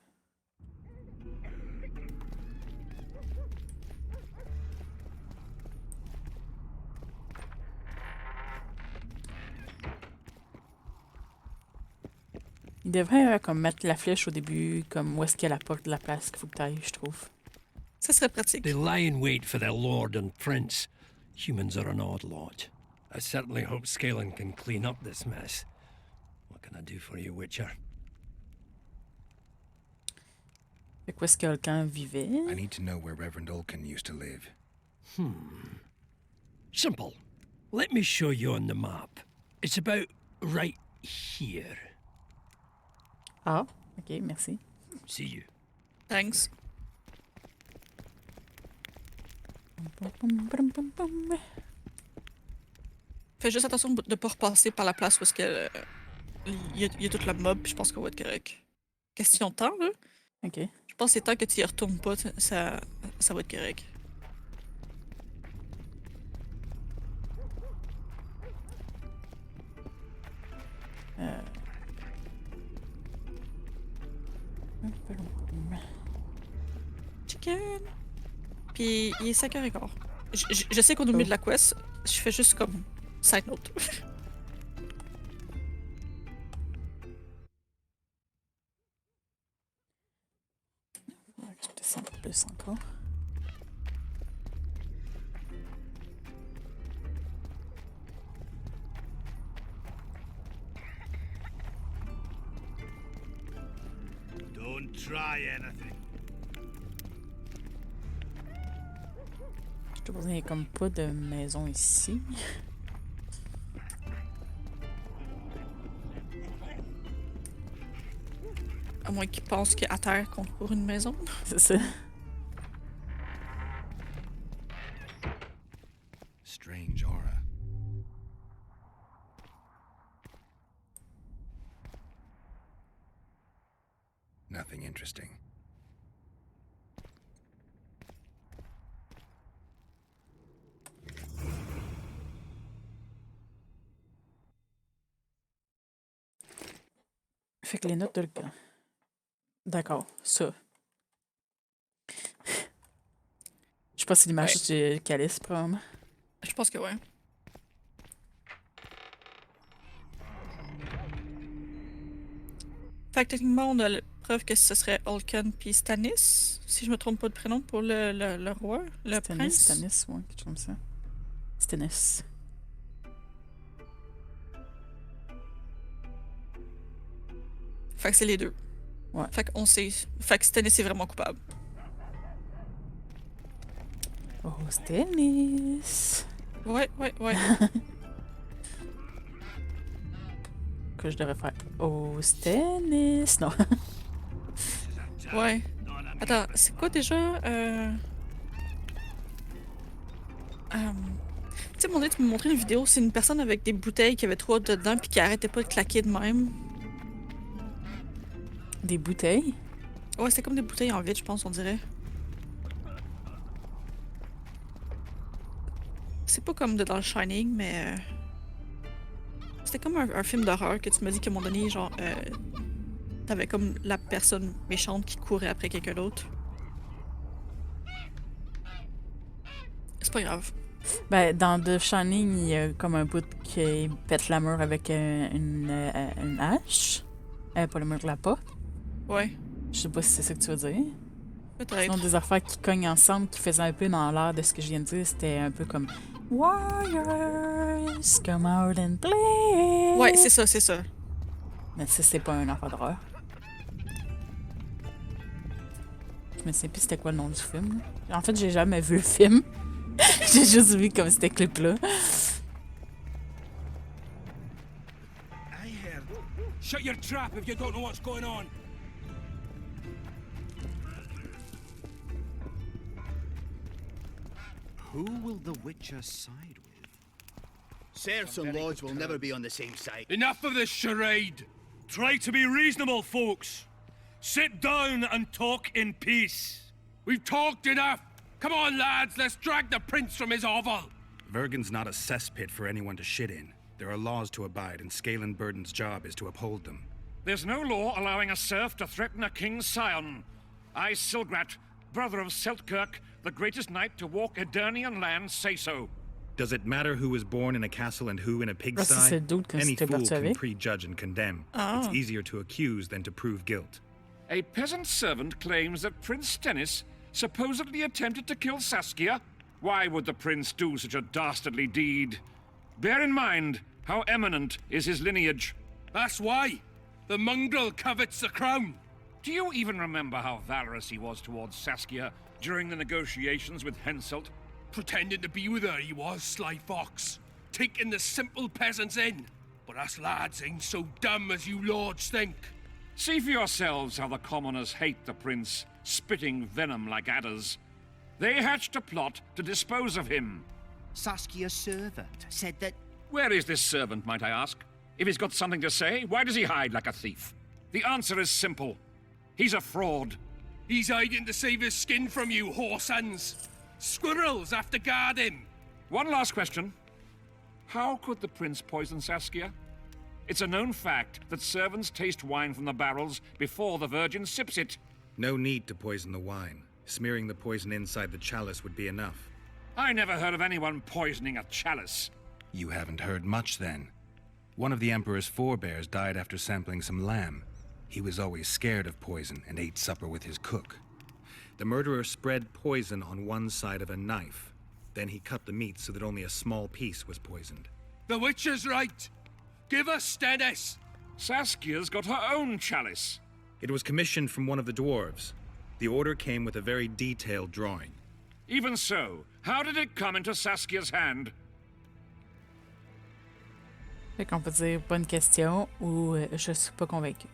Il devrait comme mettre la flèche au début, comme où est-ce qu'il y a la porte de la place qu'il faut que tu ailles, je trouve. Ça serait pratique. They lie in wait for their lord and prince. Humans are an odd lot. I certainly hope Scalen can clean up this mess. What can I do for you, Witcher? Fait que où est-ce que Olcan vivait? I need to know where Reverend Olcan used to live. Simple. Let me show you on the map. It's about right here. Ah, ok, merci. See you. Thanks. Fais juste attention de ne pas repasser par la place où est-ce que il y a toute la mob, puis je pense qu'on va être correct. Question de temps, là. Ok. Je pense que c'est tant que tu y retournes pas, ça va être correct. Chicken! Puis il est 5h15. Je sais qu'on est au milieu de la quest, je fais juste comme side note. Je descends plus encore. Don't try anything. Je te pose, il n'y a comme pas de maison ici. À moins qu'ils pensent qu'à terre qu'on court une maison. C'est ça. Strange aura. Nothing interesting. Fait que les notes de le camp. D'accord, ça. Je sais pas si l'image de Calice, probablement. Je pense que ouais. Fait que techniquement, on a la preuve que ce serait Olcan puis Stannis, si je me trompe pas de prénom pour le roi, le prince. Stannis, ouais, quelque chose comme ça. Stannis. Fait que c'est les deux. Ouais. Fait qu'on sait. Fait que Stannis est vraiment coupable. Oh, Stannis! Ouais. Que je devrais faire. Oh, Stannis! Non. Ouais. Attends, c'est quoi déjà? Tu sais, mon tu me montrais une vidéo, c'est une personne avec des bouteilles qui avait trop dedans puis qui arrêtait pas de claquer de même. Des bouteilles? Ouais, c'était comme des bouteilles en vide, je pense, on dirait. C'est pas comme dans le Shining, mais... C'était comme un film d'horreur que tu m'as dit qu'à un moment donné, genre... T'avais comme la personne méchante qui courait après quelqu'un d'autre. C'est pas grave. Ben, dans The Shining, il y a comme un bout qui pète la mur avec une hache. Pas le mur de la porte. Ouais. Je sais pas si c'est ça que tu veux dire. Peut-être. Sinon, des affaires qui cognent ensemble, qui faisaient un peu dans l'air de ce que je viens de dire, c'était un peu comme Warriors, come out and play. Ouais, c'est ça, c'est ça. Mais ça, c'est pas un affaire d'horreur. Je me sais plus c'était quoi le nom du film. En fait, j'ai jamais vu le film. J'ai juste vu comme c'était clip-là. Shut your trap if you don't know what's going on. Who will the Witcher side with? Serfs and lords will never be on the same side. Enough of this charade! Try to be reasonable, folks. Sit down and talk in peace. We've talked enough! Come on, lads, let's drag the prince from his hovel! Vergen's not a cesspit for anyone to shit in. There are laws to abide, and Scalen Burden's job is to uphold them. There's no law allowing a serf to threaten a king's scion. I, Silgrat, brother of Seltkirk, the greatest knight to walk Edirnian land, say so. Does it matter who was born in a castle and who in a pigsty? Any fool can prejudge and condemn. It's easier to accuse than to prove guilt. A peasant servant claims that Prince Stennis supposedly attempted to kill Saskia. Why would the prince do such a dastardly deed? Bear in mind how eminent is his lineage. That's why. The mongrel covets the crown. Do you even remember how valorous he was towards Saskia during the negotiations with Henselt? Pretending to be with her he was, sly fox. Taking the simple peasants in. But us lads ain't so dumb as you lords think. See for yourselves how the commoners hate the prince, spitting venom like adders. They hatched a plot to dispose of him. Saskia's servant said that... Where is this servant, might I ask? If he's got something to say, why does he hide like a thief? The answer is simple. He's a fraud. He's hiding to save his skin from you, whoresons. Squirrels have to guard him. One last question. How could the prince poison Saskia? It's a known fact that servants taste wine from the barrels before the virgin sips it. No need to poison the wine. Smearing the poison inside the chalice would be enough. I never heard of anyone poisoning a chalice. You haven't heard much, then. One of the Emperor's forebears died after sampling some lamb. He was always scared of poison and ate supper with his cook. The murderer spread poison on one side of a knife. Then he cut the meat so that only a small piece was poisoned. The Witcher's right. Give us Stennis. Saskia's got her own chalice. It was commissioned from one of the dwarves. The order came with a very detailed drawing. Even so, how did it come into Saskia's hand? Fait qu'on peut dire bonne question ou je suis pas convaincu.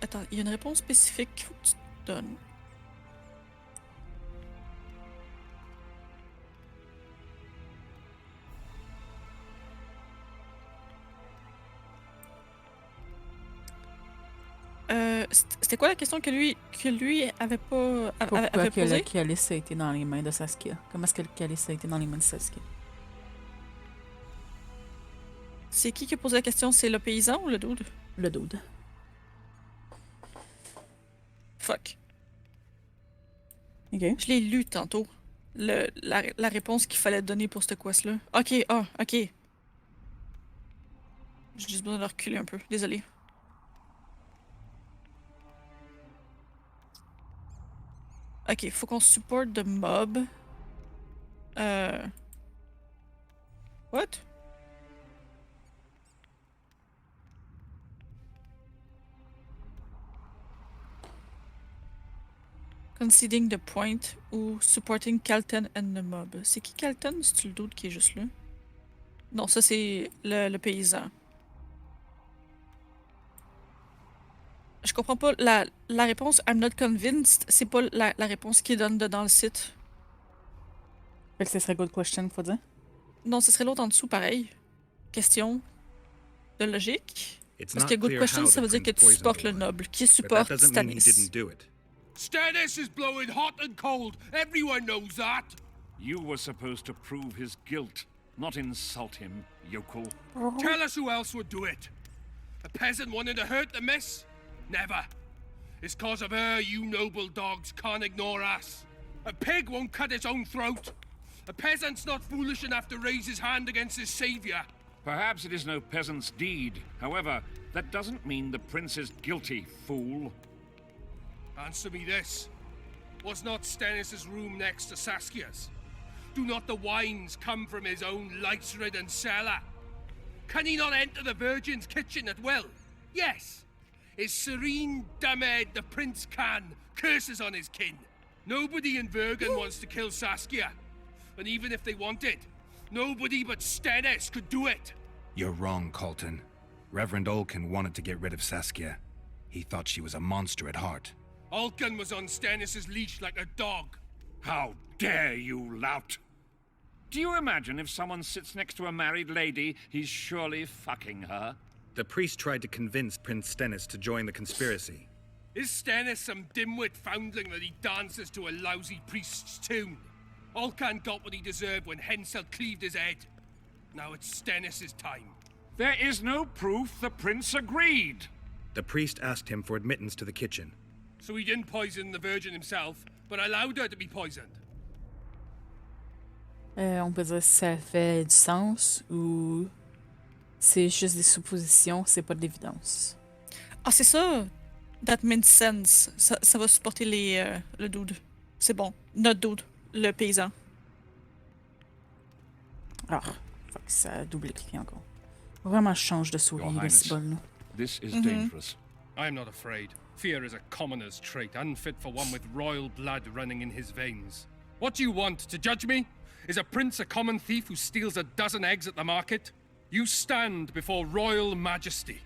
Attends, il y a une réponse spécifique qu'il faut que tu te donnes. C'était quoi la question que lui avait pas Pourquoi avait que posée? le calice a été dans les mains de Saskia? Comment est-ce que le calice a été dans les mains de Saskia? C'est qui a posé la question? C'est le paysan ou le dude? Le dude. Fuck. Ok. Je l'ai lu tantôt. La réponse qu'il fallait donner pour cette quest-là. Ok, ok. J'ai juste besoin de reculer un peu. Désolé. Ok, faut qu'on supporte de mob. What? Conceding the point ou supporting Calton and the mob. C'est qui Calton? C'est-tu le doute qui est juste là? Non, ça c'est le paysan. Je comprends pas la réponse I'm not convinced, c'est pas la réponse qui donne dans le site. Fait que ce serait good question, faut dire? Non, ce serait l'autre en dessous, pareil. Question de logique. It's Parce not que good clear question, how ça the veut dire que prince tu supportes le poisoned noble, qui But that supporte doesn't mean he Stannis. didn't do it. Stannis is blowing hot and cold. Everyone knows that. You were supposed to prove his guilt, not insult him, yokel. Tell us who else would do it. A peasant wanting to hurt the miss? Never. It's cause of her you noble dogs can't ignore us. A pig won't cut its own throat. A peasant's not foolish enough to raise his hand against his savior. Perhaps it is no peasant's deed. However, that doesn't mean the prince is guilty, fool. Answer me this. Was not Stannis' room next to Saskia's? Do not the wines come from his own lice-ridden cellar? Can he not enter the Virgin's kitchen at will? Yes. His serene Damed the Prince can curses on his kin. Nobody in Vergen wants to kill Saskia. And even if they wanted, nobody but Stannis could do it. You're wrong, Colton. Reverend Olkin wanted to get rid of Saskia. He thought she was a monster at heart. Alkin was on Stannis' leash like a dog. How dare you, lout! Do you imagine if someone sits next to a married lady, he's surely fucking her? The priest tried to convince Prince Stennis to join the conspiracy. Is Stannis some dimwit foundling that he dances to a lousy priest's tune? Alkan got what he deserved when Hensel cleaved his head. Now it's Stannis' time. There is no proof the prince agreed. The priest asked him for admittance to the kitchen. So he didn't poison the Virgin himself, but allowed her to be poisoned. On peut dire si ça fait du sens ou c'est juste des suppositions, c'est pas de l'évidence. Ah, c'est ça! That makes sense. Ça va supporter le dude. C'est bon. Notre dude. Le paysan. Ah, fuck, ça a doublé cliqué encore. Vraiment, je change de souris, les ciboles, là. This is dangerous. I am not afraid. Fear is a commoner's trait, unfit for one with royal blood running in his veins. What do you want, to judge me? Is a prince a common thief who steals a dozen eggs at the market? You stand before royal majesty,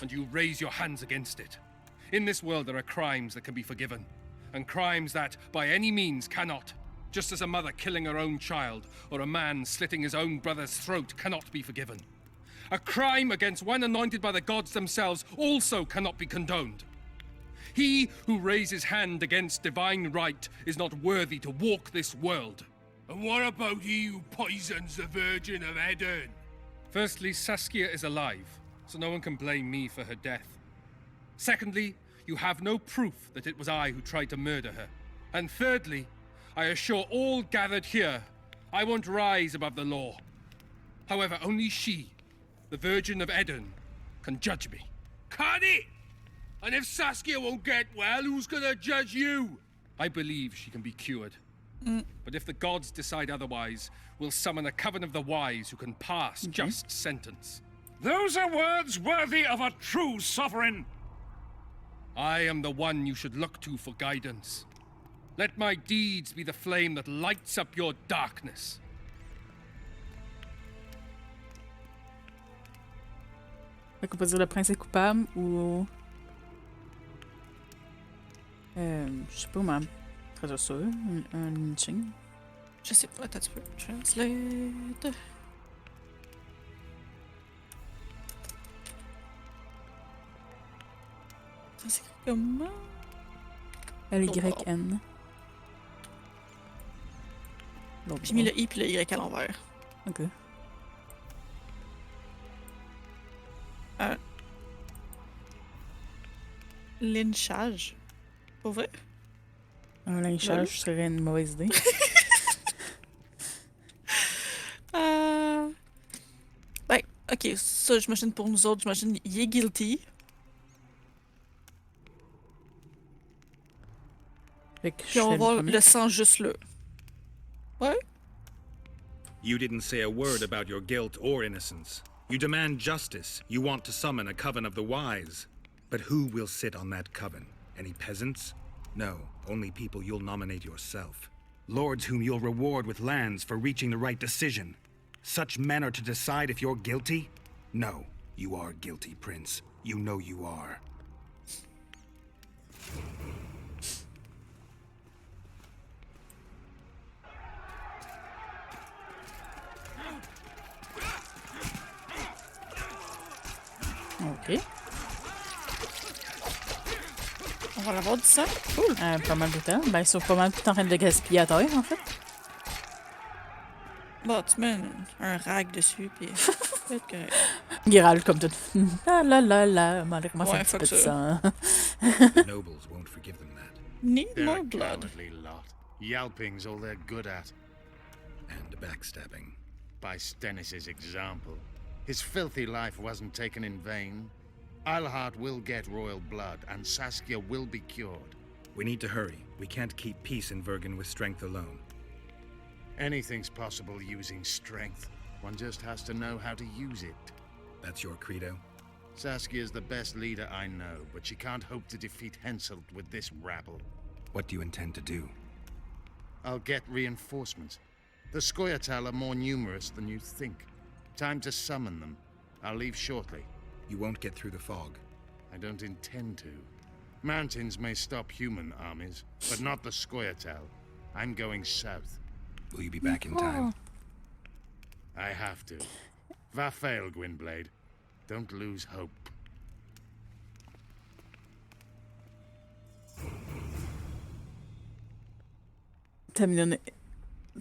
and you raise your hands against it. In this world there are crimes that can be forgiven, and crimes that, by any means, cannot. Just as a mother killing her own child, or a man slitting his own brother's throat cannot be forgiven. A crime against one anointed by the gods themselves also cannot be condoned. He who raises hand against divine right is not worthy to walk this world. And what about he who poisons the Virgin of Edern? Firstly, Saskia is alive, so no one can blame me for her death. Secondly, you have no proof that it was I who tried to murder her. And thirdly, I assure all gathered here, I won't rise above the law. However, only she, the Virgin of Edern, can judge me. Can it? And if Saskia won't get well, who's gonna judge you? I believe she can be cured. But if the gods decide otherwise, we'll summon a coven of the wise who can pass just sentence. Those are words worthy of a true sovereign. I am the one you should look to for guidance. Let my deeds be the flame that lights up your darkness. Fait qu'on peut dire le prince est coupable ou... je sais pas comment traduire ça, un lynching. Je sais pas, attends, tu peux translate. Ça s'écrit comment? L-Y-N. J'ai mis le I puis le Y à l'envers. Ok. Lynchage. Pour vrai? Un lynchage serait une mauvaise idée. Ben, ok, ça, j'imagine pour nous autres, j'imagine, il est guilty. Puis on va voir le sang juste là. Ouais? You didn't say a word about your guilt or innocence. You demand justice. You want to summon a coven of the wise. But who will sit on that coven? Any peasants? No, only people you'll nominate yourself. Lords whom you'll reward with lands for reaching the right decision. Such men are to decide if you're guilty? No, you are guilty, Prince. You know you are. Ok. On va l'avoir du sang. Cool. Pas mal de temps. Ben, sauf pas mal de temps en train de gaspiller à terre, en fait. Bon, tu mets un rag dessus, puis... Giral comme tout. La la la la. Malheureusement, c'est Ouais, un petit fuck peu de ça. sang. The nobles won't forgive them that. Need They're more a blood. cowardly lot. Yelping's all they're good at. And backstabbing. By Stennis's example. His filthy life wasn't taken in vain. Eilhart will get royal blood, and Saskia will be cured. We need to hurry. We can't keep peace in Vergen with strength alone. Anything's possible using strength. One just has to know how to use it. That's your credo? Saskia's the best leader I know, but she can't hope to defeat Henselt with this rabble. What do you intend to do? I'll get reinforcements. The Scoia'tael are more numerous than you think. Time to summon them. I'll leave shortly. You won't get through the fog. I don't intend to. Mountains may stop human armies, but not the Scoia'tael. I'm going south. Will you be back in time? I have to. Va fail, Gwynblade. Don't lose hope. Ça me donne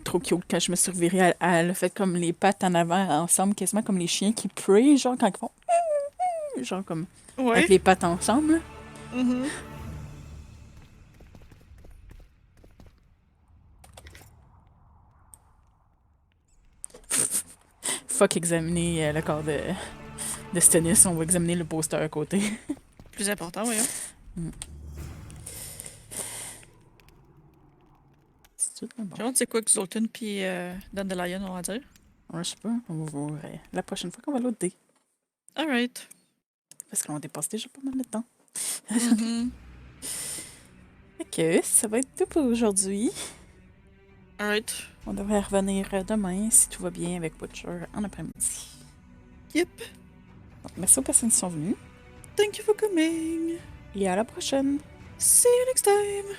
trop cute quand je me suis revirée. Elle a fait comme les pattes en avant ensemble, quasiment comme les chiens qui pray, genre quand ils font... Genre comme... Ouais. Avec les pattes ensemble. Fuck examiner le corps de Stennis, on va examiner le poster à côté. Plus important, voyons. C'est tout, bon. Je me demande c'est quoi que Zoltan puis Dandelion ont à dire. Ouais, je sais pas, on va voir la prochaine fois qu'on va l'autre dé. Alright. Parce qu'on dépasse déjà pas mal de temps. Ok, ça va être tout pour aujourd'hui. Alright. On devrait revenir demain, si tout va bien, avec Butcher en après-midi. Yep. Donc, merci aux personnes qui sont venues. Thank you for coming. Et à la prochaine. See you next time.